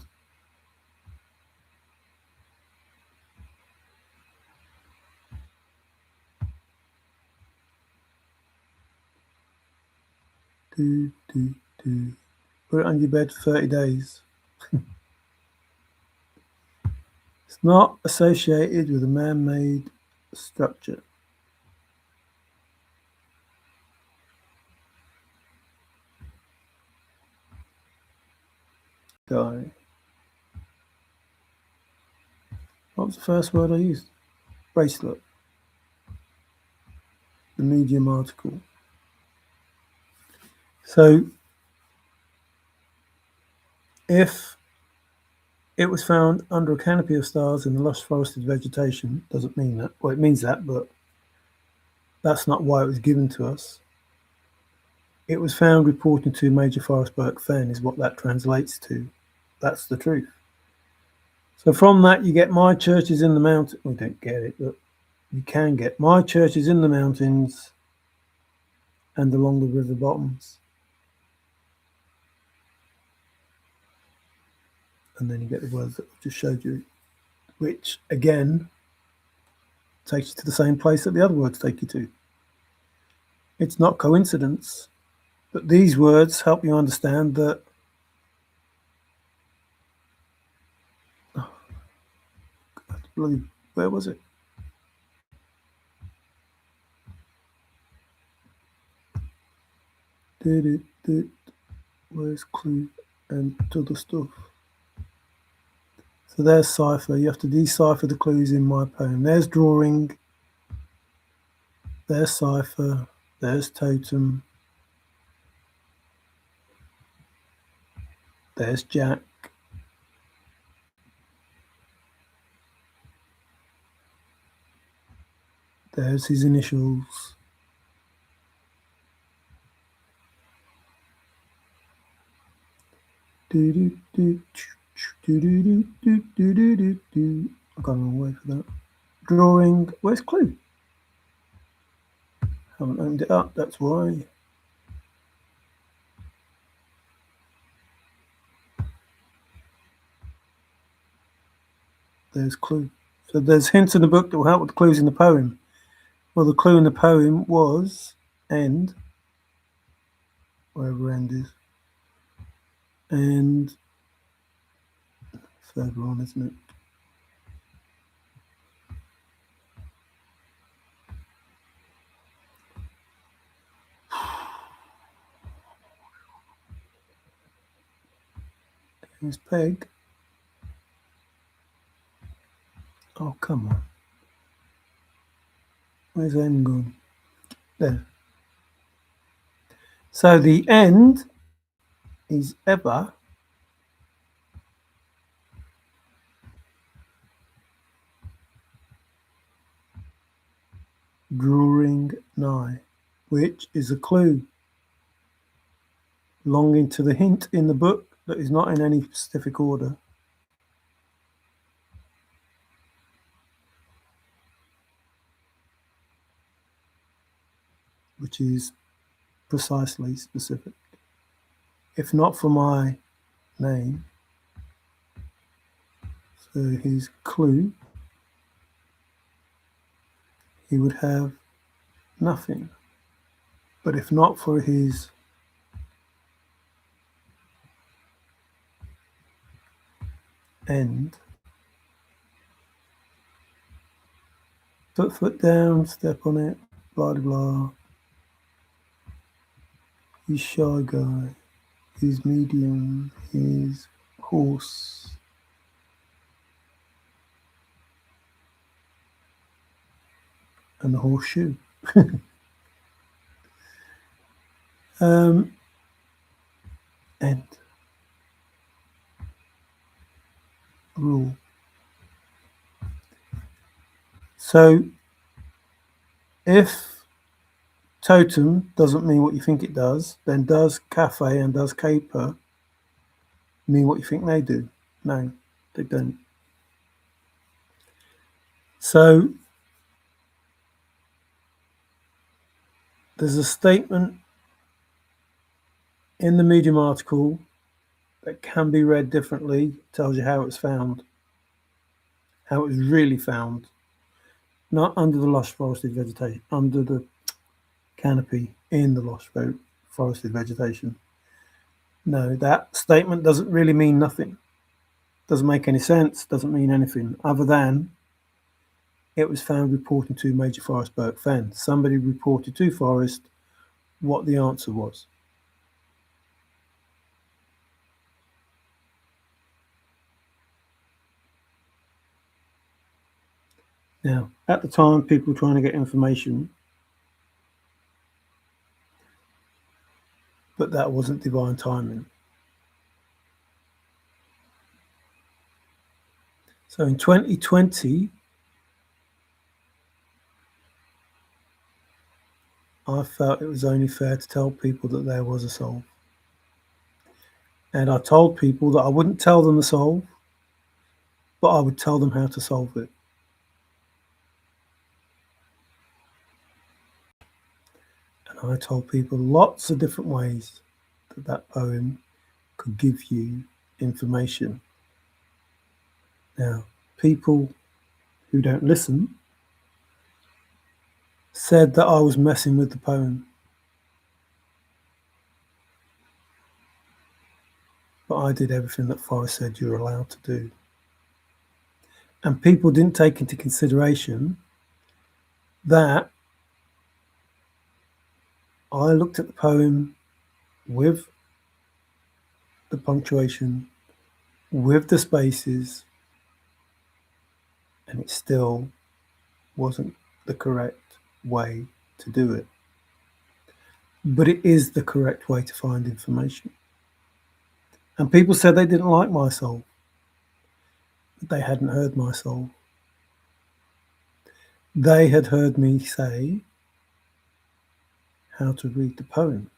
Do, do, do. Put it on your bed for 30 days. It's not associated with a man-made structure. Guy. What was the first word I used? Bracelet. The Medium article. So, if it was found under a canopy of stars in the lush forested vegetation, doesn't mean that. Well, it means that, but that's not why it was given to us. It was found reporting to Major Forrest Fenn is what that translates to. That's the truth. So from that, you get my church is in the mountain. We don't get it, but you can get my church is in the mountains and along the river bottoms. And then you get the words that I just showed you, which again takes you to the same place that the other words take you to. It's not coincidence, but these words help you understand that where was it? Where's clue and other stuff? So there's cipher. You have to decipher the clues in my poem. There's drawing. There's cipher. There's totem. There's Jack. There's his initials. I got a long way for that. Drawing. Where's clue? Haven't opened it up. That's why. There's clue. So there's hints in the book that will help with the clues in the poem. Well, the clue in the poem was end, wherever end is, and further on, isn't it? Here's Peg. Oh, come on. Where's end gone? There. So the end is ever drawing nigh, which is a clue belonging to the hint in the book that is not in any specific order. Which is precisely specific. If not for my name, so his clue, he would have nothing. But if not for his end, put foot down, step on it, blah blah blah. He's shy guy, he's medium, he's horse. And the horseshoe. End. Rule. So if totem doesn't mean what you think it does, then does cafe and does caper mean what you think they do? No, they don't. So there's a statement in the Medium article that can be read differently, tells you how it's found, how it was really found, not under the lush forested vegetation, under the canopy in the lush forested vegetation. No, that statement doesn't really mean nothing. Doesn't make any sense, doesn't mean anything other than it was found reporting to Major Forrest Burke Fenn. Somebody reported to Forrest what the answer was. Now, at the time, people were trying to get information, but that wasn't divine timing. So in 2020, I felt it was only fair to tell people that there was a soul. And I told people that I wouldn't tell them the solve, but I would tell them how to solve it. And I told people lots of different ways that that poem could give you information. Now, people who don't listen said that I was messing with the poem. But I did everything that Forrest said you're allowed to do. And people didn't take into consideration that I looked at the poem with the punctuation, with the spaces, and it still wasn't the correct way to do it. But it is the correct way to find information. And people said they didn't like my soul, but they hadn't heard my soul. They had heard me say how to read the poem,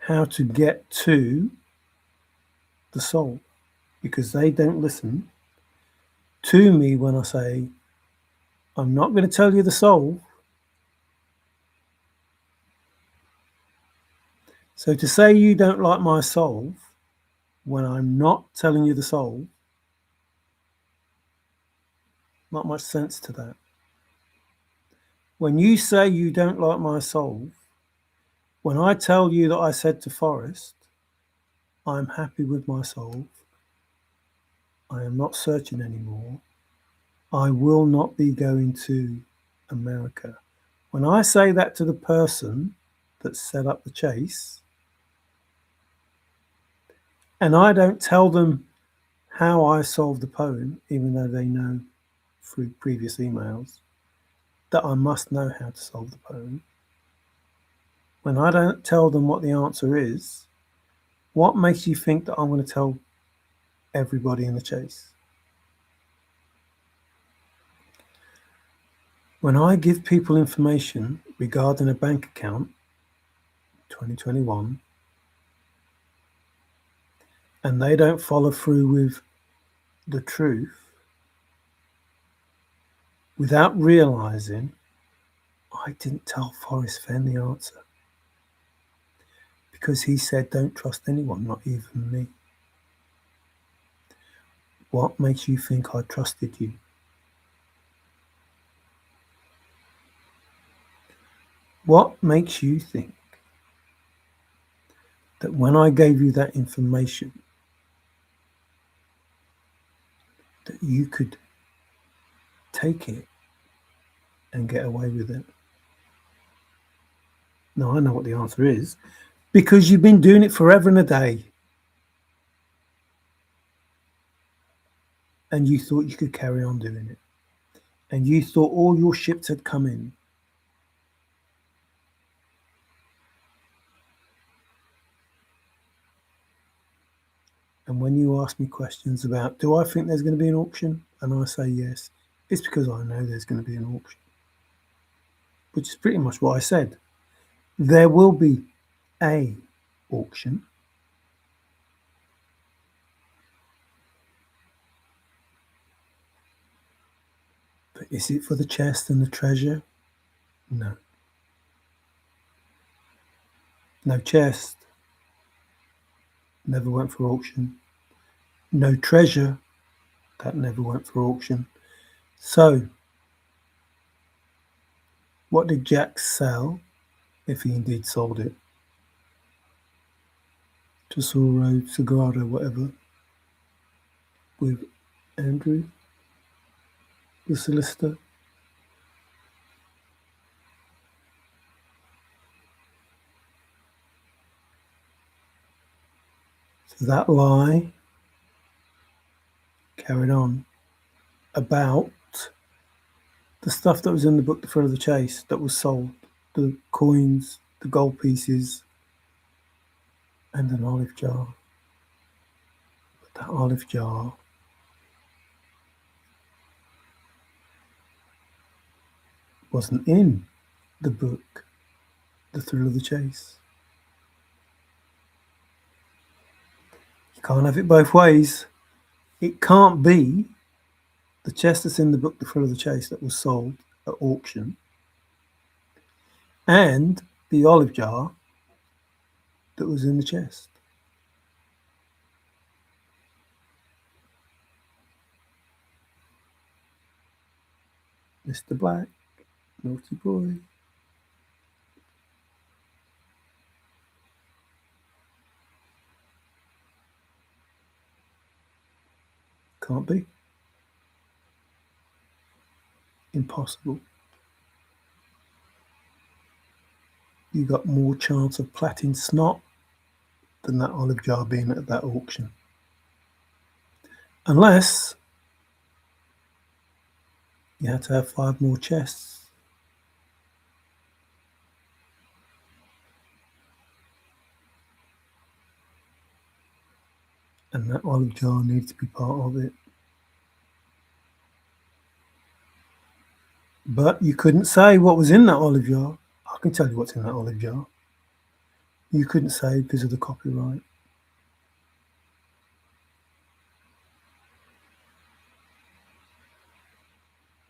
how to get to the soul, because they don't listen to me when I say, I'm not going to tell you the soul. So to say you don't like my soul when I'm not telling you the soul, not much sense to that. When you say you don't like my soul, when I tell you that I said to Forrest, I'm happy with my soul, I am not searching anymore, I will not be going to America. When I say that to the person that set up the chase, and I don't tell them how I solved the poem, even though they know through previous emails that I must know how to solve the poem. When I don't tell them what the answer is, what makes you think that I'm going to tell everybody in the chase? When I give people information regarding a bank account, 2021, and they don't follow through with the truth, without realizing I didn't tell Forrest Fenn the answer. Because he said, don't trust anyone, not even me. What makes you think I trusted you? What makes you think that when I gave you that information, that you could take it and get away with it? No, I know what the answer is. Because you've been doing it forever and a day. And you thought you could carry on doing it. And you thought all your ships had come in. And when you ask me questions about, do I think there's going to be an auction? And I say yes, it's because I know there's going to be an auction. Which is pretty much what I said. There will be a auction. But is it for the chest and the treasure? No. No chest. Never went for auction. No treasure. That never went for auction. So, what did Jack sell if he indeed sold it to Soro, Sagrado, whatever, with Andrew, the solicitor. So that lie carried on about the stuff that was in the book, The Thrill of the Chase, that was sold, the coins, the gold pieces, and an olive jar. But that olive jar wasn't in the book, The Thrill of the Chase. You can't have it both ways. It can't be the chest that's in the book, The Thrill of the Chase, that was sold at auction, and the olive jar that was in the chest. Mr. Black, naughty boy. Can't be. Impossible. You got more chance of platting snot than that olive jar being at that auction. Unless you had to have 5 more chests. And that olive jar needs to be part of it. But you couldn't say what was in that olive jar. I can tell you what's in that olive jar. You couldn't say because of the copyright.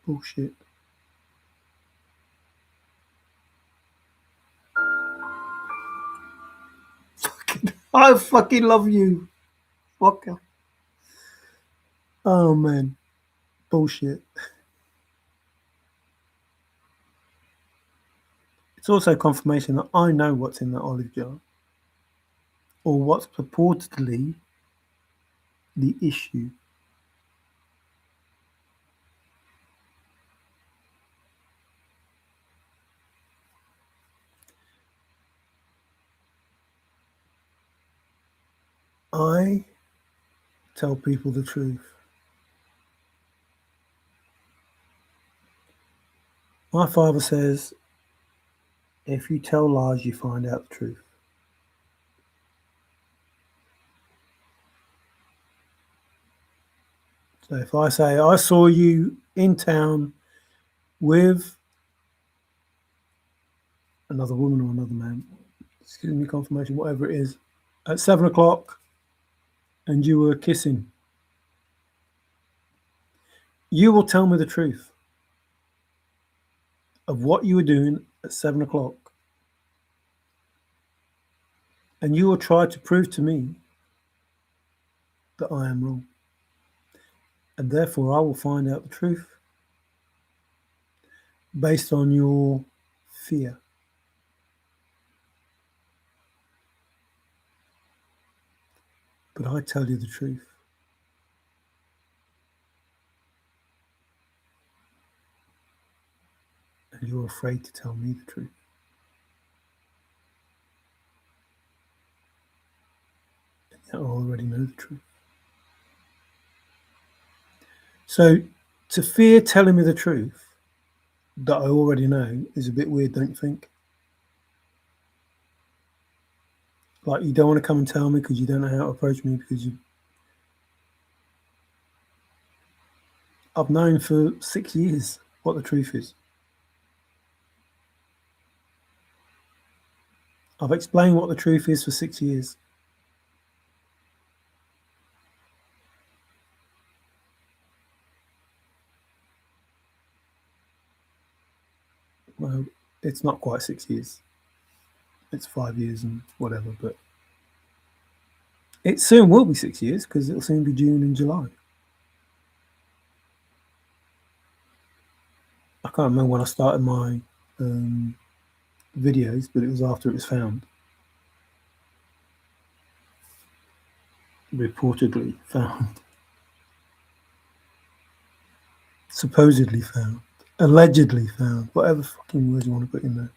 Bullshit. I fucking love you. Fucker. Oh man. Bullshit. It's also confirmation that I know what's in that olive jar, or what's purportedly the issue. I tell people the truth. My father says, if you tell lies, you find out the truth. So if I say, I saw you in town with another woman or another man, excuse me, confirmation, whatever it is, at 7 o'clock, and you were kissing, you will tell me the truth of what you were doing at 7 o'clock. And you will try to prove to me that I am wrong. And therefore, I will find out the truth based on your fear. But I tell you the truth. And you're afraid to tell me the truth. And yet I already know the truth. So to fear telling me the truth that I already know is a bit weird, don't you think? Like, you don't want to come and tell me because you don't know how to approach me, because I've known for 6 years what the truth is. I've explained what the truth is for 6 years. Well, it's not quite 6 years. It's 5 years and whatever, but it soon will be 6 years because it'll soon be June and July. I can't remember when I started my videos, but it was after it was found. Reportedly found. Supposedly found. Allegedly found. Whatever fucking words you want to put in there.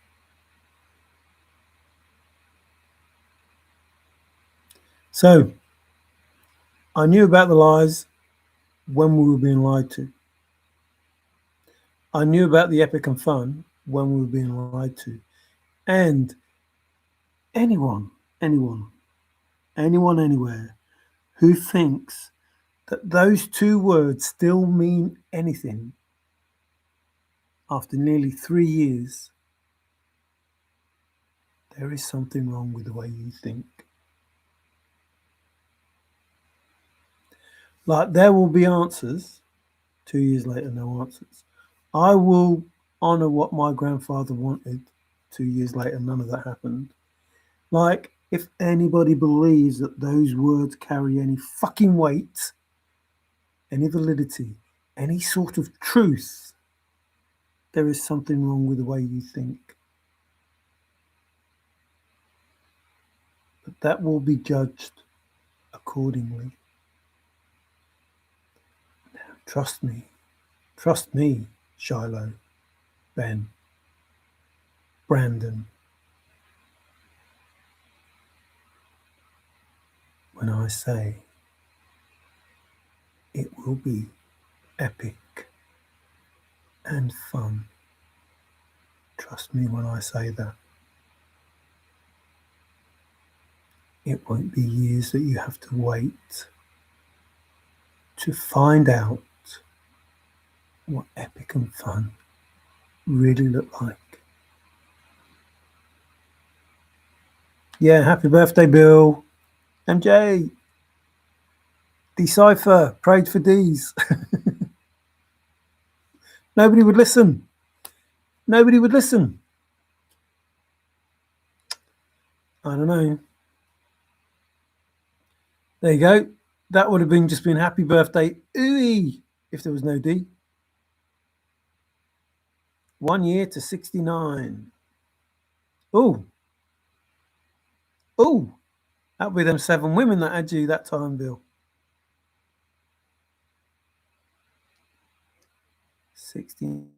So, I knew about the lies when we were being lied to. I knew about the epic and fun when we were being lied to. And anyone, anyone, anyone, anywhere who thinks that those two words still mean anything after nearly 3 years, there is something wrong with the way you think. Like, there will be answers, 2 years later, no answers. I will honour what my grandfather wanted, 2 years later, none of that happened. Like, if anybody believes that those words carry any fucking weight, any validity, any sort of truth, there is something wrong with the way you think. But that will be judged accordingly. Trust me, Shiloh, Ben, Brandon, when I say it will be epic and fun. Trust me when I say that. It won't be years that you have to wait to find out what epic and fun really look like. Yeah, happy birthday, Bill. MJ. Decipher. Prayed for D's. Nobody would listen. Nobody would listen. I don't know. There you go. That would have been just been happy birthday, ooey, if there was no D. 1 year to 69. Oh, oh, that'll be them 7 women that had you that time, Bill. 16.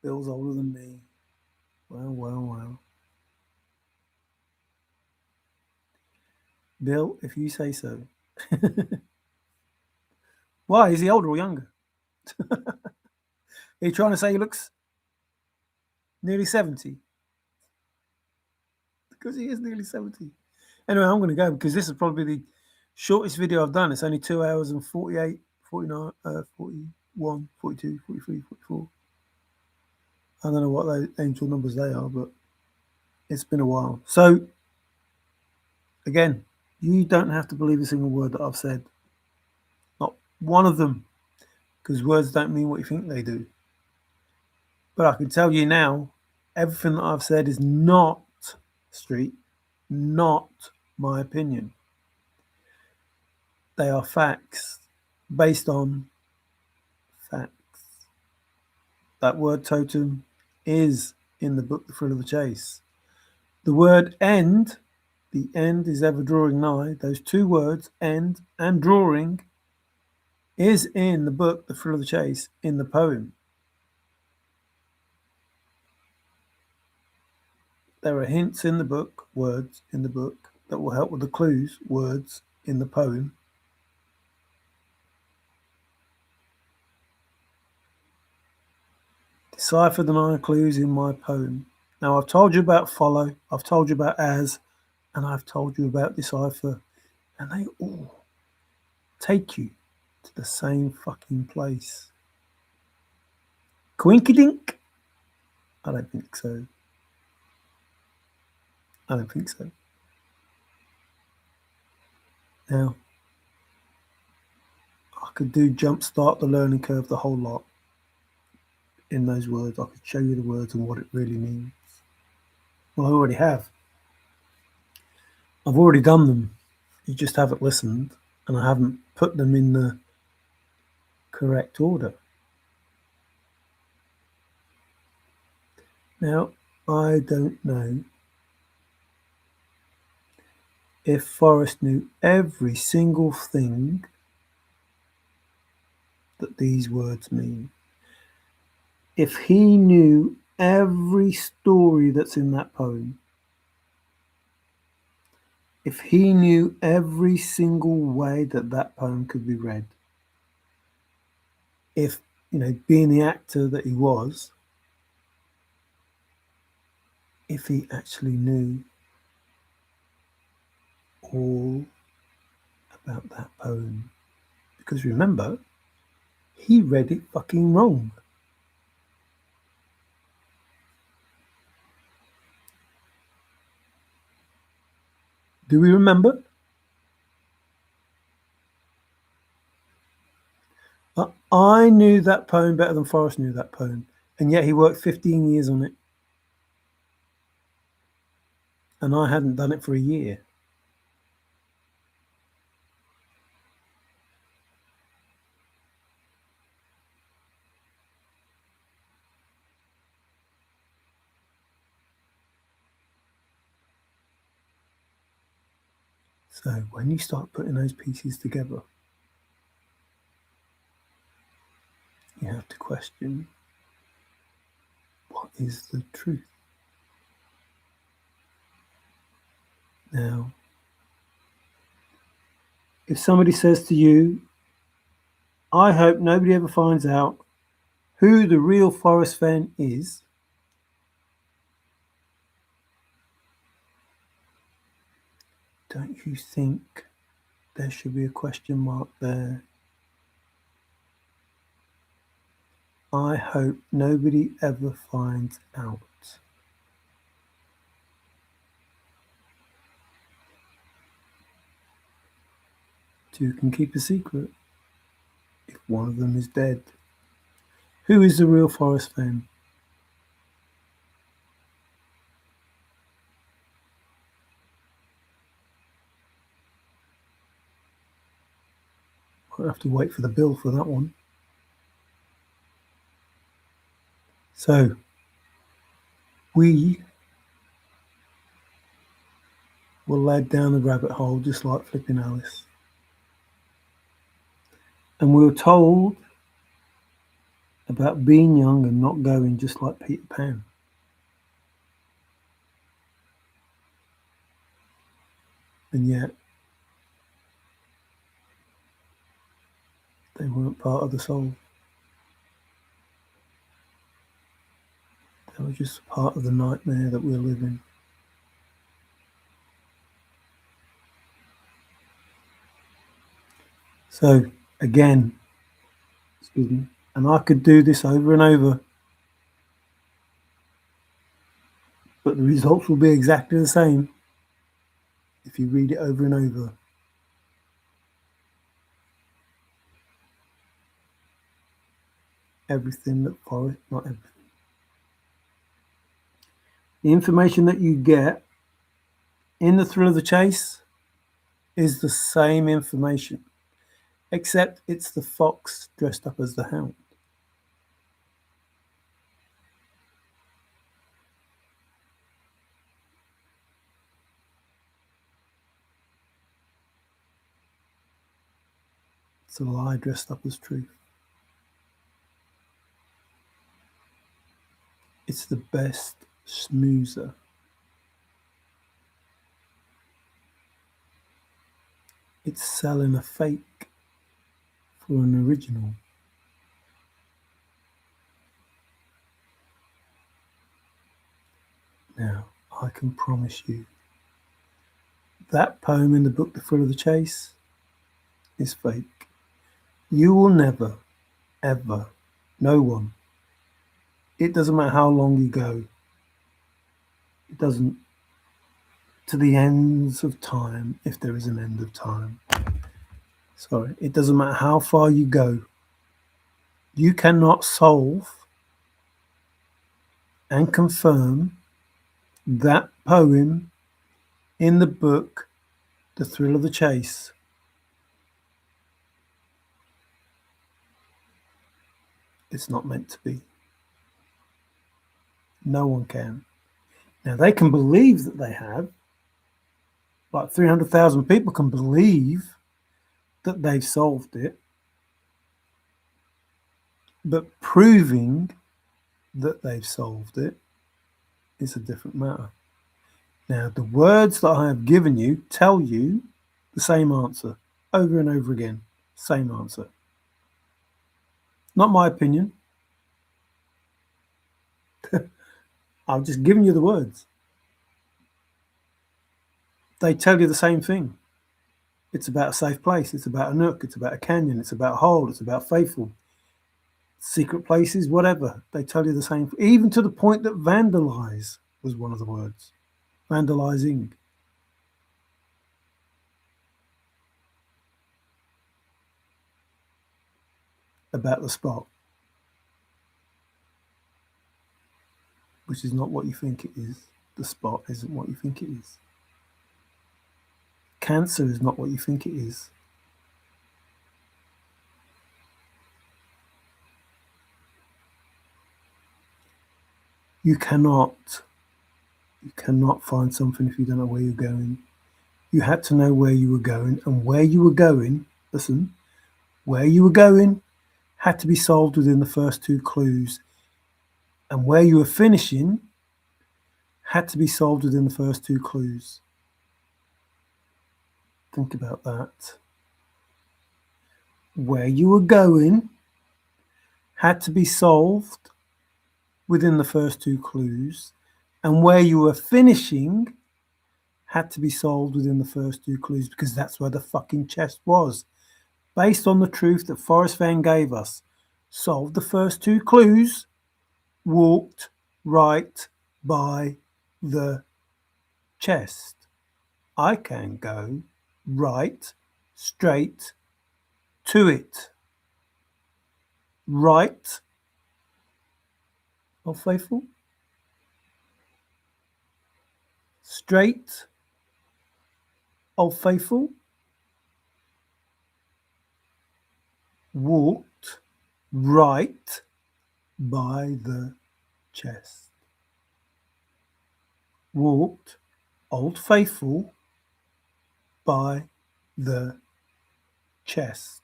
Bill's older than me. Well, well, well. Bill, if you say so. Why? Is he older or younger? Are you trying to say he looks nearly 70? Because he is nearly 70. Anyway, I'm going to go because this is probably the shortest video I've done. It's only 2 hours and 48, 49, 41, 42, 43, 44. I don't know what those angel numbers they are, but it's been a while. So, again, you don't have to believe a single word that I've said. Not one of them, because words don't mean what you think they do. But I can tell you now, everything that I've said is not street, not my opinion. They are facts based on facts. That word totem is in the book The Thrill of the Chase. The word end, the end is ever drawing nigh. Those two words, end and drawing, is in the book The Thrill of the Chase, in the poem. There are hints in the book, words in the book, that will help with the clues, words in the poem. Decipher the 9 clues in my poem. Now, I've told you about follow, I've told you about as, and I've told you about decipher, and they all take you to the same fucking place. Quinkydink? I don't think so. I don't think so. Now, I could do jumpstart the learning curve the whole lot in those words. I could show you the words and what it really means. Well, I already have. I've already done them. You just haven't listened, and I haven't put them in the correct order. Now, I don't know if Forrest knew every single thing that these words mean. If he knew every story that's in that poem, if he knew every single way that that poem could be read, if, being the actor that he was, if he actually knew all about that poem. Because remember, he read it fucking wrong. Do we remember? I knew that poem better than Forrest knew that poem, and yet he worked 15 years on it, and I hadn't done it for a year. So when you start putting those pieces together, you have to question, what is the truth? Now, if somebody says to you, I hope nobody ever finds out who the real Forrest Fenn is, don't you think there should be a question mark there? I hope nobody ever finds out. Two can keep a secret if one of them is dead. Who is the real Forrest Fenn? I'll have to wait for the bill for that one. So, we were led down the rabbit hole just like flipping Alice. And we were told about being young and not going, just like Peter Pan. And yet, they weren't part of the soul. They were just part of the nightmare that we're living. So, again, excuse me, and I could do this over and over, but the results will be exactly the same if you read it over and over. Everything that Forrest, not everything. The information that you get in the thrill of the chase is the same information, except it's the fox dressed up as the hound. It's a lie dressed up as truth. It's the best schmoozer. It's selling a fake for an original. Now, I can promise you, that poem in the book, The Thrill of the Chase, is fake. You will never, ever, no one, it doesn't matter how long you go, it doesn't, to the ends of time, if there is an end of time. Sorry, it doesn't matter how far you go, you cannot solve and confirm that poem in the book, The Thrill of the Chase. It's not meant to be. No one can. Now, they can believe that they have, like 300,000 people can believe that they've solved it, but proving that they've solved it is a different matter. Now, the words that I have given you tell you the same answer over and over again. Same answer. Not my opinion. I've just given you the words. They tell you the same thing. It's about a safe place. It's about a nook. It's about a canyon. It's about a hole. It's about faithful. Secret places, whatever. They tell you the same. Even to the point that vandalize was one of the words. Vandalizing. About the spot, which is not what you think it is. The spot isn't what you think it is. Cancer is not what you think it is. You cannot find something if you don't know where you're going. You had to know where you were going, and where you were going, listen, where you were going had to be solved within the first two clues, and where you were finishing had to be solved within the first two clues. Think about that. Where you were going had to be solved within the first two clues, and where you were finishing had to be solved within the first two clues, because that's where the fucking chest was. Based on the truth that Forrest Fenn gave us, solved the first two clues, walked right by the chest. I can go right straight to it. Right, oh faithful, straight, oh faithful, walked right by the chest. Walked, old faithful, by the chest.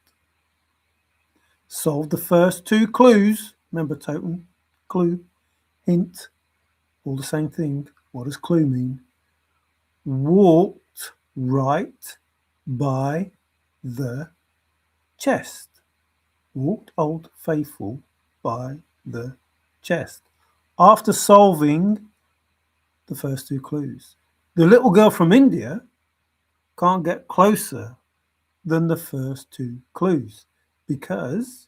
Solved the first two clues. Remember, totem, clue, hint, all the same thing. What does clue mean? Walked right by the chest. Walked old faithful by the chest. After solving the first two clues. The little girl from India can't get closer than the first two clues, because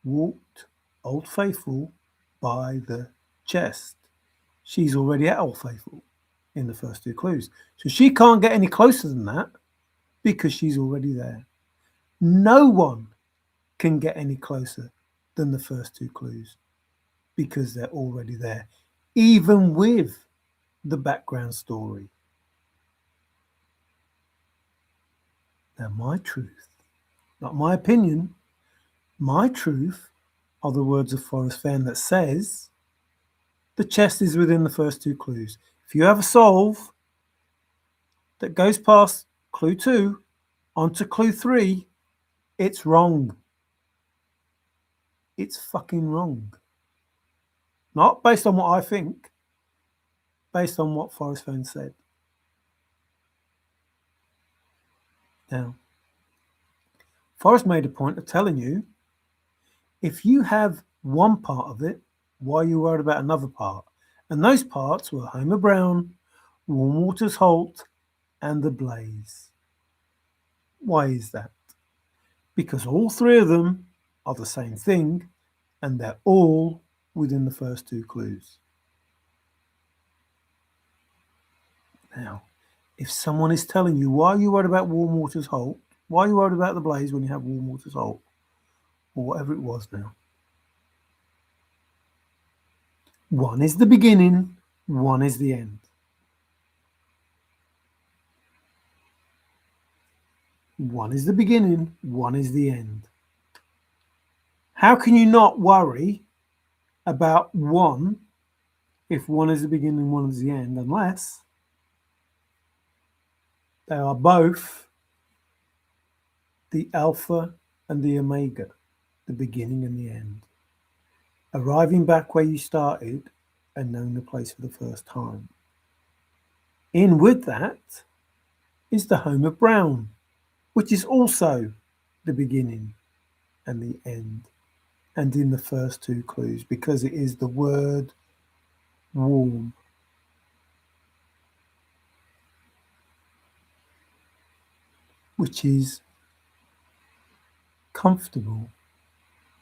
walked old faithful by the chest. She's already at old faithful in the first two clues. So she can't get any closer than that because she's already there. No one can get any closer than the first two clues because they're already there, even with the background story. Now, my truth, not my opinion, my truth are the words of Forrest Fenn that says the chest is within the first two clues. If you have a solve that goes past clue 2 onto clue 3, it's wrong. It's fucking wrong. Not based on what I think, based on what Forrest Fenn said. Now, Forrest made a point of telling you, if you have one part of it, why are you worried about another part? And those parts were Homer Brown, Warm Waters Holt, and the Blaze. Why is that? Because all three of them are the same thing, and they're all within the first two clues. Now, if someone is telling you, why are you worried about Warm Waters Holt? Why are you worried about the Blaze when you have Warm Waters Holt? Or whatever it was now. One is the beginning, one is the end. One is the beginning, one is the end. How can you not worry about one if one is the beginning and one is the end, unless they are both the alpha and the omega, the beginning and the end, arriving back where you started and knowing the place for the first time. In with that is the home of Brown, which is also the beginning and the end, and in the first two clues, because it is the word warm. Which is comfortable,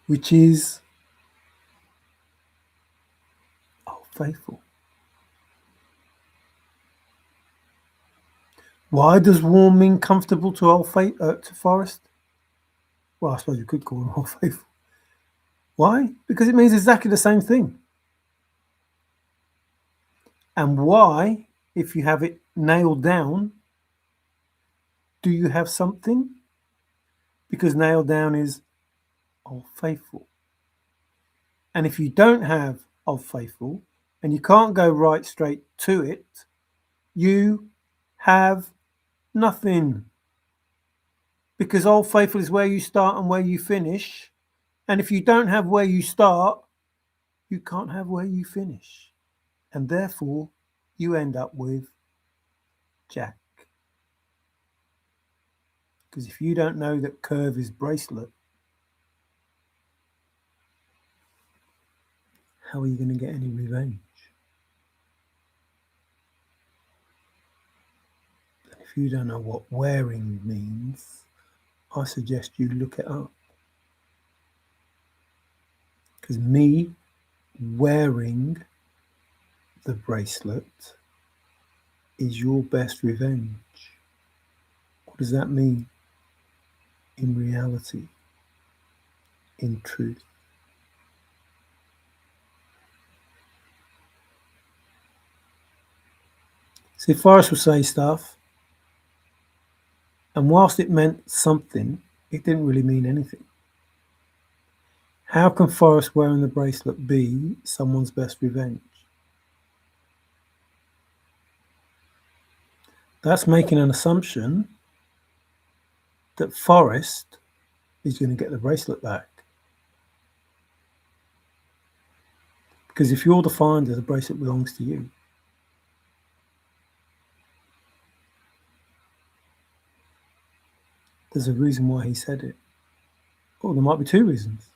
which is faithful. Why does warm mean comfortable to to Forrest? Well, I suppose you could call him Old Faithful. Why? Because it means exactly the same thing. And why, if you have it nailed down, do you have something? Because nailed down is Old Faithful. And if you don't have Old Faithful and you can't go right straight to it, you have nothing. Because Old Faithful is where you start and where you finish. And if you don't have where you start, you can't have where you finish. And therefore, you end up with Jack. Because if you don't know that curve is bracelet, how are you going to get any revenge? And if you don't know what wearing means, I suggest you look it up. Because me wearing the bracelet is your best revenge. What does that mean? In reality, in truth. See, Forrest will say stuff, and whilst it meant something, it didn't really mean anything. How can Forrest wearing the bracelet be someone's best revenge? That's making an assumption that Forrest is going to get the bracelet back. Because if you're the finder, the bracelet belongs to you. There's a reason why he said it. Or there might be two reasons.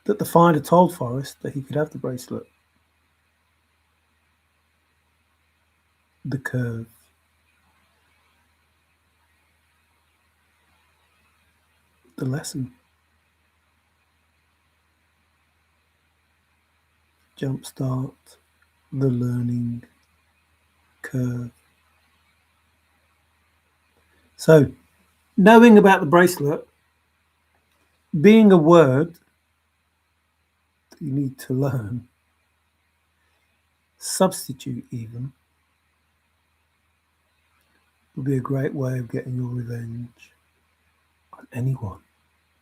That the finder told Forrest that he could have the bracelet. The curve. The lesson. Jumpstart. The learning curve. So, knowing about the bracelet being a word that you need to learn, substitute even, would be a great way of getting your revenge on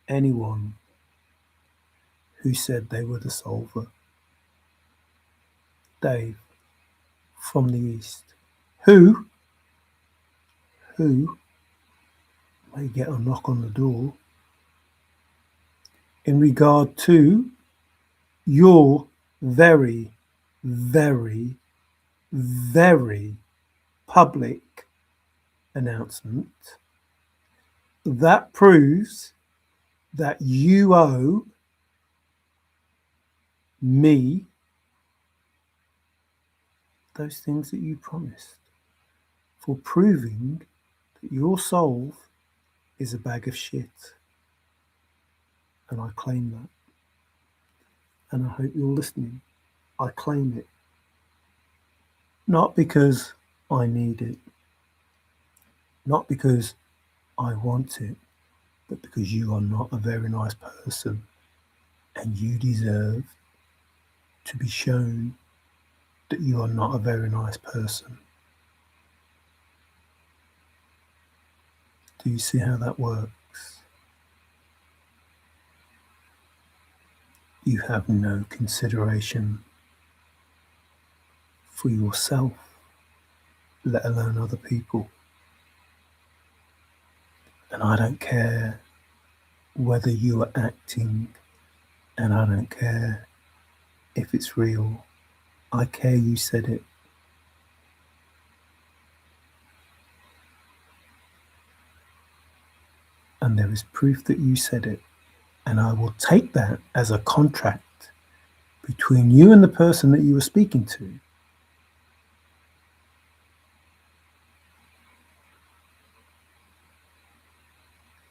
anyone who said they were the solver. Dave from the East, who may get a knock on the door in regard to your very, very, very public announcement that proves that you owe me those things that you promised for proving that your solve is a bag of shit. And I claim that. And I hope you're listening. I claim it. Not because I need it. Not because I want it. But because you are not a very nice person. And you deserve to be shown that you are not a very nice person. Do you see how that works? You have no consideration for yourself, let alone other people. And I don't care whether you are acting, and I don't care if it's real. I care you said it. And there is proof that you said it. And I will take that as a contract between you and the person that you were speaking to.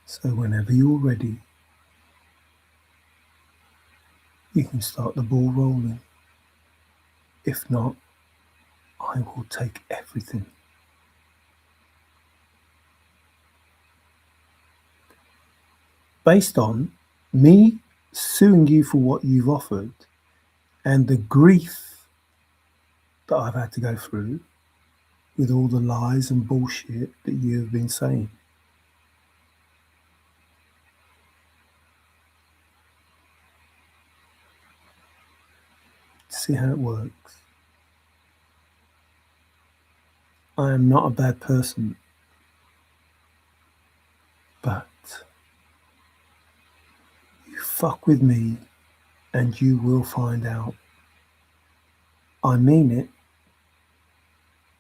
So whenever you're ready, you can start the ball rolling. If not, I will take everything. Based on me suing you for what you've offered and the grief that I've had to go through with all the lies and bullshit that you have been saying. See how it works. I am not a bad person, but you fuck with me and you will find out. I mean it.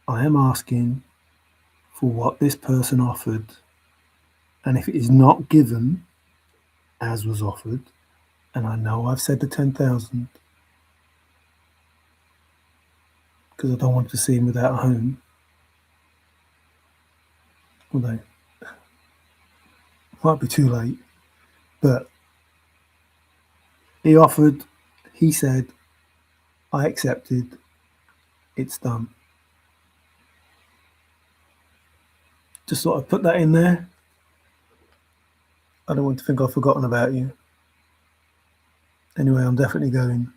I am asking for what this person offered, and if it is not given as was offered, and I know I've said the 10,000 because I don't want to see him without a home, although it might be too late, but he offered, he said, I accepted, it's done. Just thought I'd put that in there. I don't want to think I've forgotten about you. Anyway, I'm definitely going.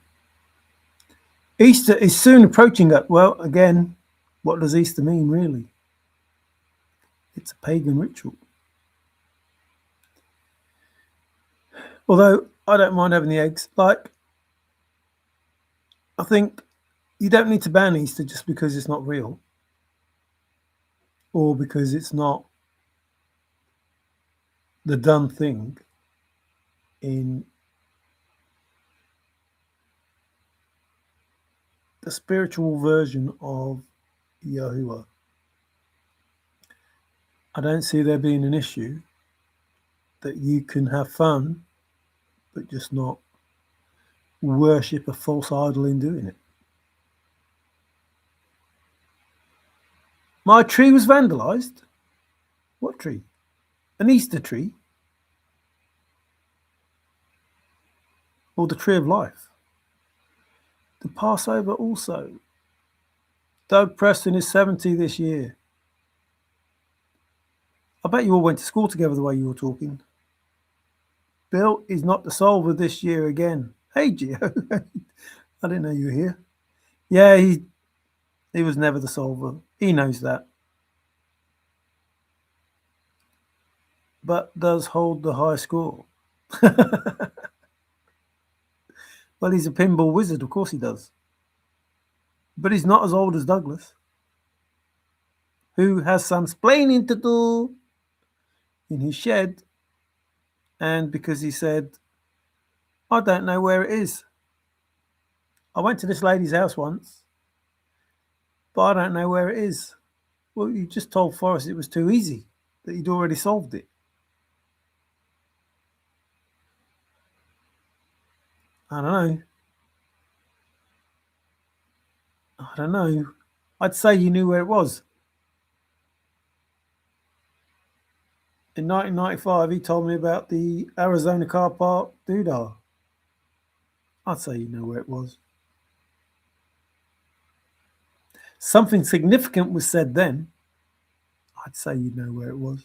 Easter is soon approaching. Well, again, what does Easter mean, really? It's a pagan ritual. Although I don't mind having the eggs. Like, I think you don't need to ban Easter just because it's not real or because it's not the done thing in the spiritual version of Yahuwah. I don't see there being an issue that you can have fun but just not worship a false idol in doing it. My tree was vandalised. What tree? An Easter tree? Or the tree of life? The Passover also. Doug Preston is 70 this year. I bet you all went to school together the way you were talking. Bill is not the solver this year again. Hey, Gio. I didn't know you were here. Yeah, he was never the solver. He knows that. But does hold the high score. Well, he's a pinball wizard. Of course he does. But he's not as old as Douglas, who has some splaining to do in his shed. And because he said, I don't know where it is. I went to this lady's house once, but I don't know where it is. Well, you just told Forrest it was too easy, that he'd already solved it. I don't know. I'd say you knew where it was. In 1995, he told me about the Arizona car park doodah. I'd say you know where it was. Something significant was said then. I'd say you know where it was.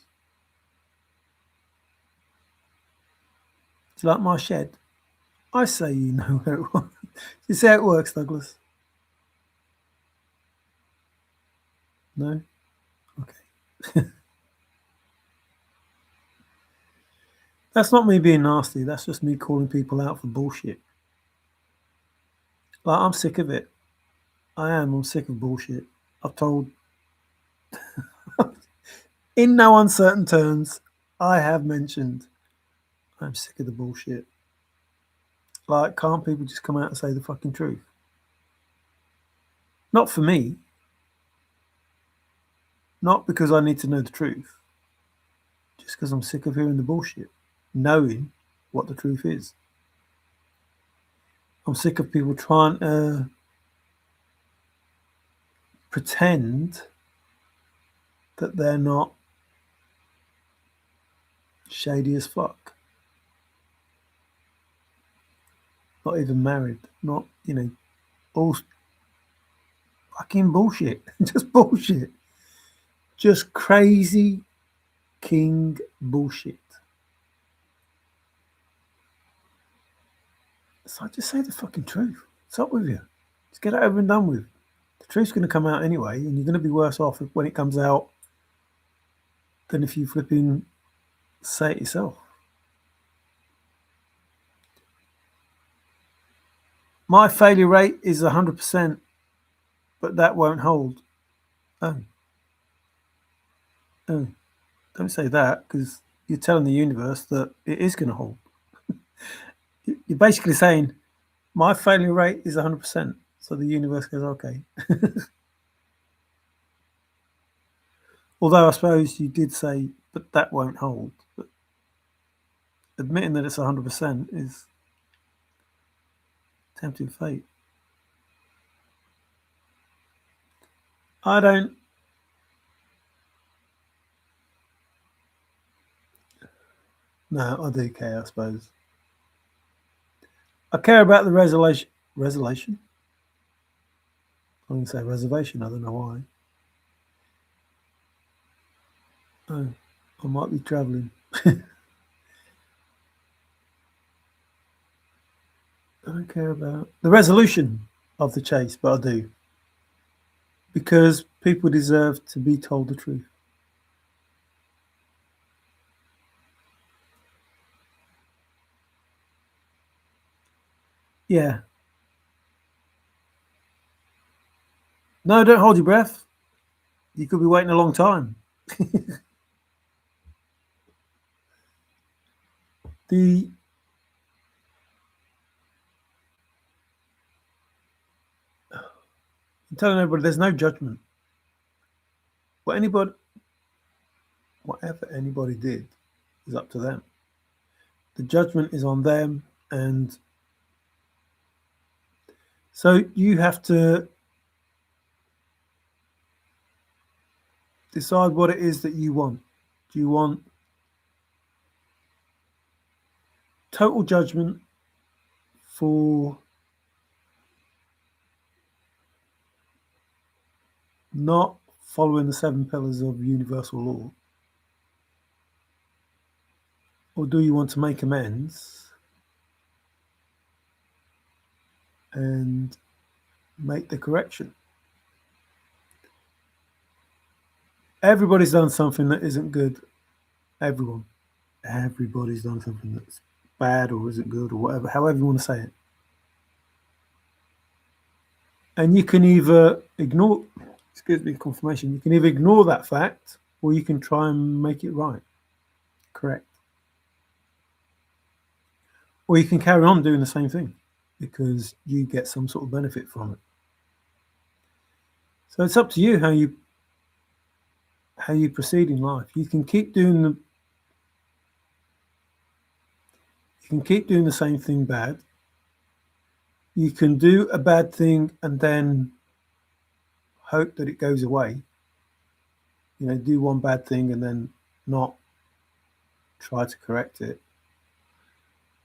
It's like my shed. I say you know where it was. You see how it works, Douglas? No? Okay. That's not me being nasty. That's just me calling people out for bullshit. Like, I'm sick of it. I am. I'm sick of bullshit. I've told, in no uncertain terms, I have mentioned I'm sick of the bullshit. Like, can't people just come out and say the fucking truth? Not for me, not because I need to know the truth, just because I'm sick of hearing the bullshit, knowing what the truth is. I'm sick of people trying to pretend that they're not shady as fuck, not even married, not, all fucking bullshit, just bullshit, just crazy king bullshit. So just say the fucking truth. What's up with you? Just get it over and done with. The truth's going to come out anyway, and you're going to be worse off when it comes out than if you flipping say it yourself. My failure rate is 100%, but that won't hold. Oh, oh, don't say that because you're telling the universe that it is going to hold. You're basically saying my failure rate is 100%. So the universe goes, okay. Although I suppose you did say, but that won't hold. But admitting that it's 100% is tempting fate. I don't. No, I do care, I suppose. I care about the resolution. Resolution? I'm going to say reservation. I don't know why. Oh, I might be travelling. I don't care about the resolution of the chase, but I do. Because people deserve to be told the truth. Yeah. No, don't hold your breath. You could be waiting a long time. The I'm telling everybody there's no judgment. What anybody whatever anybody did is up to them. The judgment is on them, and so you have to decide what it is that you want. Do you want total judgment for not following the seven pillars of universal law? Or do you want to make amends and make the correction? Everybody's done something that isn't good. Everyone. Everybody's done something that's bad or isn't good or whatever, however you want to say it. And you can either ignore, excuse me, confirmation, you can either ignore that fact or you can try and make it right, correct. Or you can carry on doing the same thing because you get some sort of benefit from it. So it's up to you how you proceed in life. You can keep doing the same thing bad. You can do a bad thing and then hope that it goes away. Do one bad thing and then not try to correct it.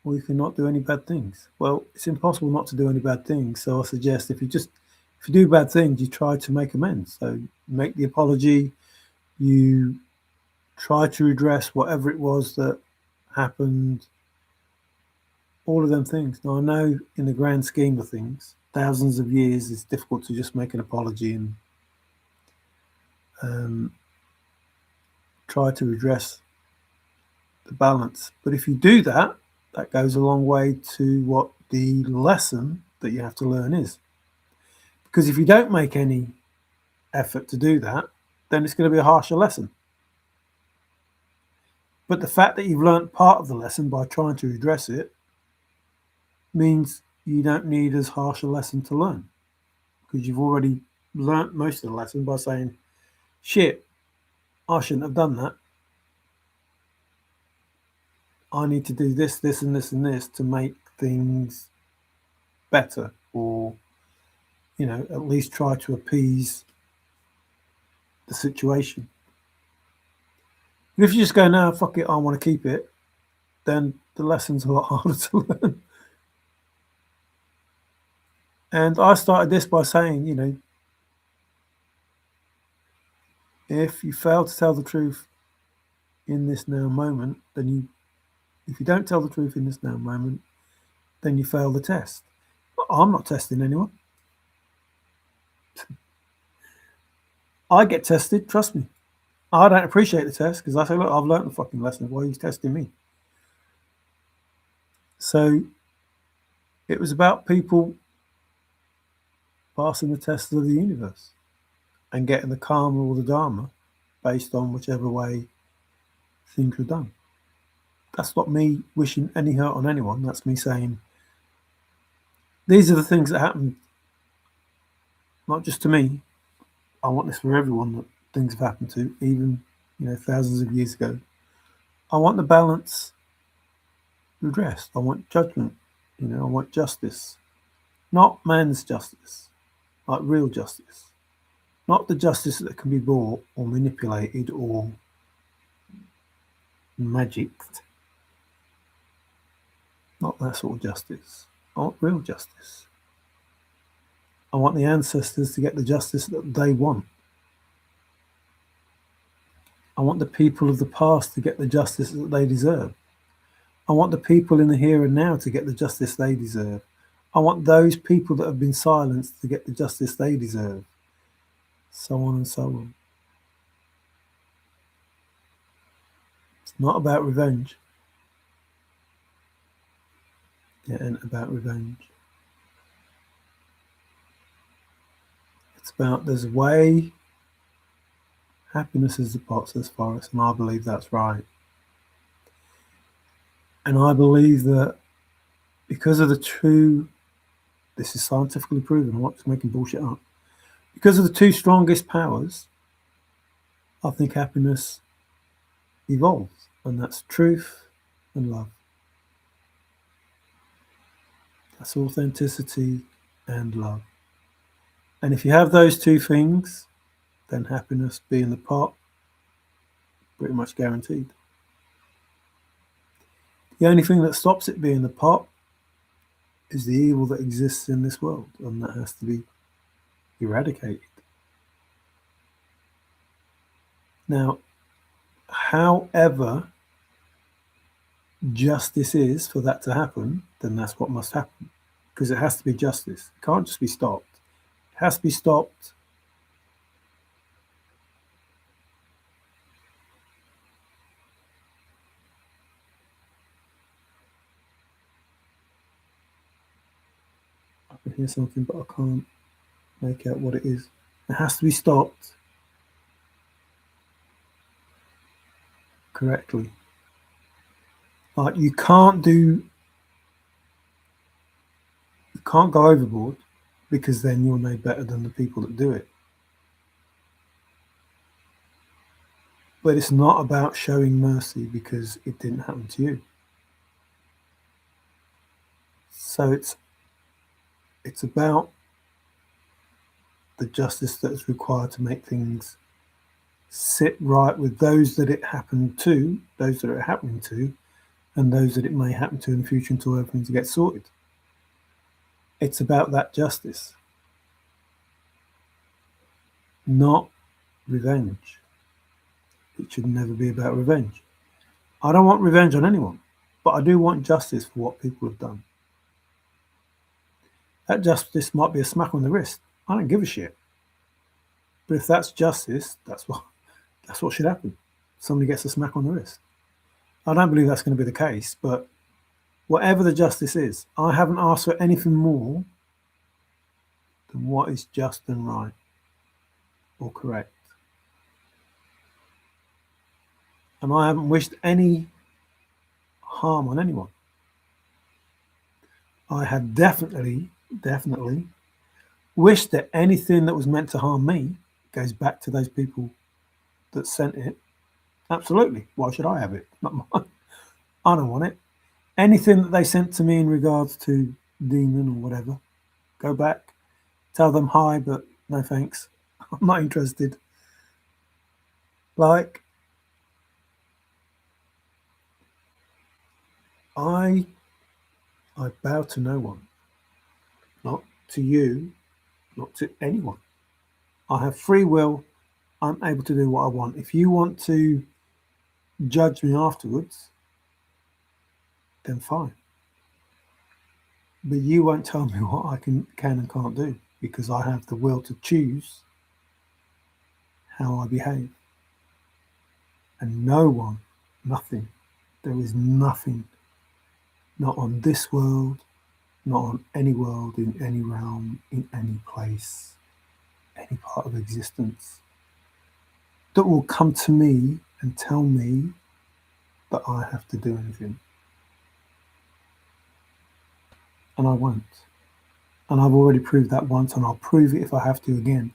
Or you can not do any bad things. Well, it's impossible not to do any bad things. So I suggest if you do bad things, you try to make amends. So make the apology, you try to redress whatever it was that happened, all of them things. Now, I know in the grand scheme of things, thousands of years, it's difficult to just make an apology and try to redress the balance. But if you do that, that goes a long way to what the lesson that you have to learn is. Because if you don't make any effort to do that, then it's going to be a harsher lesson. But the fact that you've learnt part of the lesson by trying to address it means you don't need as harsh a lesson to learn, because you've already learnt most of the lesson by saying, shit, I shouldn't have done that. I need to do this, this, and this, and this to make things better, or, at least try to appease the situation. But if you just go, no, fuck it, I want to keep it, then the lesson's a lot harder to learn. And I started this by saying, if you fail to tell the truth in this now moment, if you don't tell the truth in this now moment, then you fail the test. But I'm not testing anyone. I get tested, trust me. I don't appreciate the test because I say, look, I've learned the fucking lesson. Why are you testing me? So it was about people passing the test of the universe and getting the karma or the dharma based on whichever way things were done. That's not me wishing any hurt on anyone. That's me saying, these are the things that happen, not just to me. I want this for everyone that things have happened to, even, thousands of years ago. I want the balance redressed. I want judgment. I want justice. Not man's justice, like real justice. Not the justice that can be bought or manipulated or magicked. Not that sort of justice. I want real justice. I want the ancestors to get the justice that they want. I want the people of the past to get the justice that they deserve. I want the people in the here and now to get the justice they deserve. I want those people that have been silenced to get the justice they deserve. So on and so on. It's not about revenge. It ain't about revenge. It's about there's a way. Happiness is the pot, says Forrest, and I believe that's right. And I believe that because of the two, this is scientifically proven, I'm not just making bullshit up. Because of the two strongest powers, I think happiness evolves, and that's truth and love. That's authenticity and love. And if you have those two things, then happiness being the pot, pretty much guaranteed. The only thing that stops it being the pot is the evil that exists in this world, and that has to be eradicated. Now, however justice is for that to happen, then that's what must happen, because it has to be justice. It can't just be stopped. It has to be stopped I can hear something, but I can't make out what it is. It has to be stopped correctly. Like you can't go overboard, because then you're made better than the people that do it. But it's not about showing mercy because it didn't happen to you. So it's about the justice that is required to make things sit right with those that it happened to, those that are happening to, and those that it may happen to in the future until everything gets sorted. It's about that justice, not revenge. It should never be about revenge. I don't want revenge on anyone, but I do want justice for what people have done. That justice might be a smack on the wrist. I don't give a shit. But if that's justice, that's what should happen. Somebody gets a smack on the wrist. I don't believe that's going to be the case, but whatever the justice is, I haven't asked for anything more than what is just and right or correct. And I haven't wished any harm on anyone. I have definitely wished that anything that was meant to harm me goes back to those people that sent it. Absolutely. Why should I have it? Not mine. I don't want it. Anything that they sent to me in regards to demon or whatever, go back, tell them hi, but no thanks. I'm not interested. Like, I bow to no one, not to you, not to anyone. I have free will. I'm able to do what I want. If you want to judge me afterwards, then fine. But you won't tell me what I can and can't do because I have the will to choose how I behave. And no one, nothing, there is nothing, not on this world, not on any world, in any realm, in any place, any part of existence, that will come to me and tell me that I have to do anything. And I won't. And I've already proved that once, and I'll prove it if I have to again.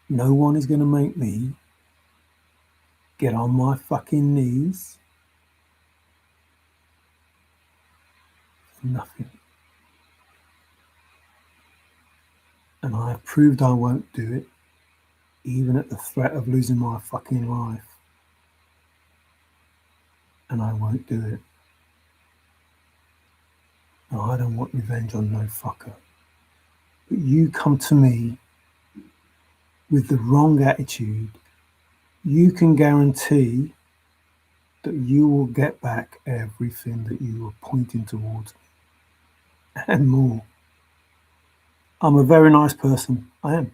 No one is going to make me get on my fucking knees for nothing. And I have proved I won't do it, even at the threat of losing my fucking life. And I won't do it. No, I don't want revenge on no fucker. But you come to me with the wrong attitude, you can guarantee that you will get back everything that you were pointing towards me and more. I'm a very nice person. I am.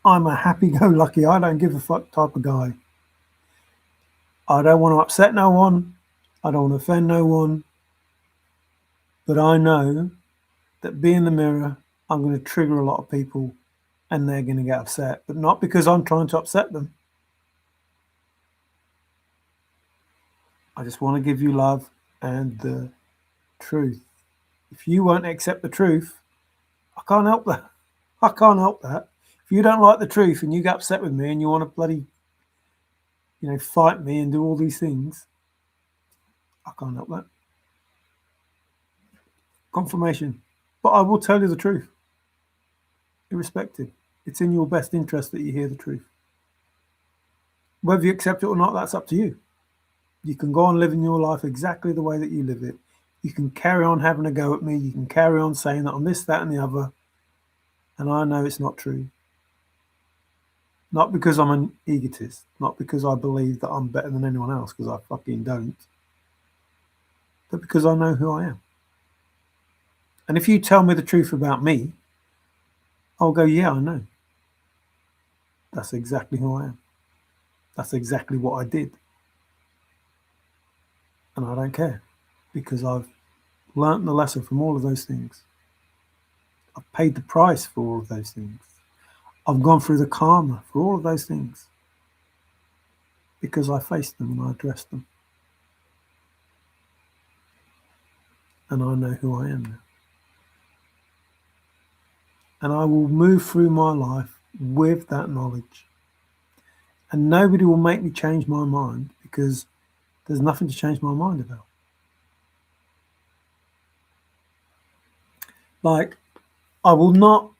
I'm a happy-go-lucky, I don't give a fuck type of guy. I don't want to upset no one. I don't want to offend no one. But I know that being the mirror, I'm going to trigger a lot of people and they're going to get upset. But not because I'm trying to upset them. I just want to give you love and the truth. If you won't accept the truth, I can't help that. I can't help that. If you don't like the truth and you get upset with me and you want to bloody, fight me and do all these things, I can't help that. Confirmation. But I will tell you the truth. Irrespective. It's in your best interest that you hear the truth. Whether you accept it or not, that's up to you. You can go on living your life exactly the way that you live it. You can carry on having a go at me. You can carry on saying that I'm this, that, and the other. And I know it's not true. Not because I'm an egotist. Not because I believe that I'm better than anyone else, because I fucking don't. But because I know who I am. And if you tell me the truth about me, I'll go, yeah, I know. That's exactly who I am. That's exactly what I did. And I don't care because I've learnt the lesson from all of those things. I've paid the price for all of those things. I've gone through the karma for all of those things because I faced them and I addressed them. And I know who I am now. And I will move through my life with that knowledge. And nobody will make me change my mind because there's nothing to change my mind about. Like, I will not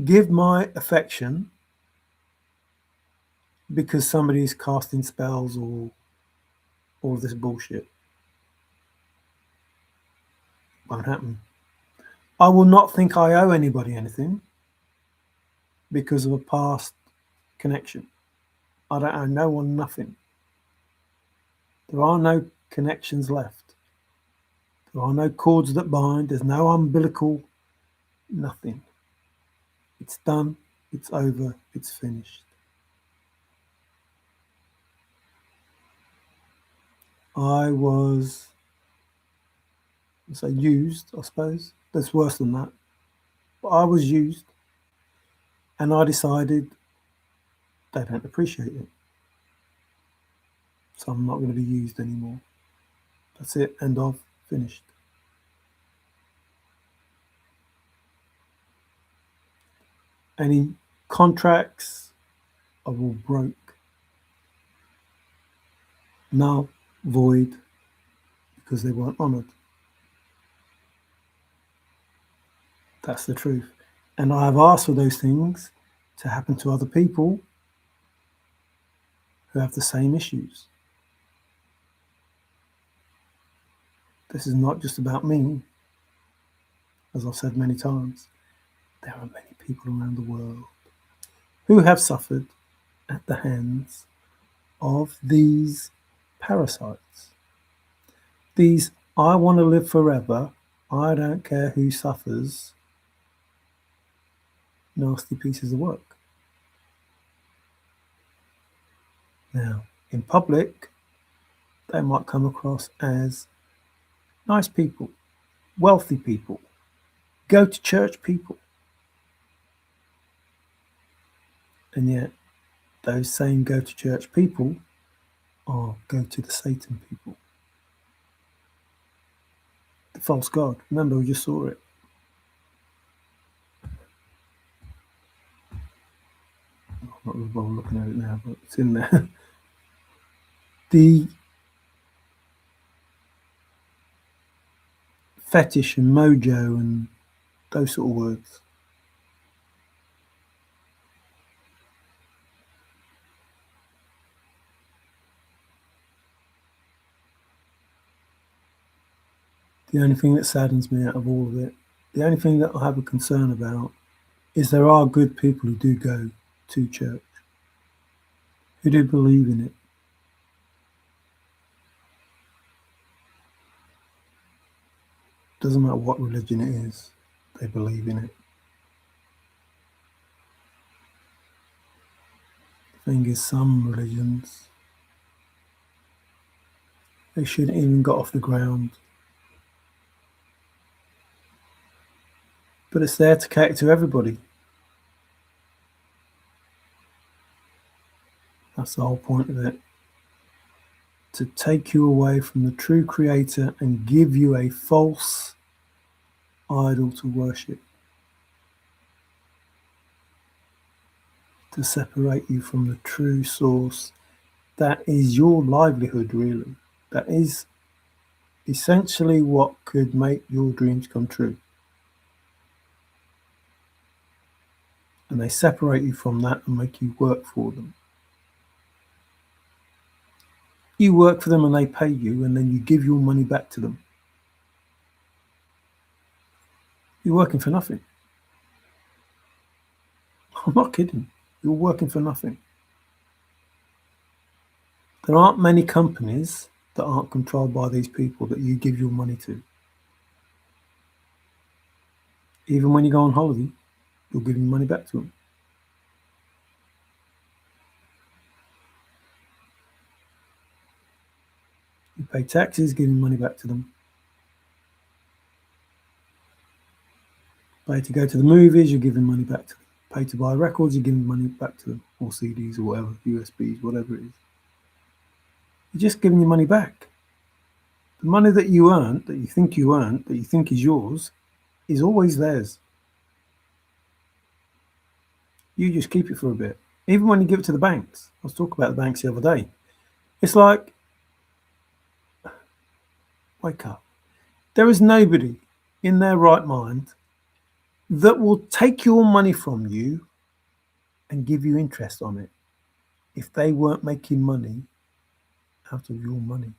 give my affection because somebody's casting spells or all of this bullshit. Won't happen. I will not think I owe anybody anything because of a past connection. I don't owe no one nothing. There are no connections left. There are no cords that bind. There's no umbilical, nothing. It's done. It's over. It's finished. I was So used, I suppose. That's worse than that. But I was used, and I decided they don't appreciate it. So I'm not going to be used anymore. That's it. End of. Finished. Any contracts are all broke. Null, void, because they weren't honoured. That's the truth. And I have asked for those things to happen to other people who have the same issues. This is not just about me, as I've said many times. There are many people around the world who have suffered at the hands of these parasites. These I want to live forever, I don't care who suffers, nasty pieces of work. Now, in public, they might come across as nice people, wealthy people, go to church people. And yet, those same go to church people are go to the Satan people. The false God. Remember, we just saw it. I'm not really well looking at it now, but it's in there. The fetish and mojo and those sort of words. The only thing that saddens me out of all of it, the only thing that I have a concern about is there are good people who do go to church, who do believe in it. Doesn't matter what religion it is, they believe in it. The thing is, some religions, they shouldn't even got off the ground. But it's there to cater to everybody. That's the whole point of it. To take you away from the true creator and give you a false idol to worship. To separate you from the true source. That is your livelihood, really. That is essentially what could make your dreams come true. And they separate you from that and make you work for them. You work for them and they pay you, and then you give your money back to them. You're working for nothing. I'm not kidding. You're working for nothing. There aren't many companies that aren't controlled by these people that you give your money to. Even when you go on holiday, you're giving money back to them. You pay taxes, giving money back to them. Pay to go to the movies, you're giving money back to them. Pay to buy records, you're giving money back to them. Or CDs or whatever, USBs, whatever it is. You're just giving your money back. The money that you earned, that you think you earned, that you think is yours, is always theirs. You just keep it for a bit. Even when you give it to the banks. I was talking about the banks the other day. It's like, wake up. There is nobody in their right mind that will take your money from you and give you interest on it if they weren't making money out of your money.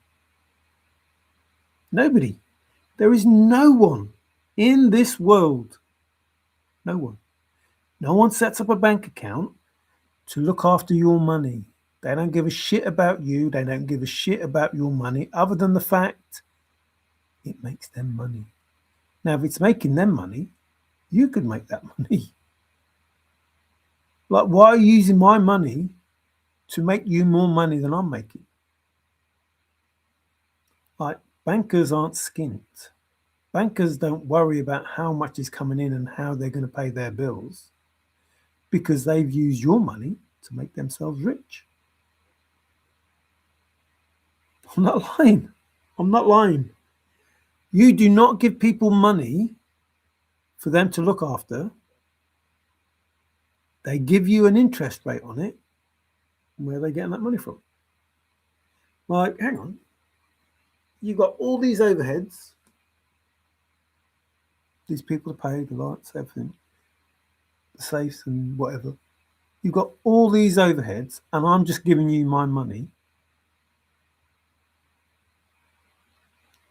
Nobody. There is no one in this world. No one. No one sets up a bank account to look after your money. They don't give a shit about you. They don't give a shit about your money other than the fact it makes them money. Now, if it's making them money, you could make that money. Like, why are you using my money to make you more money than I'm making? Like, bankers aren't skint. Bankers don't worry about how much is coming in and how they're going to pay their bills because they've used your money to make themselves rich. I'm not lying. I'm not lying. You do not give people money for them to look after. They give you an interest rate on it. Where are they getting that money from? Like, hang on. You've got all these overheads. These people to pay, the lights, everything, the safes and whatever. You've got all these overheads, and I'm just giving you my money.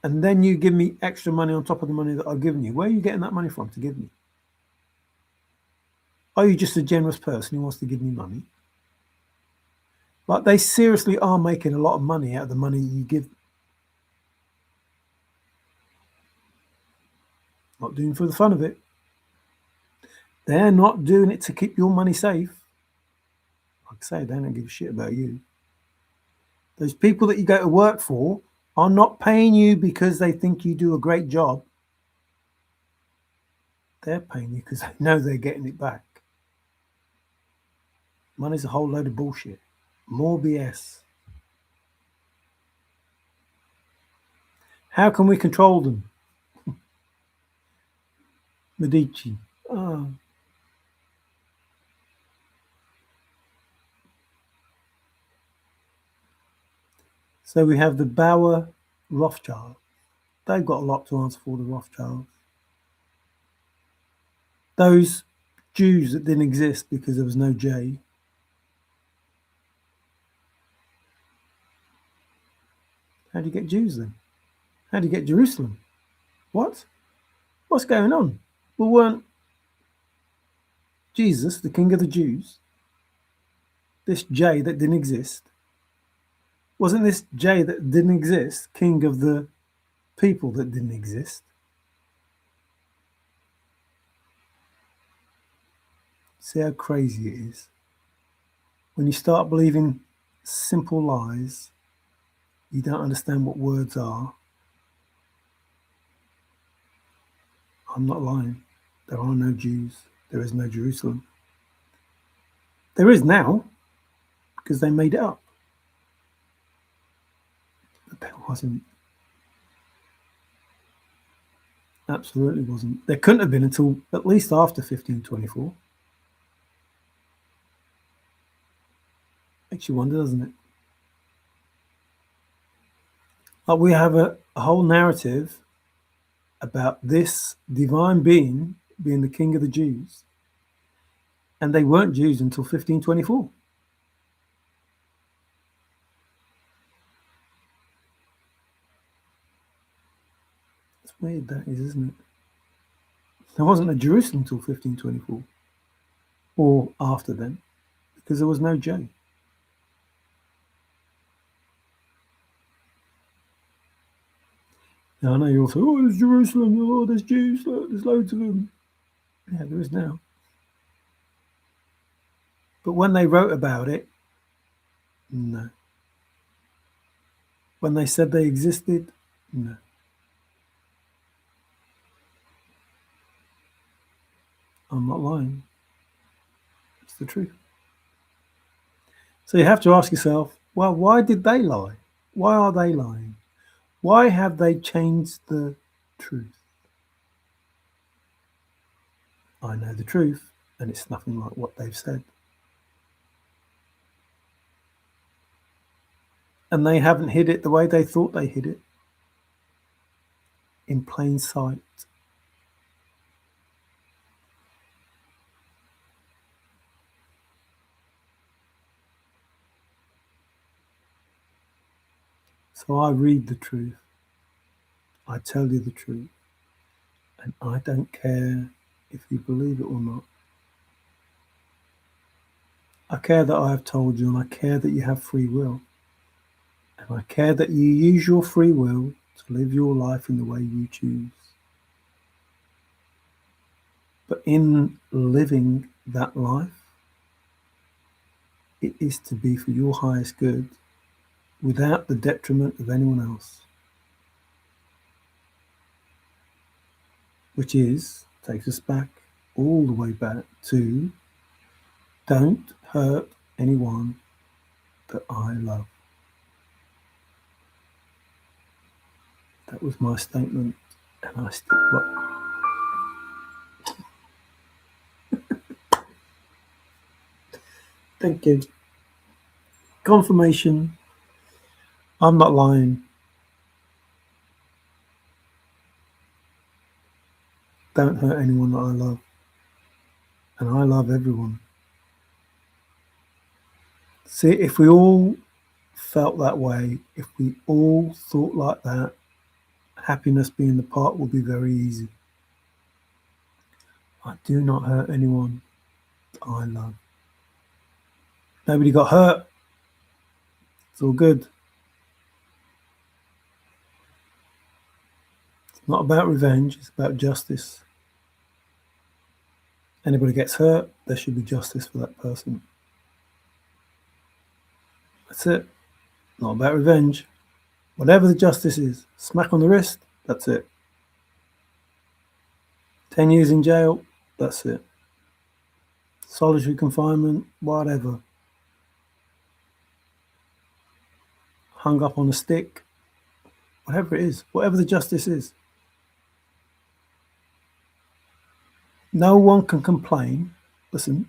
And then you give me extra money on top of the money that I've given you. Where are you getting that money from to give me? Are you just a generous person who wants to give me money? Like, they seriously are making a lot of money out of the money you give. Not doing it for the fun of it. They're not doing it to keep your money safe. Like I say, they don't give a shit about you. Those people that you go to work for are not paying you because they think you do a great job. They're paying you because they know they're getting it back. Money's a whole load of bullshit. More BS. How can we control them? Medici. Oh. So we have the Bauer Rothschild. They've got a lot to answer for, the Rothschilds. Those Jews that didn't exist because there was no J. How do you get Jews then? How do you get Jerusalem? What? What's going on? Well, weren't Jesus, the King of the Jews, this J that didn't exist? Wasn't this J that didn't exist king of the people that didn't exist? See how crazy it is? When you start believing simple lies, you don't understand what words are. I'm not lying. There are no Jews. There is no Jerusalem. There is now, because they made it up. But there wasn't. Absolutely wasn't. There couldn't have been until at least after 1524. Makes you wonder, doesn't it? But we have a whole narrative about this divine being the king of the Jews. And they weren't Jews until 1524. It's weird, that is, isn't it? There wasn't a Jerusalem until 1524. Or after then, because there was no J. Now, I know you all say, oh, there's Jerusalem, oh, there's Jews, look, there's loads of them. Yeah, there is now. But when they wrote about it, no. When they said they existed, no. I'm not lying. It's the truth. So you have to ask yourself, well, why did they lie? Why are they lying? Why have they changed the truth? I know the truth, and it's nothing like what they've said. And they haven't hid it the way they thought they hid it. In plain sight. So I read the truth. I tell you the truth. And I don't care if you believe it or not. I care that I have told you, and I care that you have free will. And I care that you use your free will to live your life in the way you choose. But in living that life, it is to be for your highest good without the detriment of anyone else. which takes us back, all the way back to don't hurt anyone that I love. That was my statement, and I stick by. Thank you. Confirmation. I'm not lying. Don't hurt anyone that I love. And I love everyone. See, if we all felt that way, if we all thought like that, happiness being the part will be very easy. I do not hurt anyone I love. Nobody got hurt. It's all good. It's not about revenge, it's about justice. Anybody gets hurt, there should be justice for that person. That's it. Not about revenge. Whatever the justice is, smack on the wrist, that's it. 10 years in jail, that's it. Solitary confinement, whatever. Hung up on a stick, whatever it is, whatever the justice is. No one can complain. Listen,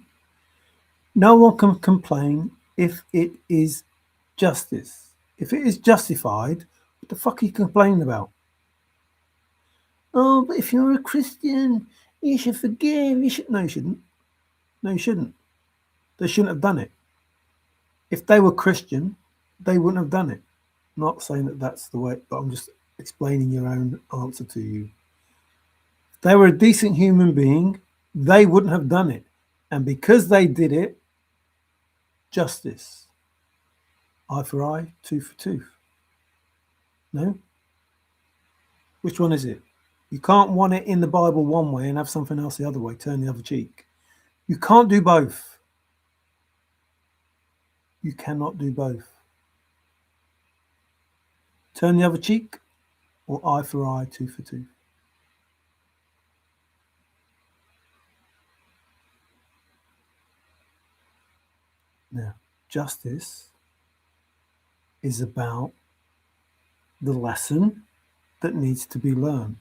no one can complain if it is justice. If it is justified, what the fuck are you complaining about? Oh, but if you're a Christian, you should forgive. You should. No, you shouldn't. No, you shouldn't. They shouldn't have done it. If they were Christian, they wouldn't have done it. Not saying that that's the way, but I'm just explaining your own answer to you. If they were a decent human being, they wouldn't have done it. And because they did it, justice. Eye for eye, tooth for tooth. No? Which one is it? You can't want it in the Bible one way and have something else the other way, turn the other cheek. You can't do both. You cannot do both. Turn the other cheek or eye for eye, tooth for tooth. Now, justice is about the lesson that needs to be learned.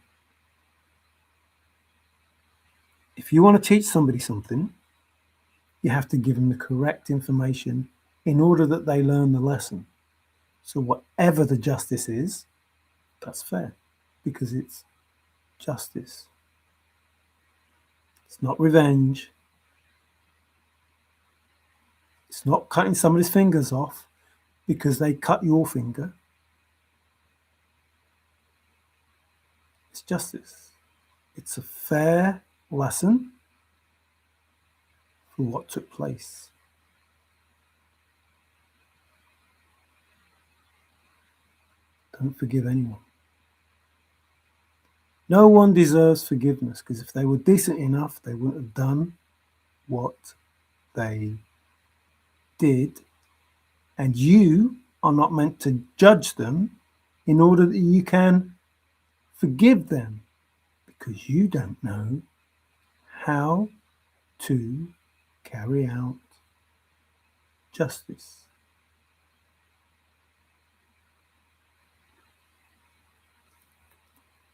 If you want to teach somebody something, you have to give them the correct information in order that they learn the lesson. So whatever the justice is, that's fair because it's justice. It's not revenge. It's not cutting somebody's fingers off because they cut your finger. It's justice. It's a fair lesson for what took place. Don't forgive anyone. No one deserves forgiveness because if they were decent enough, they wouldn't have done what they did. And you are not meant to judge them in order that you can forgive them because you don't know how to carry out justice.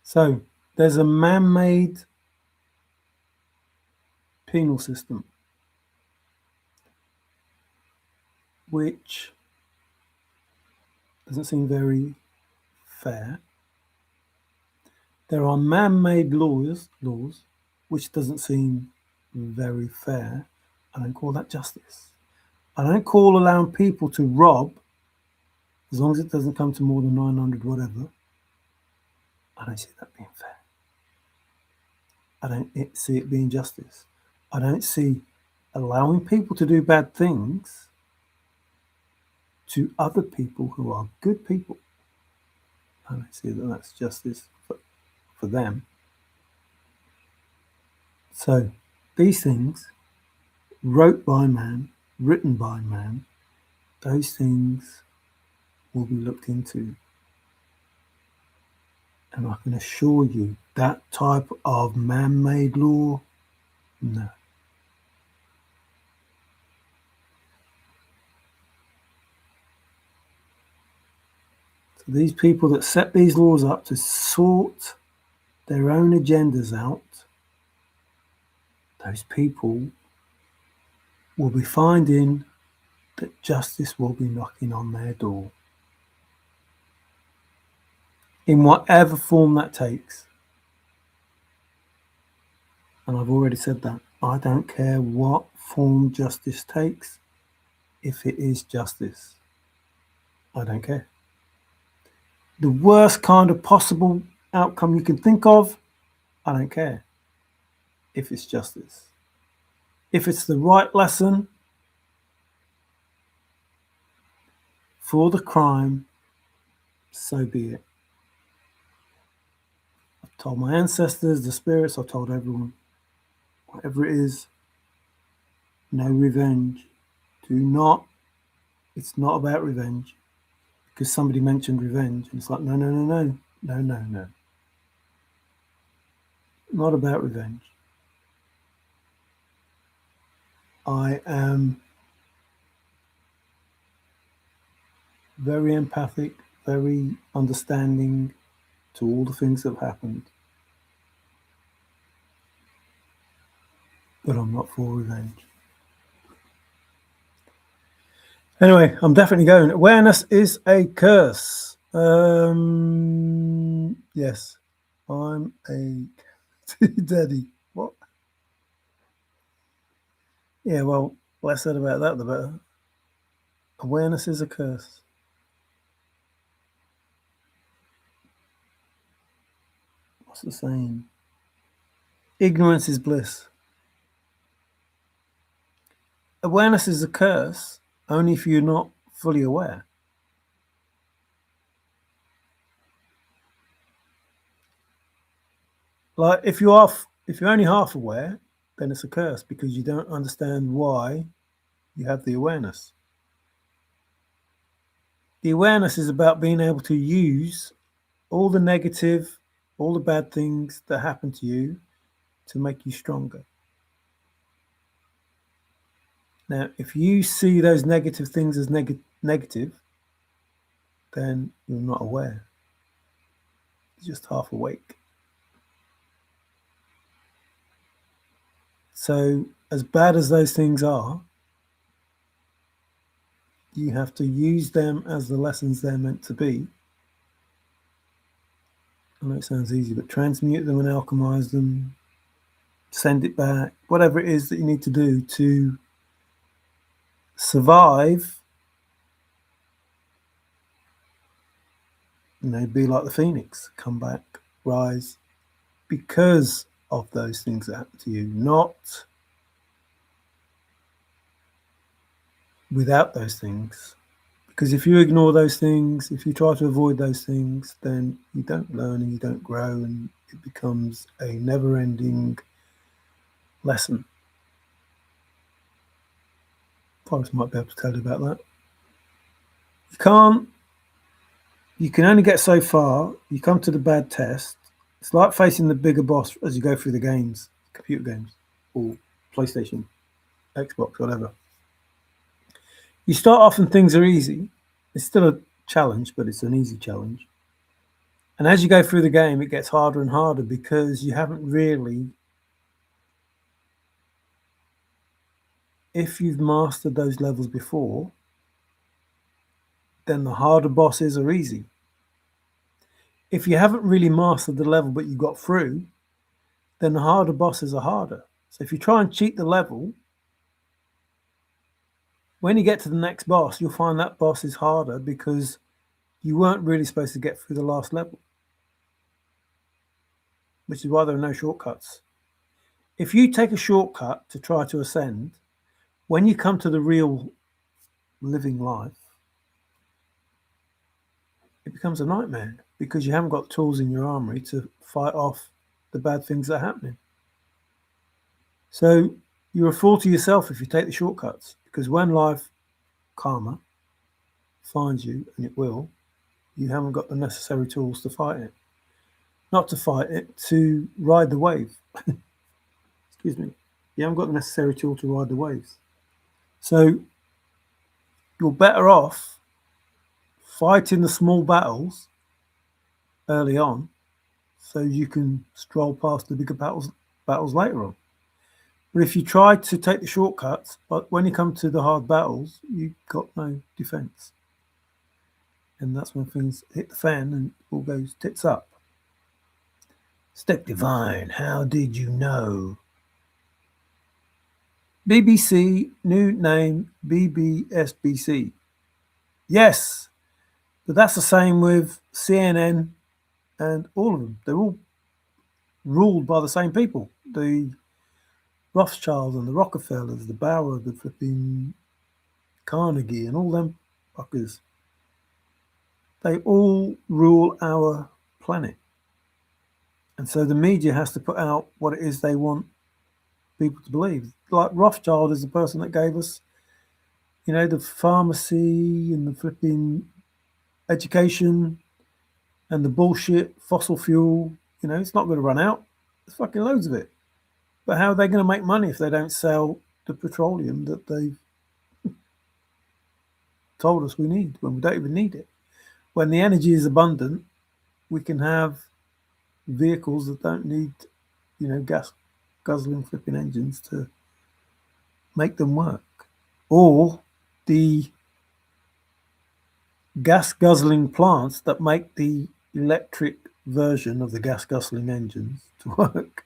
So there's a man-made penal system which doesn't seem very fair. There are man-made laws which doesn't seem very fair. I don't call that justice. I don't call allowing people to rob, as long as it doesn't come to more than 900 whatever, I don't see that being fair. I don't see it being justice. I don't see allowing people to do bad things to other people who are good people. I don't see that that's justice for them. So these things, wrote by man, written by man, those things will be looked into. And I can assure you that type of man-made law, no. So these people that set these laws up to sort their own agendas out, those people will be finding that justice will be knocking on their door. In whatever form that takes. And I've already said that. I don't care what form justice takes, if it is justice. I don't care. The worst kind of possible outcome you can think of, I don't care. If it's justice. If it's the right lesson for the crime, so be it. I've told my ancestors, the spirits, I've told everyone. Whatever it is, no revenge. Do not, it's not about revenge. Because somebody mentioned revenge, and it's like, no. Not about revenge. I am very empathic, very understanding to all the things that have happened. But I'm not for revenge. Anyway, I'm definitely going. Awareness is a curse. Yes, I'm a daddy. What? Yeah, well, less said about that, the better. Awareness is a curse. What's the saying? Ignorance is bliss. Awareness is a curse only if you're not fully aware. Like if you're only half aware, then it's a curse because you don't understand why you have the awareness. The awareness is about being able to use all the negative, all the bad things that happen to you to make you stronger. Now, if you see those negative things as negative, then you're not aware. You're just half awake. So, as bad as those things are, you have to use them as the lessons they're meant to be. I know it sounds easy, but transmute them and alchemize them, send it back, whatever it is that you need to do to survive. Be like the phoenix, come back, rise, because of those things that happen to you, not without those things. Because if you ignore those things, if you try to avoid those things, then you don't learn and you don't grow, and it becomes a never-ending lesson. Forrest might be able to tell you about that. You can only get so far. You come to the bad test. It's like facing the bigger boss as you go through the games, computer games, or PlayStation, Xbox, whatever. You start off and things are easy. It's still a challenge, but it's an easy challenge. And as you go through the game, it gets harder and harder because you haven't really, if you've mastered those levels before, then the harder bosses are easy. If you haven't really mastered the level but you got through, then the harder bosses are harder. So if you try and cheat the level, when you get to the next boss, you'll find that boss is harder because you weren't really supposed to get through the last level, which is why there are no shortcuts. If you take a shortcut to try to ascend, when you come to the real living life, it becomes a nightmare because you haven't got tools in your armory to fight off the bad things that are happening. So you're a fool to yourself if you take the shortcuts, because when life, karma, finds you, and it will, you haven't got the necessary tools to fight it. not to fight it, to ride the wave. Excuse me. You haven't got the necessary tool to ride the waves. So you're better off fighting the small battles early on so you can stroll past the bigger battles later on. But if you try to take the shortcuts, but when you come to the hard battles, you've got no defense. And that's when things hit the fan and all goes tits up. Step Divine, how did you know? BBC, new name BBSBC. Yes, but that's the same with CNN and all of them. They're all ruled by the same people. The Rothschilds and the Rockefellers, the Bauer, the flipping Carnegie, and all them fuckers. They all rule our planet. And so the media has to put out what it is they want people to believe. Like Rothschild is the person that gave us, the pharmacy and the flipping education and the bullshit fossil fuel. It's not going to run out. There's fucking loads of it. But how are they going to make money if they don't sell the petroleum that they've told us we need when we don't even need it? When the energy is abundant, we can have vehicles that don't need, gas guzzling flipping engines to make them work. Or the gas guzzling plants that make the electric version of the gas guzzling engines to work.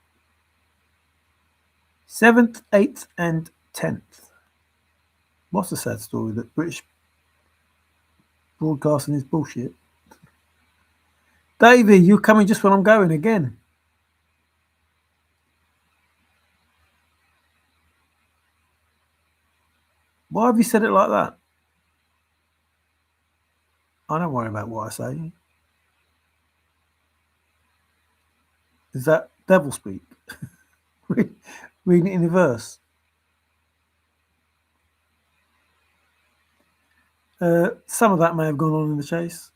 7th, 8th, and 10th. What's the sad story that British broadcasting is bullshit? Davey, you're coming just when I'm going again. Why have you said it like that? I don't worry about what I say. Is that devil speak? Reading it in reverse. Some of that may have gone on in the chase,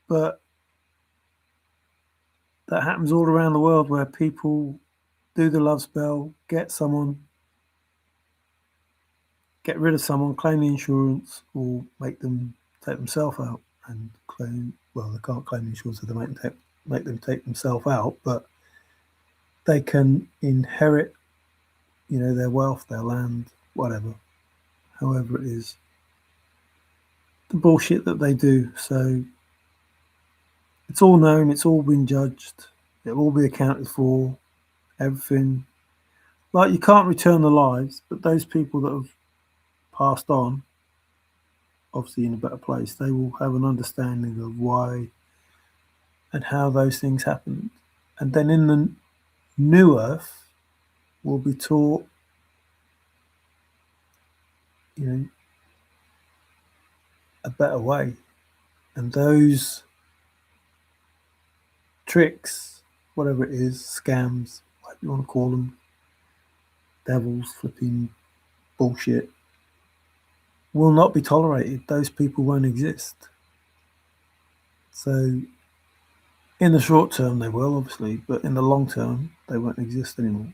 but that happens all around the world where people do the love spell, get rid of someone, claim the insurance, or make them take themselves out and claim. Well, they can't claim the insurance if they make them take themselves out, but they can inherit, their wealth, their land, whatever, however it is. The bullshit that they do. So it's all known, it's all been judged, it'll all be accounted for, everything. Like, you can't return the lives, but those people that have passed on, obviously in a better place, they will have an understanding of why and how those things happened. And then in the new earth, will be taught, a better way. And those tricks, whatever it is, scams, whatever you want to call them, devils, flipping bullshit, will not be tolerated. Those people won't exist. So in the short term they will, obviously, but in the long term they won't exist anymore.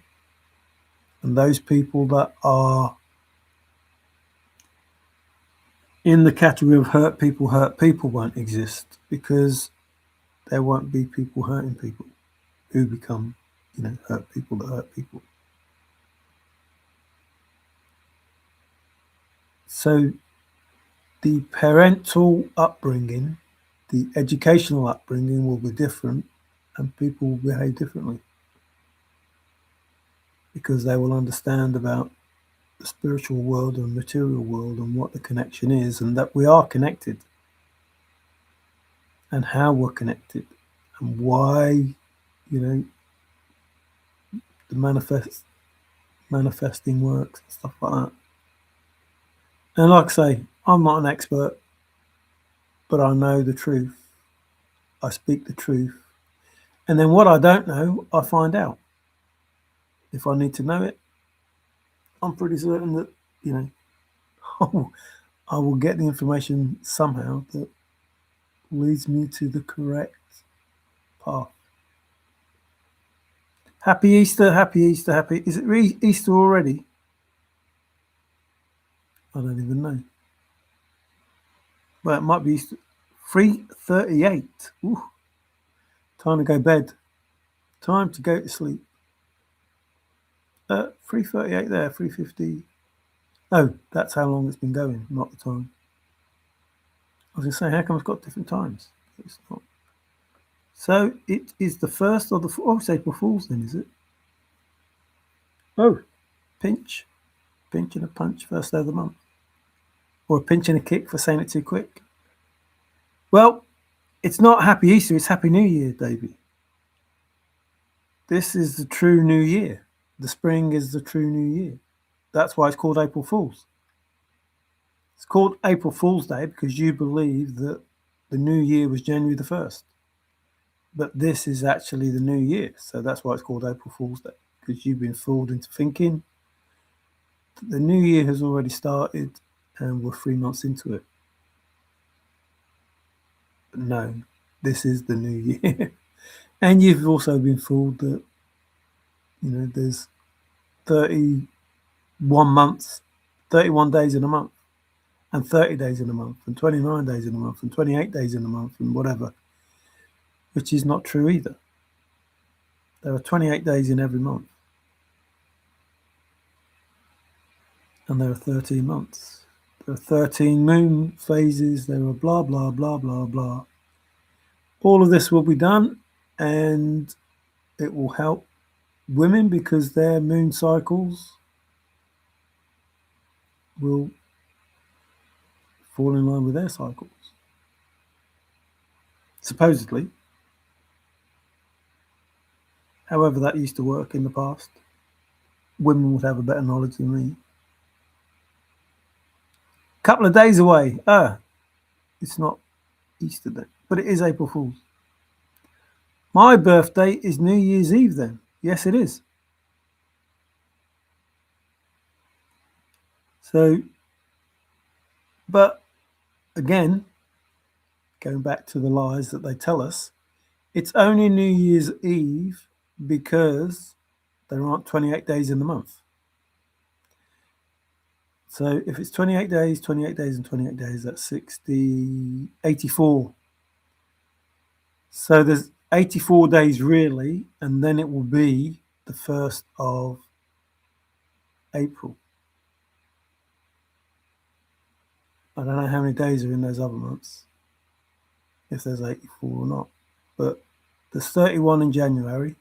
And those people that are in the category of hurt people won't exist, because there won't be people hurting people who become, hurt people that hurt people. So the parental upbringing, the educational upbringing will be different, and people will behave differently because they will understand about the spiritual world and material world and what the connection is, and that we are connected, and how we're connected, and why, the manifesting works and stuff like that. And like I say, I'm not an expert, but I know the truth. I speak the truth. And then what I don't know, I find out. If I need to know it, I'm pretty certain that, I will get the information somehow that leads me to the correct path. Happy Easter, happy Easter, happy. Is it Easter already? I don't even know. Well, it might be Easter. 3:38. Ooh, time to go bed. Time to go to sleep. 3:38 there, 3:50. Oh, that's how long it's been going, not the time. I was going to say, how come it's got different times? It's not. So it is the first of the. Oh, it's April Fool's then, is it? Oh, pinch. Pinch and a punch, first day of the month. Or a pinch and a kick for saying it too quick. Well, it's not Happy Easter, it's Happy New Year, Davey. This is the true New Year. The spring is the true New Year. That's why it's called April Fool's. It's called April Fool's Day because you believe that the New Year was January the 1st. But this is actually the New Year, so that's why it's called April Fool's Day because you've been fooled into thinking that the New Year has already started and we're 3 months into it. But no, this is the New Year. And you've also been fooled that, there's 31 months, 31 days in a month, and 30 days in a month, and 29 days in a month, and 28 days in a month, and whatever, which is not true either. There are 28 days in every month, and there are 13 months. There are 13 moon phases, there are blah, blah, blah, blah, blah. All of this will be done, and it will help women because their moon cycles will fall in line with their cycles. Supposedly. However that used to work in the past. Women would have a better knowledge than me. Couple of days away. It's not Easter then, but it is April Fool's. My birthday is New Year's Eve then. Yes, it is. So, but again, going back to the lies that they tell us, it's only New Year's Eve because there aren't 28 days in the month. So if it's 28 days, 28 days and 28 days, that's 60, 84. So there's 84 days really, and then it will be the 1st of April. I don't know how many days are in those other months, if there's 84 or not, but there's 31 in January,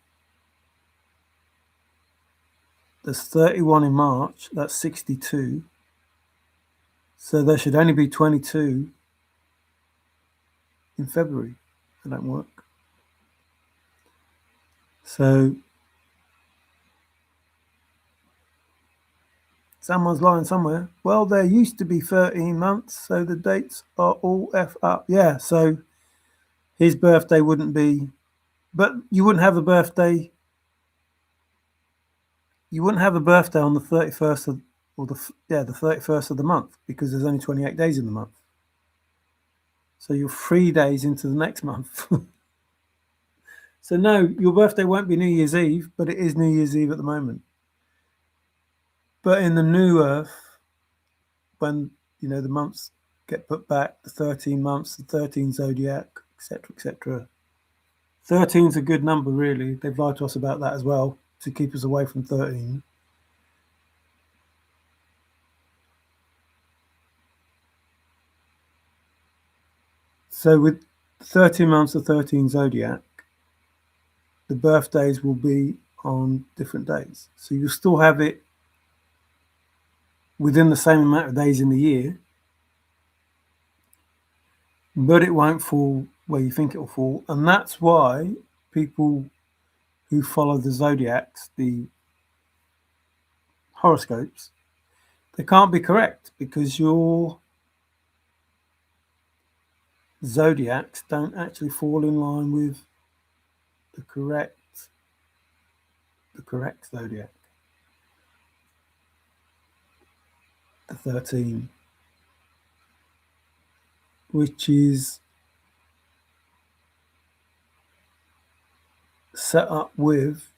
there's 31 in March, that's 62, so there should only be 22 in February. That don't work. So someone's lying somewhere. Well, there used to be 13 months, so the dates are all F up. Yeah, so his birthday wouldn't be, but you wouldn't have a birthday. You wouldn't have a birthday on the 31st of, or the 31st of the month because there's only 28 days in the month. So you're 3 days into the next month. So no, your birthday won't be New Year's Eve, but it is New Year's Eve at the moment. But in the new Earth, when the months get put back, the 13 months, the 13 zodiac, etc., etc. 13's a good number, really. They've lied to us about that as well to keep us away from 13. So with 13 months of 13 zodiac, the birthdays will be on different days. So you'll still have it within the same amount of days in the year, but it won't fall where you think it will fall. And that's why people who follow the zodiacs, the horoscopes, they can't be correct because your zodiacs don't actually fall in line with the correct zodiac, the 13, which is set up with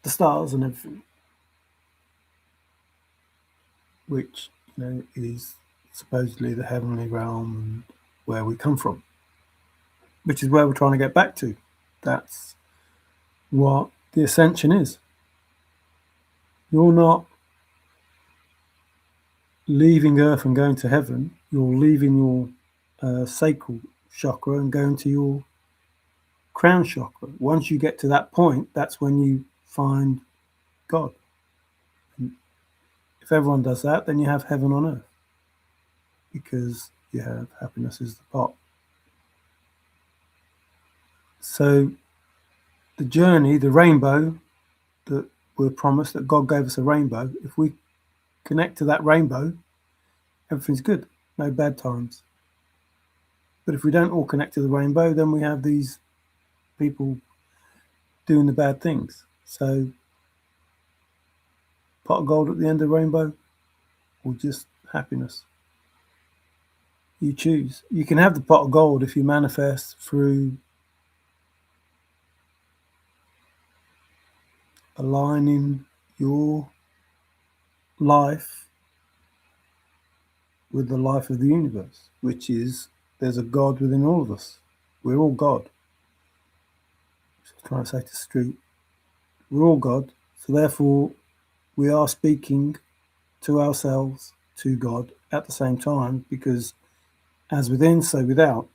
the stars and everything, which is supposedly the heavenly realm and where we come from, which is where we're trying to get back to. That's what the ascension is. You're not leaving Earth and going to heaven. You're leaving your sacral chakra and going to your crown chakra. Once you get to that point, that's when you find God. And if everyone does that, then you have heaven on earth, because you have happiness as the pot. So the journey, the rainbow that we're promised, that God gave us a rainbow, if we connect to that rainbow, everything's good, no bad times. But if we don't all connect to the rainbow, then we have these people doing the bad things. So pot of gold at the end of the rainbow, or just happiness? You choose. You can have the pot of gold if you manifest through aligning your life with the life of the universe, which is there's a God within all of us. We're all God. I was trying to say to the street, we're all God. So therefore, we are speaking to ourselves, to God at the same time, because as within, so without.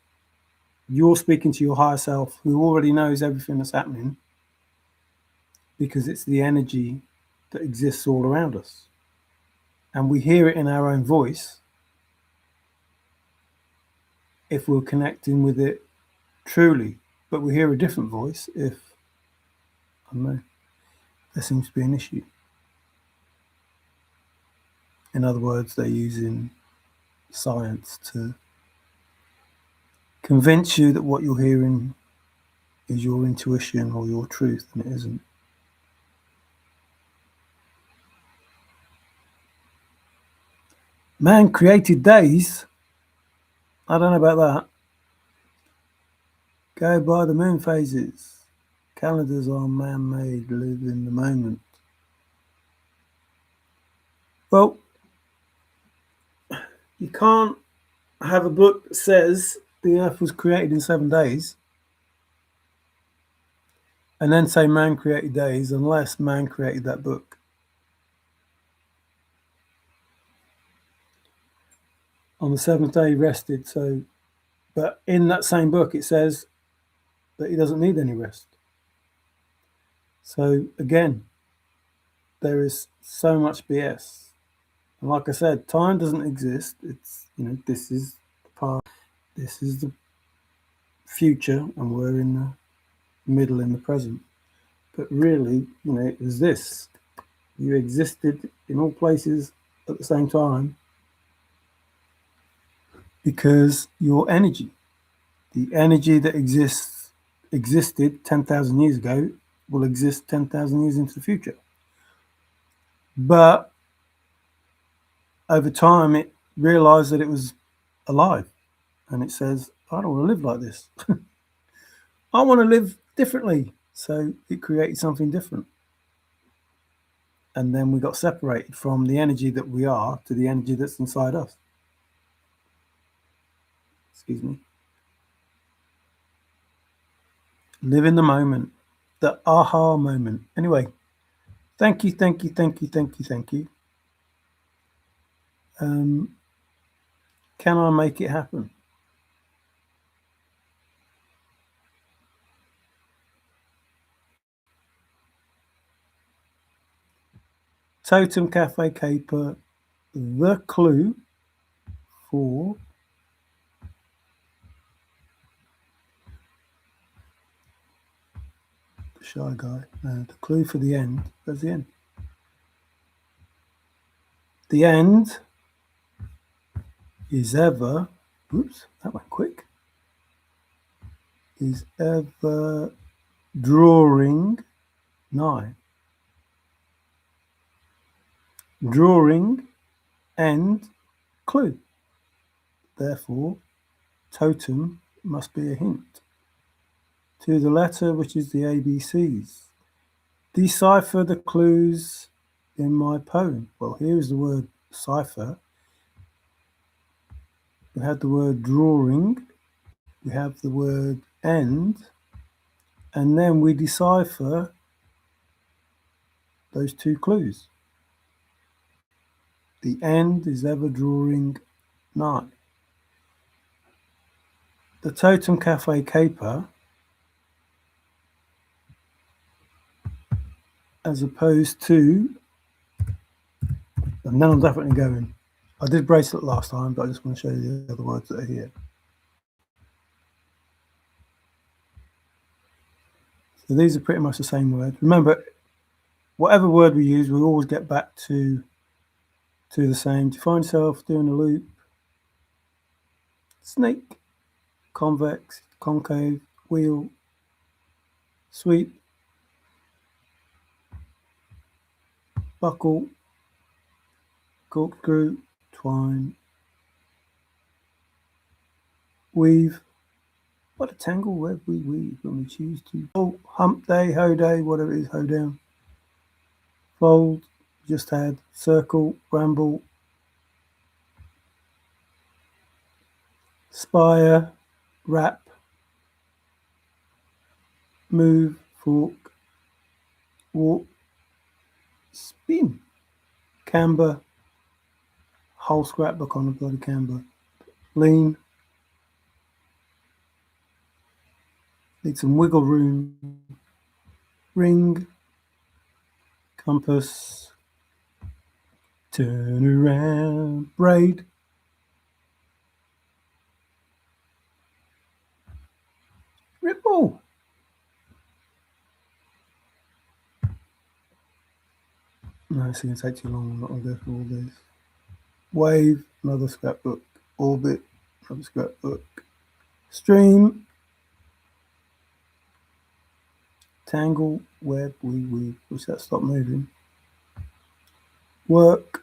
You're speaking to your higher self, who already knows everything that's happening, because it's the energy that exists all around us. And we hear it in our own voice if we're connecting with it truly. But we hear a different voice if, I don't know, there seems to be an issue. In other words, they're using science to convince you that what you're hearing is your intuition or your truth, and it isn't. Man created days. I don't know about that. Go by the moon phases. Calendars are man-made. Live in the moment. Well, you can't have a book that says the earth was created in 7 days and then say man created days unless man created that book. On the 7th day he rested, but in that same book it says that he doesn't need any rest. So again, there is so much BS. And like I said, time doesn't exist. It's, this is the past, this is the future, and we're in the middle, in the present. But really, it was this. You existed in all places at the same time because your energy, the energy that existed 10,000 years ago, will exist 10,000 years into the future. But over time, it realized that it was alive, and it says, I don't want to live like this. I want to live differently. So it created something different. And then we got separated from the energy that we are to the energy that's inside us. Excuse me. Live in the moment, the aha moment. Anyway, thank you. Can I make it happen? Totem Cafe Caper, the clue for the shy guy. The clue for the end. Where's the end? The end is ever, oops, that went quick, is ever drawing nigh. Drawing and clue. Therefore, totem must be a hint to the letter, which is the ABCs. Decipher the clues in my poem. Well, here's the word cipher. We have the word drawing. We have the word end. And then we decipher those two clues. The end is ever drawing nigh. The Totem Cafe caper, as opposed to, and then I'm definitely going. I did bracelet last time, but I just want to show you the other words that are here. So these are pretty much the same words. Remember, whatever word we use, we always get back to the same. Define self, doing a loop, snake, convex, concave, wheel, sweep, buckle, corkscrew, twine, weave. What a tangle web we weave when we choose to. Oh, hump day, hoe day, whatever it is, hoe down. Fold, just had, circle, ramble, spire, wrap, move, fork, walk, spin, camber, whole scrapbook on a bloody camber, lean, need some wiggle room, ring, compass, turn around, braid, ripple. No, it's going to take too long. I'm not going to go through all this. Wave, another scrapbook. Orbit, another scrapbook. Stream, tangle, web, weave. Wish that stopped moving. Work,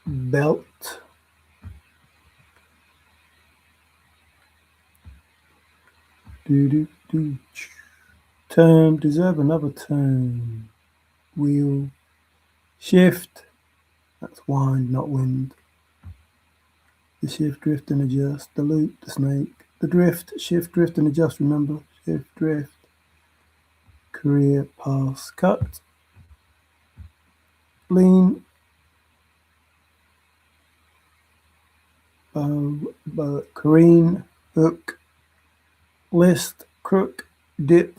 belt, turn, deserve another turn, wheel, shift, that's wind, not wind, the shift, drift and adjust, the loop, the snake, the drift, shift, drift and adjust, remember, shift, drift, career, pass, cut, lean, bow, careen, hook, list, crook, dip,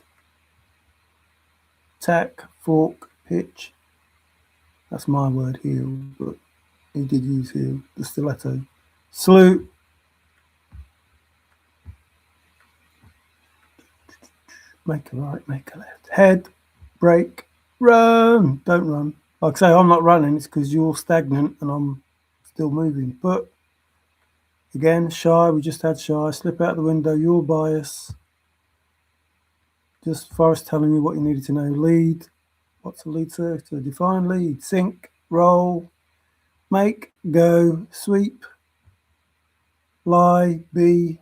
tack, fork, pitch. That's my word, heel, but he did use heel. The stiletto. Slew. Make a right, make a left. Head, break, run. Don't run. Like I say, I'm not running. It's because you're stagnant and I'm still moving. But again, shy. We just had shy. Slip out the window. Your bias. Just Forrest telling you what you needed to know. Lead. What's a lead circular? Define lead. Sync. Roll. Make. Go. Sweep. Lie. Be.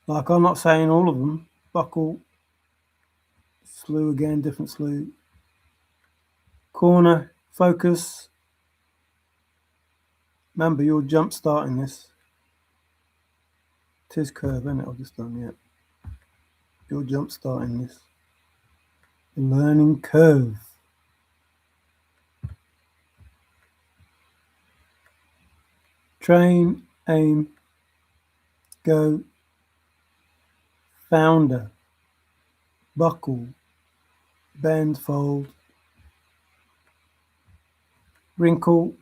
Like I'm not saying all of them. Buckle. Slew again. Different slew. Corner. Focus. Remember, you're jump starting this. Tis curve, isn't it? I've just done yet. You're jump starting this. Learning curve. Train, aim, go, founder, buckle, bend, fold, wrinkle,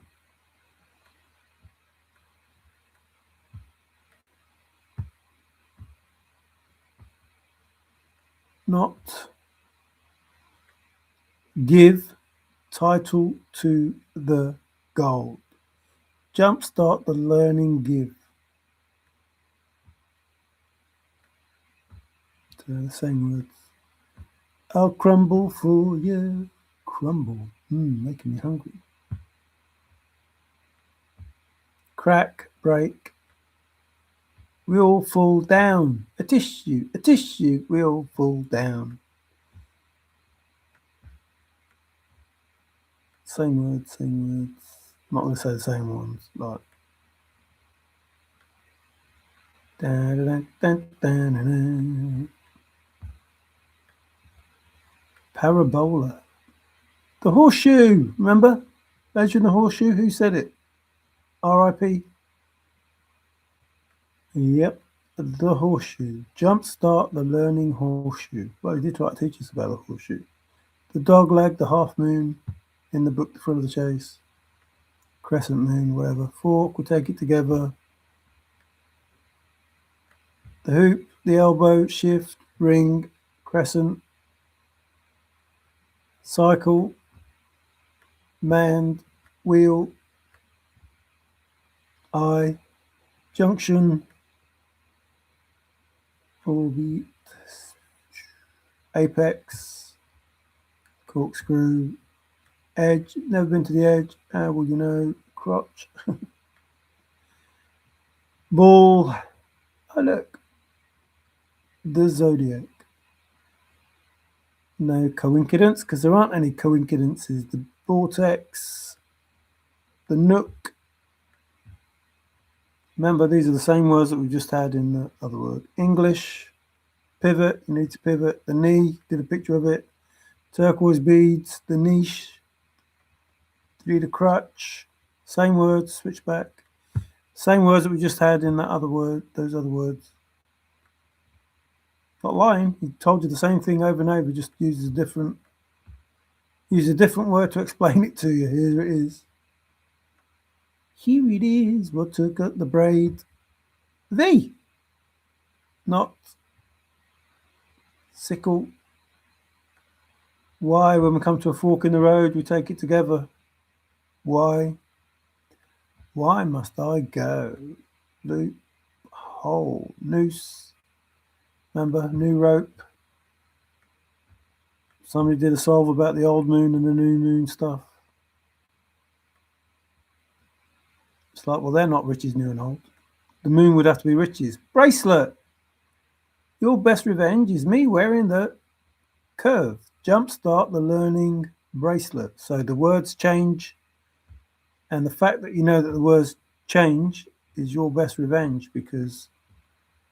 not, give, title to the goal. Jumpstart the learning give. So the same words. I'll crumble for you. Crumble. Making me hungry. Crack, break, we all fall down. A tissue, we all fall down. Same words, same words. I'm not going to say the same ones. Like. Parabola. The horseshoe, remember? Legend of the horseshoe, who said it? R.I.P. Yep, the horseshoe. Jumpstart the learning horseshoe. Well, he did try to teach us about the horseshoe. The dog leg, the half moon in the book, The Thrill of the Chase. Crescent moon, whatever. Fork, we'll take it together. The hoop, the elbow, shift, ring, crescent. Cycle, manned, wheel, eye, junction, orbit, apex, corkscrew, edge. Never been to the edge. How will you know? Crotch. Ball. Oh, look. The zodiac. No coincidence, because there aren't any coincidences. The vortex. The nook. Remember, these are the same words that we just had in the other word. English. Pivot. You need to pivot. The knee. Did a picture of it. Turquoise beads. The niche. Need a crutch. Same words. Switch back. Same words that we just had in that other word. Those other words. Not lying. He told you the same thing over and over. Just uses a different word to explain it to you. Here it is. Here it is. What took up the braid? The. Not sickle. Why? When we come to a fork in the road, we take it together. Why? Why must I go? Loop. Hole. Noose. Remember, new rope. Somebody did a solve about the old moon and the new moon stuff. It's like, well, they're not riches new and old. The moon would have to be riches. Bracelet. Your best revenge is me wearing the curve. Jumpstart the learning bracelet. So the words change, and the fact that you know that the words change is your best revenge, because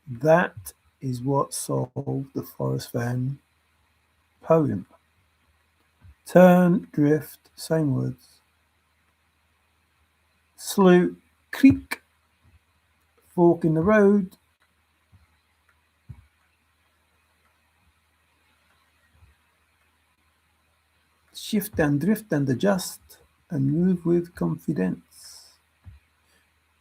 that is what solved the Forrest Fenn poem. Turn, drift, same words. Slough, creek, fork in the road. Shift and drift and adjust and move with confidence.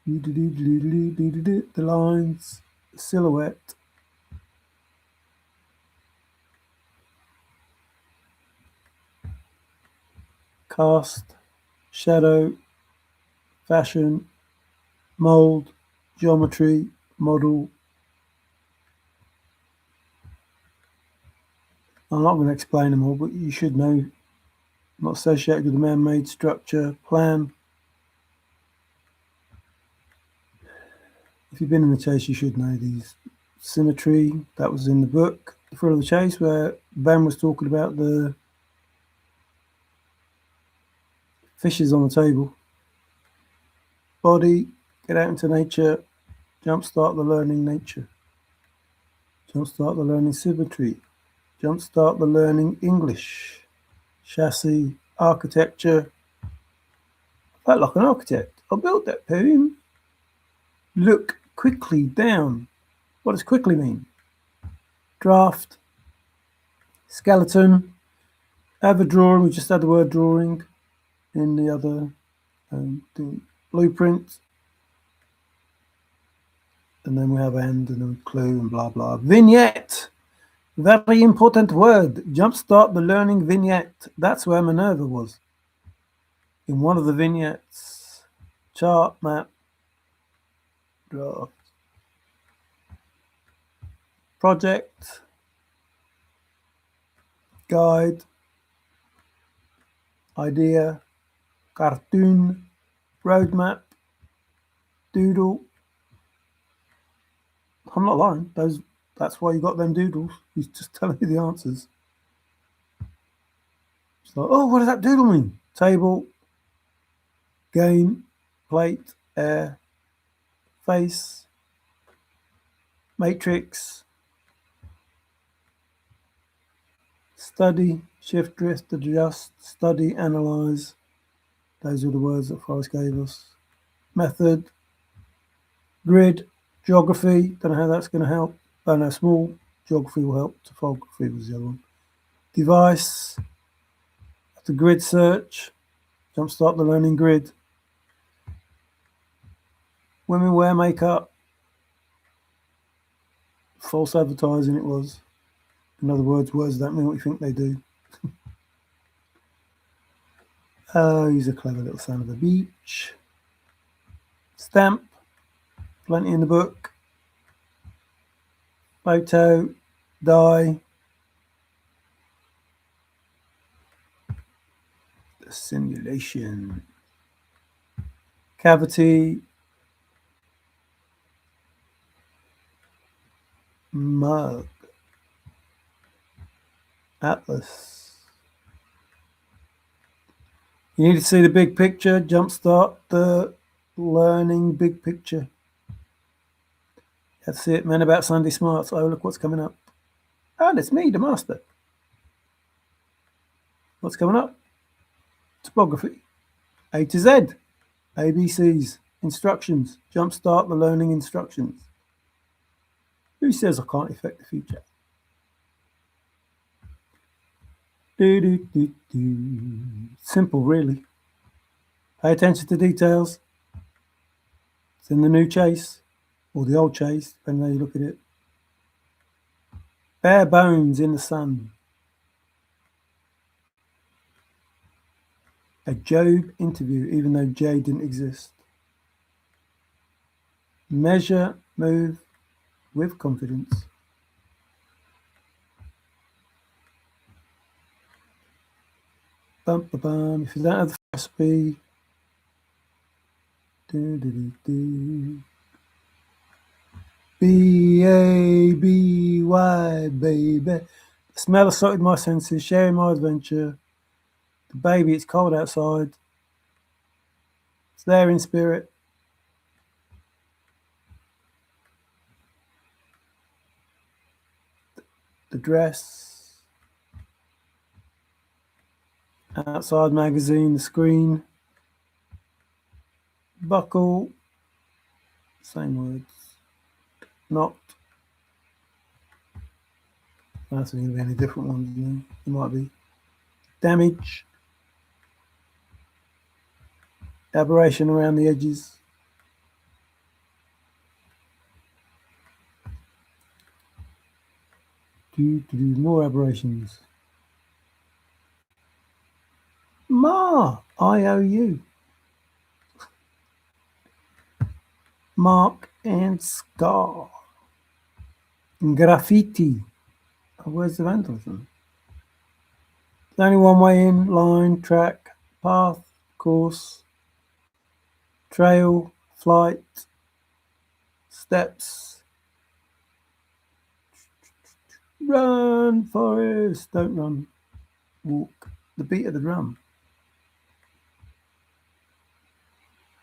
The lines, silhouette. Cast, shadow, fashion, mold, geometry, model. I'm not going to explain them all, but you should know. Not associated with a man-made structure, plan. If you've been in the chase, you should know these. Symmetry, that was in the book, The Thrill of the Chase, where Ben was talking about the fishes on the table. Body, get out into nature, jumpstart the learning nature. Jumpstart the learning symmetry. Jumpstart the learning English. Chassis, architecture. I felt like an architect. I built that poem. Look quickly down. What does quickly mean? Draft. Skeleton. Have a drawing. We just had the word drawing in the other the blueprint. And then we have end and then clue and blah blah. Vignette. Very important word. Jumpstart the learning vignette. That's where Minerva was. In one of the vignettes. Chart, map, draft. Project. Guide. Idea. Cartoon. Roadmap. Doodle. I'm not lying. That's why you got them doodles. He's just telling you the answers. It's like, oh, what does that doodle mean? Table, game, plate, air, face, matrix, study, shift, drift, adjust, study, analyze. Those were the words that Forrest gave us. Method, grid, geography. Don't know how that's going to help. Oh no, small geography will help. Topography was the other one. Device, the grid search, jumpstart the learning grid. Women wear makeup. False advertising it was. In other words don't mean what you think they do. Oh, he's a clever little son of a beach. Stamp, plenty in the book. Photo, die. The simulation. Cavity. Mug. Atlas. You need to see the big picture. Jumpstart the learning big picture. That's it, man. About Sunday Smarts. Oh, look what's coming up. And it's me, the master. What's coming up? Topography. A to Z. ABCs. Instructions. Jumpstart the learning instructions. Who says I can't affect the future? Do, do, do, do. Simple, really. Pay attention to details. It's in the new chase, or the old chase, depending on how you look at it. Bare bones in the sun. A Job interview, even though J didn't exist. Measure, move with confidence. Bum, bum, bum. If you don't have the recipe, do, do, do, do. B-A-B-Y, baby. The smell assaulted my senses, sharing my adventure. The baby, it's cold outside. It's there in spirit. The dress. Outside magazine, the screen. Buckle. Same words. Not. That's going to be any different ones. You know? It might be. Damage. Aberration around the edges. Do more aberrations. Ma, IOU. Mark and scar. Graffiti. Oh, where's the vandalism? There's only one way in. Line, track, path, course, trail, flight, steps. Run, Forrest. Don't run. Walk. The beat of the drum.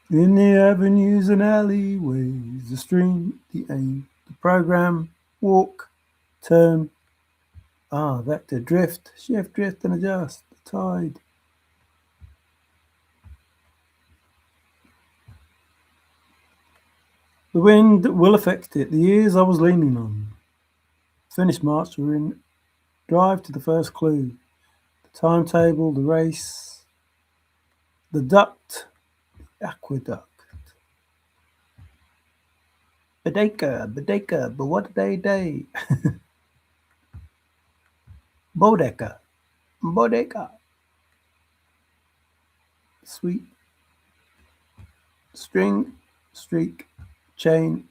In the avenues and alleyways, the stream, the aim, the program, walk, turn. Vector, drift, shift, drift and adjust, the tide. The wind will affect it, the years I was leaning on. Finished March, we're in drive to the first clue. The timetable, the race, the duct, the aqueduct. Bodega, but what day? Bodega. Sweet. String, streak, chain.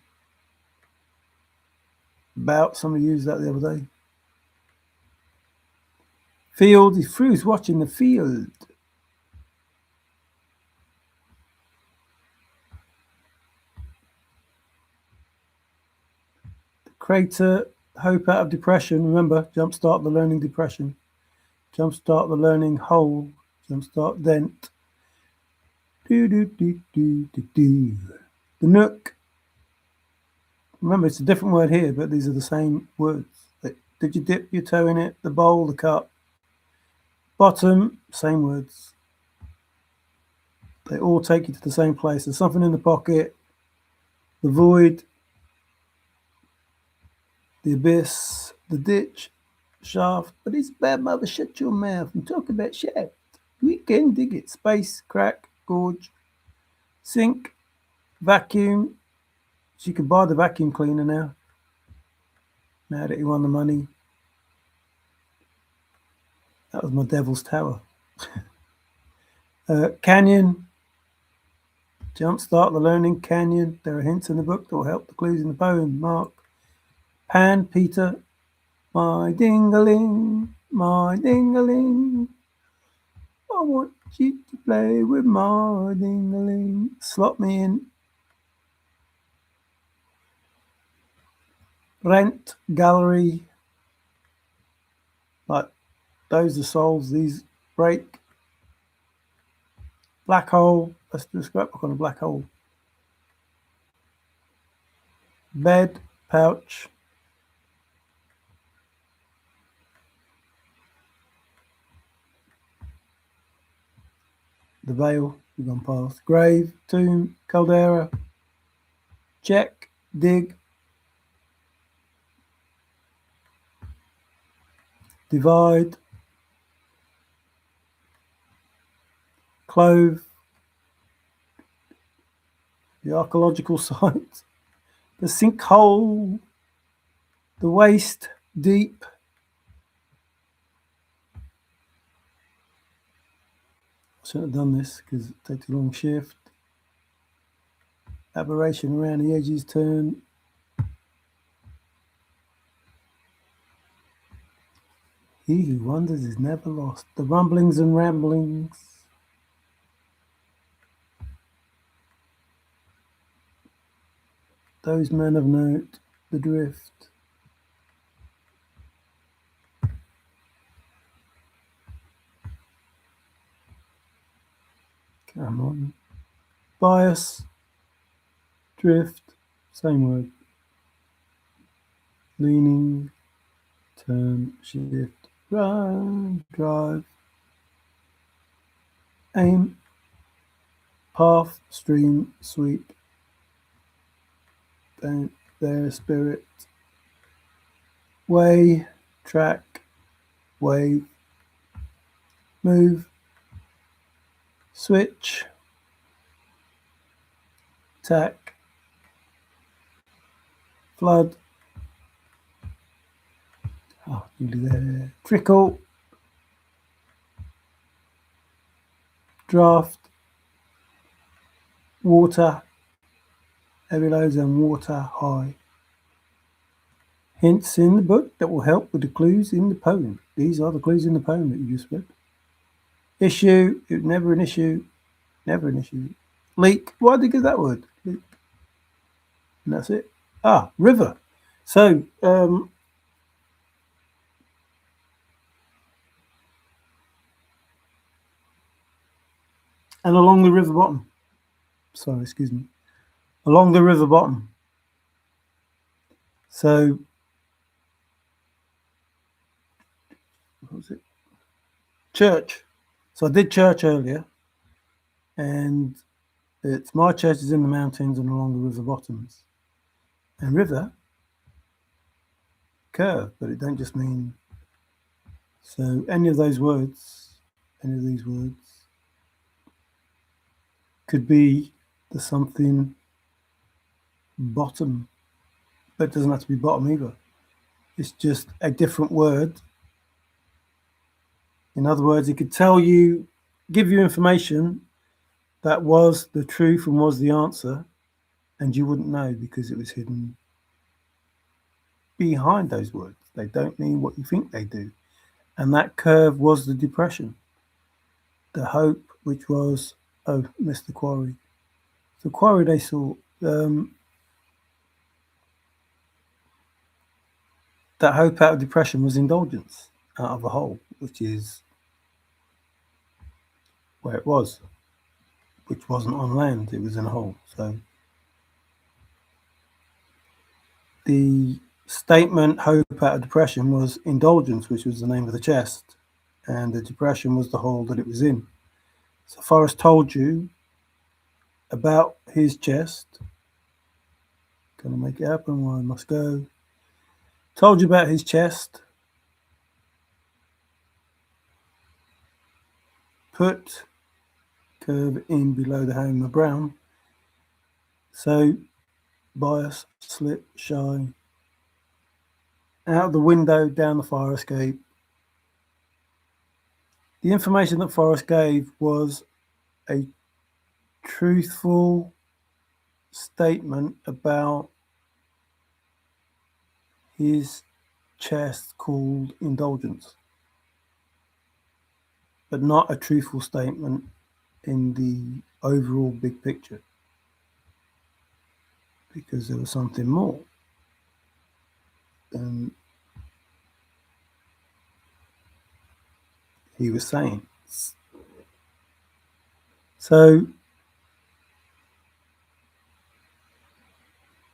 Bout, somebody used that the other day. Field, he threw his watch in the field. Crater, hope out of depression. Remember, jumpstart the learning depression. Jumpstart the learning hole. Jumpstart dent. Do do do do do do. The nook. Remember, it's a different word here, but these are the same words. Did you dip your toe in it? The bowl, the cup. Bottom, same words. They all take you to the same place. There's something in the pocket. The void. The abyss. The ditch. Shaft. But it's bad, mother. Shut your mouth and talk about shaft. We can dig it. Space, crack, gorge. Sink. Vacuum. So you can buy the vacuum cleaner now that you won the money. That was my devil's tower. Canyon. Jumpstart the learning. Canyon. There are hints in the book that will help the clues in the poem. Mark. Pan. Peter. My ding-a-ling. My ding-a-ling. I want you to play with my ding-a-ling. Slot me in. Rent. Gallery. Like those are souls. These break. Black hole. Let's do a scrapbook on a black hole. Bed. Pouch. The veil. We've gone past. Grave. Tomb. Caldera. Check. Dig. Divide. Clove. The archaeological site. The sinkhole. The waist. Deep. I shouldn't have done this because it takes a long shift. Aberration around the edges. Turn. He who wanders is never lost. The rumblings and ramblings. Those men of note. The drift. Come on. Bias. Drift. Same word. Leaning. Turn. Shift. Run. Drive. Aim. Path. Stream. Sweep. Don't. There. Spirit. Way. Track. Wave. Move. Switch. Tack. Flood. Oh, nearly there. Trickle. Draft. Water. Heavy loads and water high. Hints in the book that will help with the clues in the poem. These are the clues in the poem that you just read. Issue. It was never an issue. Never an issue. Leak. Why did they give that word? Leak. And that's it. Ah, river. So, and along the river bottom. Sorry, excuse me. Along the river bottom. So, what was it? Church. So I did church earlier, and it's my church is in the mountains and along the river bottoms. And river, curve, but it don't just mean. So any of these words could be the something bottom, but it doesn't have to be bottom either. It's just a different word. In other words, it could tell you, give you information that was the truth and was the answer, and you wouldn't know because it was hidden behind those words. They don't mean what you think they do. And that curve was the depression. The hope, which was, oh, missed the quarry. The quarry they saw, that hope out of depression was indulgence out of a hole, which is where it was, which wasn't on land, it was in a hole. So the statement hope out of depression was indulgence, which was the name of the chest, and the depression was the hole that it was in. So Forrest told you about his chest. Gonna make it happen while I must go. Told you about his chest. Put curve in below the hammer brown. So bias, slip, shine. Out the window, down the fire escape. The information that Forrest gave was a truthful statement about his chest called indulgence, but not a truthful statement in the overall big picture, because there was something more than he was saying. So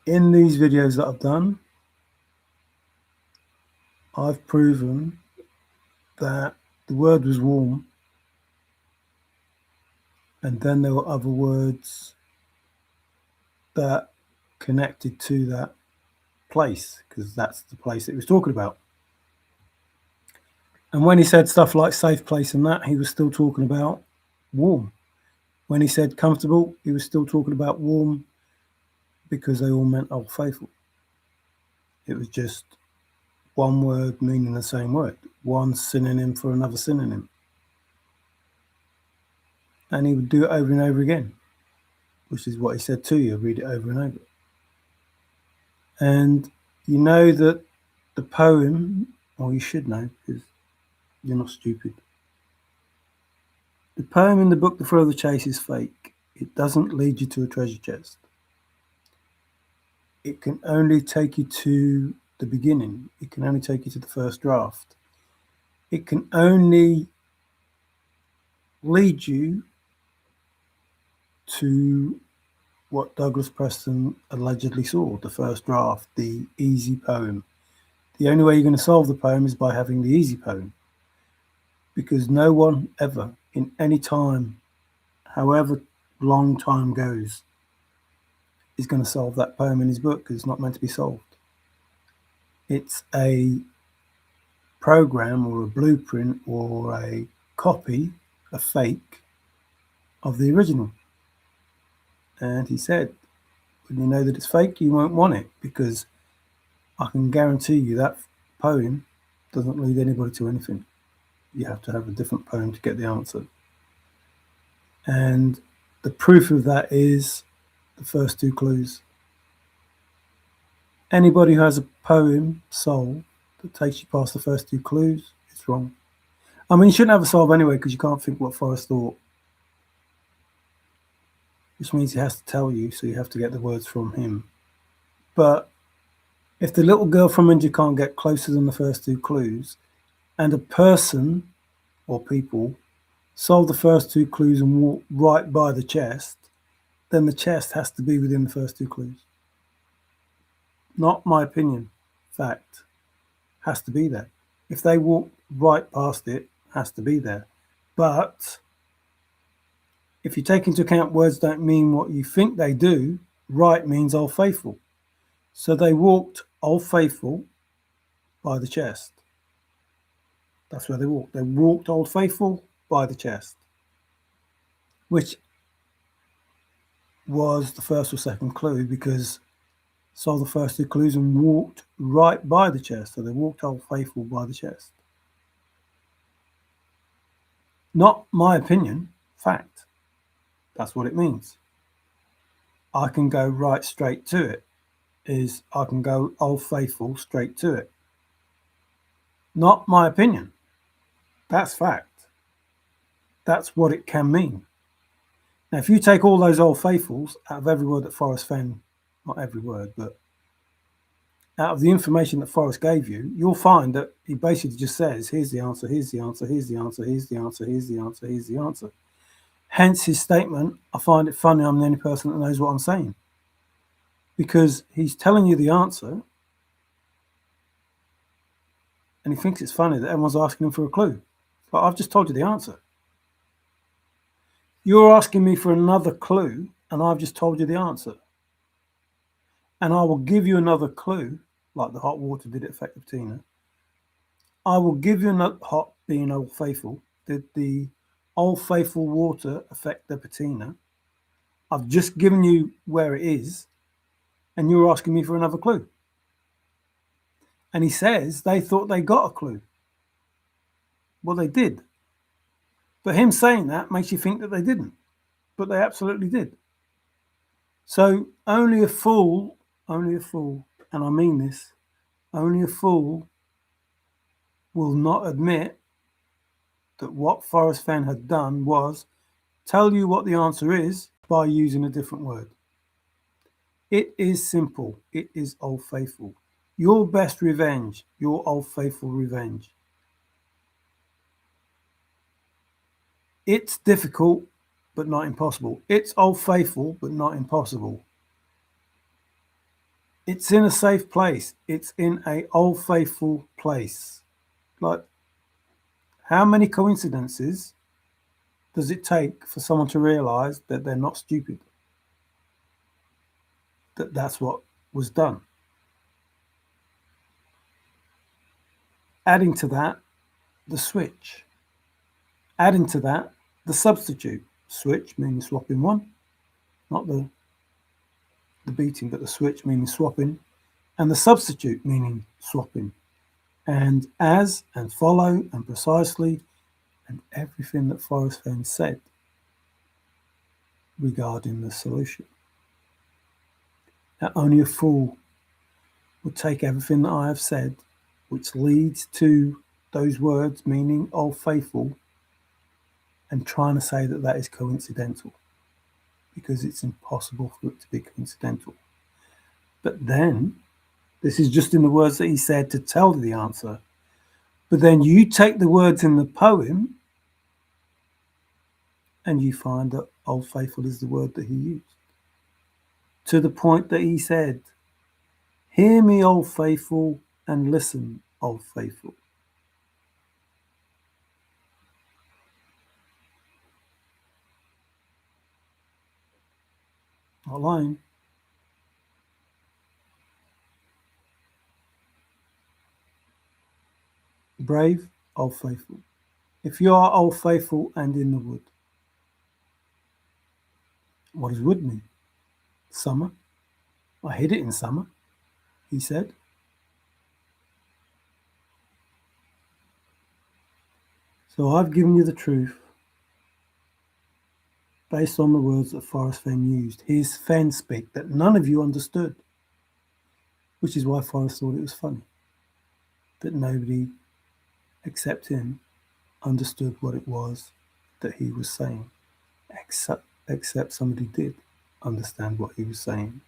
in these videos that I've done, I've proven that the word was warm, and then there were other words that connected to that place, because that's the place that he was talking about. And when he said stuff like safe place and that, he was still talking about warm. When he said comfortable, he was still talking about warm, because they all meant Old Faithful. It was just one word meaning the same word, one synonym for another synonym. And he would do it over and over again, which is what he said to you. Read it over and over. And you know that the poem, or you should know because you're not stupid, the poem in the book The Thrill of the Chase is fake. It doesn't lead you to a treasure chest. It can only take you to the beginning. It can only take you to the first draft. It can only lead you to what Douglas Preston allegedly saw, the first draft, the easy poem. The only way you're going to solve the poem is by having the easy poem, because no one ever, in any time, however long time goes, is going to solve that poem in his book, because it's not meant to be solved. It's a program or a blueprint or a copy, a fake of the original. And he said, when you know that it's fake, you won't want it, because I can guarantee you that poem doesn't lead anybody to anything. You have to have a different poem to get the answer. And the proof of that is the first two clues. Anybody who has a poem solved that takes you past the first two clues, it's wrong. I mean, you shouldn't have a solve anyway, because you can't think what Forrest thought, which means he has to tell you, so you have to get the words from him. But if the little girl from India can't get closer than the first two clues, and a person or people solve the first two clues and walk right by the chest, then the chest has to be within the first two clues. Not my opinion, fact. Has to be there. If they walk right past it, has to be there. But if you take into account words don't mean what you think they do, right means Old Faithful. So they walked Old Faithful by the chest. That's where they walked. They walked Old Faithful by the chest, which was the first or second clue, because saw the first two clues and walked right by the chest. So they walked Old Faithful by the chest. Not my opinion, fact. That's what it means. I can go right straight to it. Is I can go Old Faithful straight to it. Not my opinion. That's fact. That's what it can mean. Now, if you take all those Old Faithfuls out of every word that Forrest Fenn, not every word, but out of the information that Forrest gave you, you'll find that he basically just says, here's the answer, here's the answer, here's the answer, here's the answer, here's the answer, here's the answer. Hence his statement, I find it funny I'm the only person that knows what I'm saying. Because he's telling you the answer and he thinks it's funny that everyone's asking him for a clue. But I've just told you the answer. You're asking me for another clue and I've just told you the answer. And I will give you another clue, like the hot water did at Effective Tina. I will give you another hot being Old Faithful. Did the Old Faithful water affect the patina? I've just given you where it is, and you're asking me for another clue. And he says they thought they got a clue. Well, they did. But him saying that makes you think that they didn't. But they absolutely did. So only a fool, and I mean this, only a fool will not admit that what Forrest Fenn had done was tell you what the answer is by using a different word. It is simple. It is Old Faithful. Your best revenge, your Old Faithful revenge. It's difficult, but not impossible. It's Old Faithful, but not impossible. It's in a safe place. It's in a Old Faithful place. Like, how many coincidences does it take for someone to realize that they're not stupid? That's what was done. Adding to that, the switch. Adding to that, the substitute. Switch meaning swapping one, not the beating, but the switch meaning swapping, and the substitute meaning swapping. And as and follow and precisely and everything that Forrest Fenn said regarding the solution. Now, only a fool would take everything that I have said, which leads to those words meaning Old Faithful, and trying to say that that is coincidental, because it's impossible for it to be coincidental. But then, this is just in the words that he said to tell the answer, but then you take the words in the poem and you find that Old Faithful is the word that he used. To the point that he said, hear me, Old Faithful, and listen, Old Faithful. Not lying. Brave, Old Faithful. If you are Old Faithful and in the wood. What does wood mean? Summer. I hid it in summer, he said. So I've given you the truth based on the words that Forrest Fenn used, his Fenn speak that none of you understood, which is why Forrest thought it was funny that nobody except him understood what it was that he was saying, except somebody did understand what he was saying,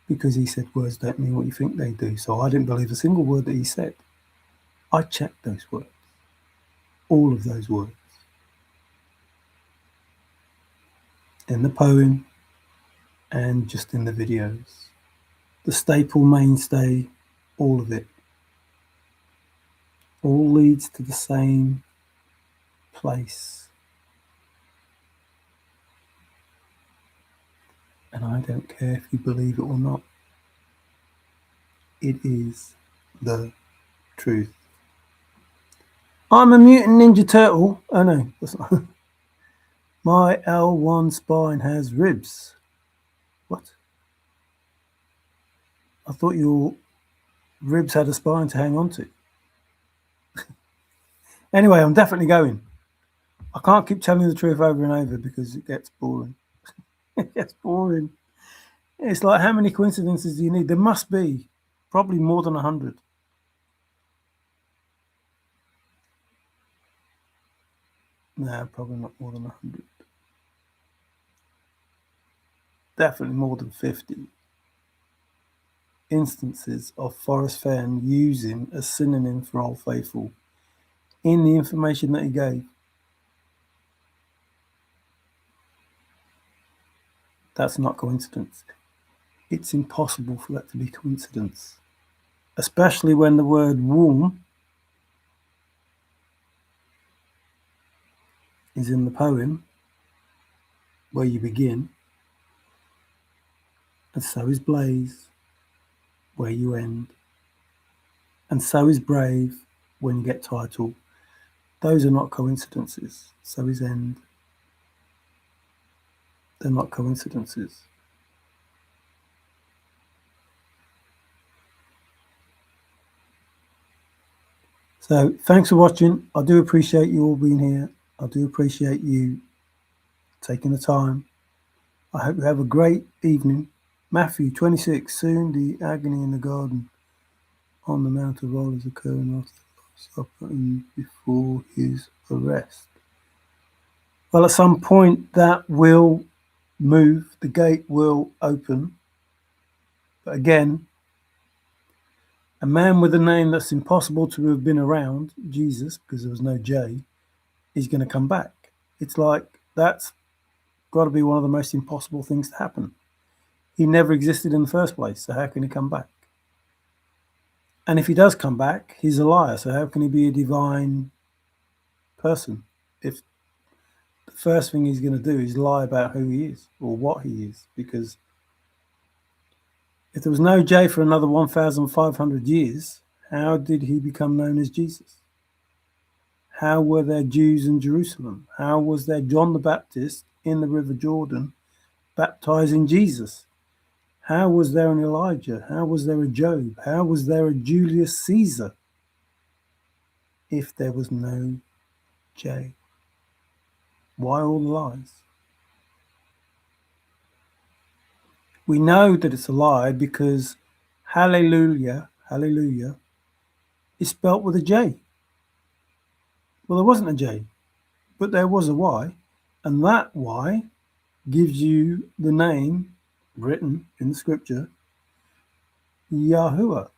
because he said words don't mean what you think they do. So I didn't believe a single word that he said. I checked those words, all of those words, in the poem and just in the videos. The staple, mainstay, all of it, all leads to the same place. And I don't care if you believe it or not. It is the truth. I'm a mutant ninja turtle. Oh no, that's not. My L1 spine has ribs. What? I thought your ribs had a spine to hang on to. Anyway, I'm definitely going. I can't keep telling the truth over and over because it gets boring. It gets boring. It's like, how many coincidences do you need? There must be probably more than 100. No, probably not more than 100. Definitely more than 50. instances of Forrest Fenn using a synonym for Old Faithful in the information that he gave. That's not coincidence. It's impossible for that to be coincidence, especially when the word womb is in the poem where you begin, and so is blaze where you end, and so is brave when you get title. Those are not coincidences. So is end. They're not coincidences. So thanks for watching. I do appreciate you all being here. I do appreciate you taking the time. I hope you have a great evening. Matthew 26, soon the agony in the garden on the Mount of Olives occurring after the Last Supper and before his arrest. Well, at some point that will move, the gate will open. But again, a man with a name that's impossible to have been around, Jesus, because there was no J, is going to come back. It's like that's got to be one of the most impossible things to happen. He never existed in the first place, so how can he come back? And if he does come back, he's a liar, so how can he be a divine person if the first thing he's going to do is lie about who he is or what he is? Because if there was no J for another 1,500 years, how did he become known as Jesus? How were there Jews in Jerusalem? How was there John the Baptist in the River Jordan baptizing Jesus? How was there an Elijah? How was there a Job? How was there a Julius Caesar if there was no J? Why all the lies? We know that it's a lie because hallelujah, hallelujah, is spelt with a J. Well, there wasn't a J, but there was a Y, and that Y gives you the name written in the scripture, Yahuwah,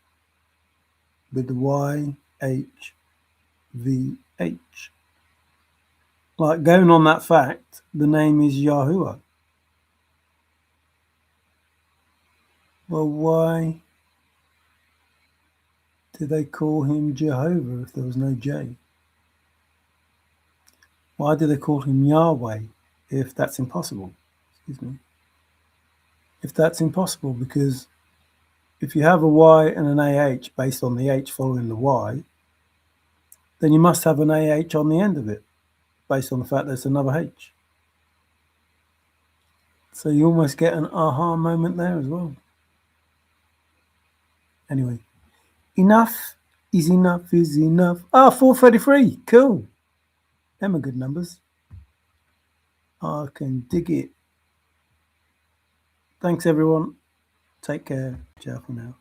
with the YHVH. Like going on that fact, the name is Yahuwah. Well, why did they call him Jehovah if there was no J? Why do they call him Yahweh if that's impossible? Excuse me. If that's impossible, because if you have a Y and an AH based on the H following the Y, then you must have an AH on the end of it, based on the fact that it's another H. So you almost get an aha moment there as well. Anyway, enough is enough is enough. 433. Cool. Them are good numbers. I can dig it. Thanks, everyone. Take care. Ciao for now.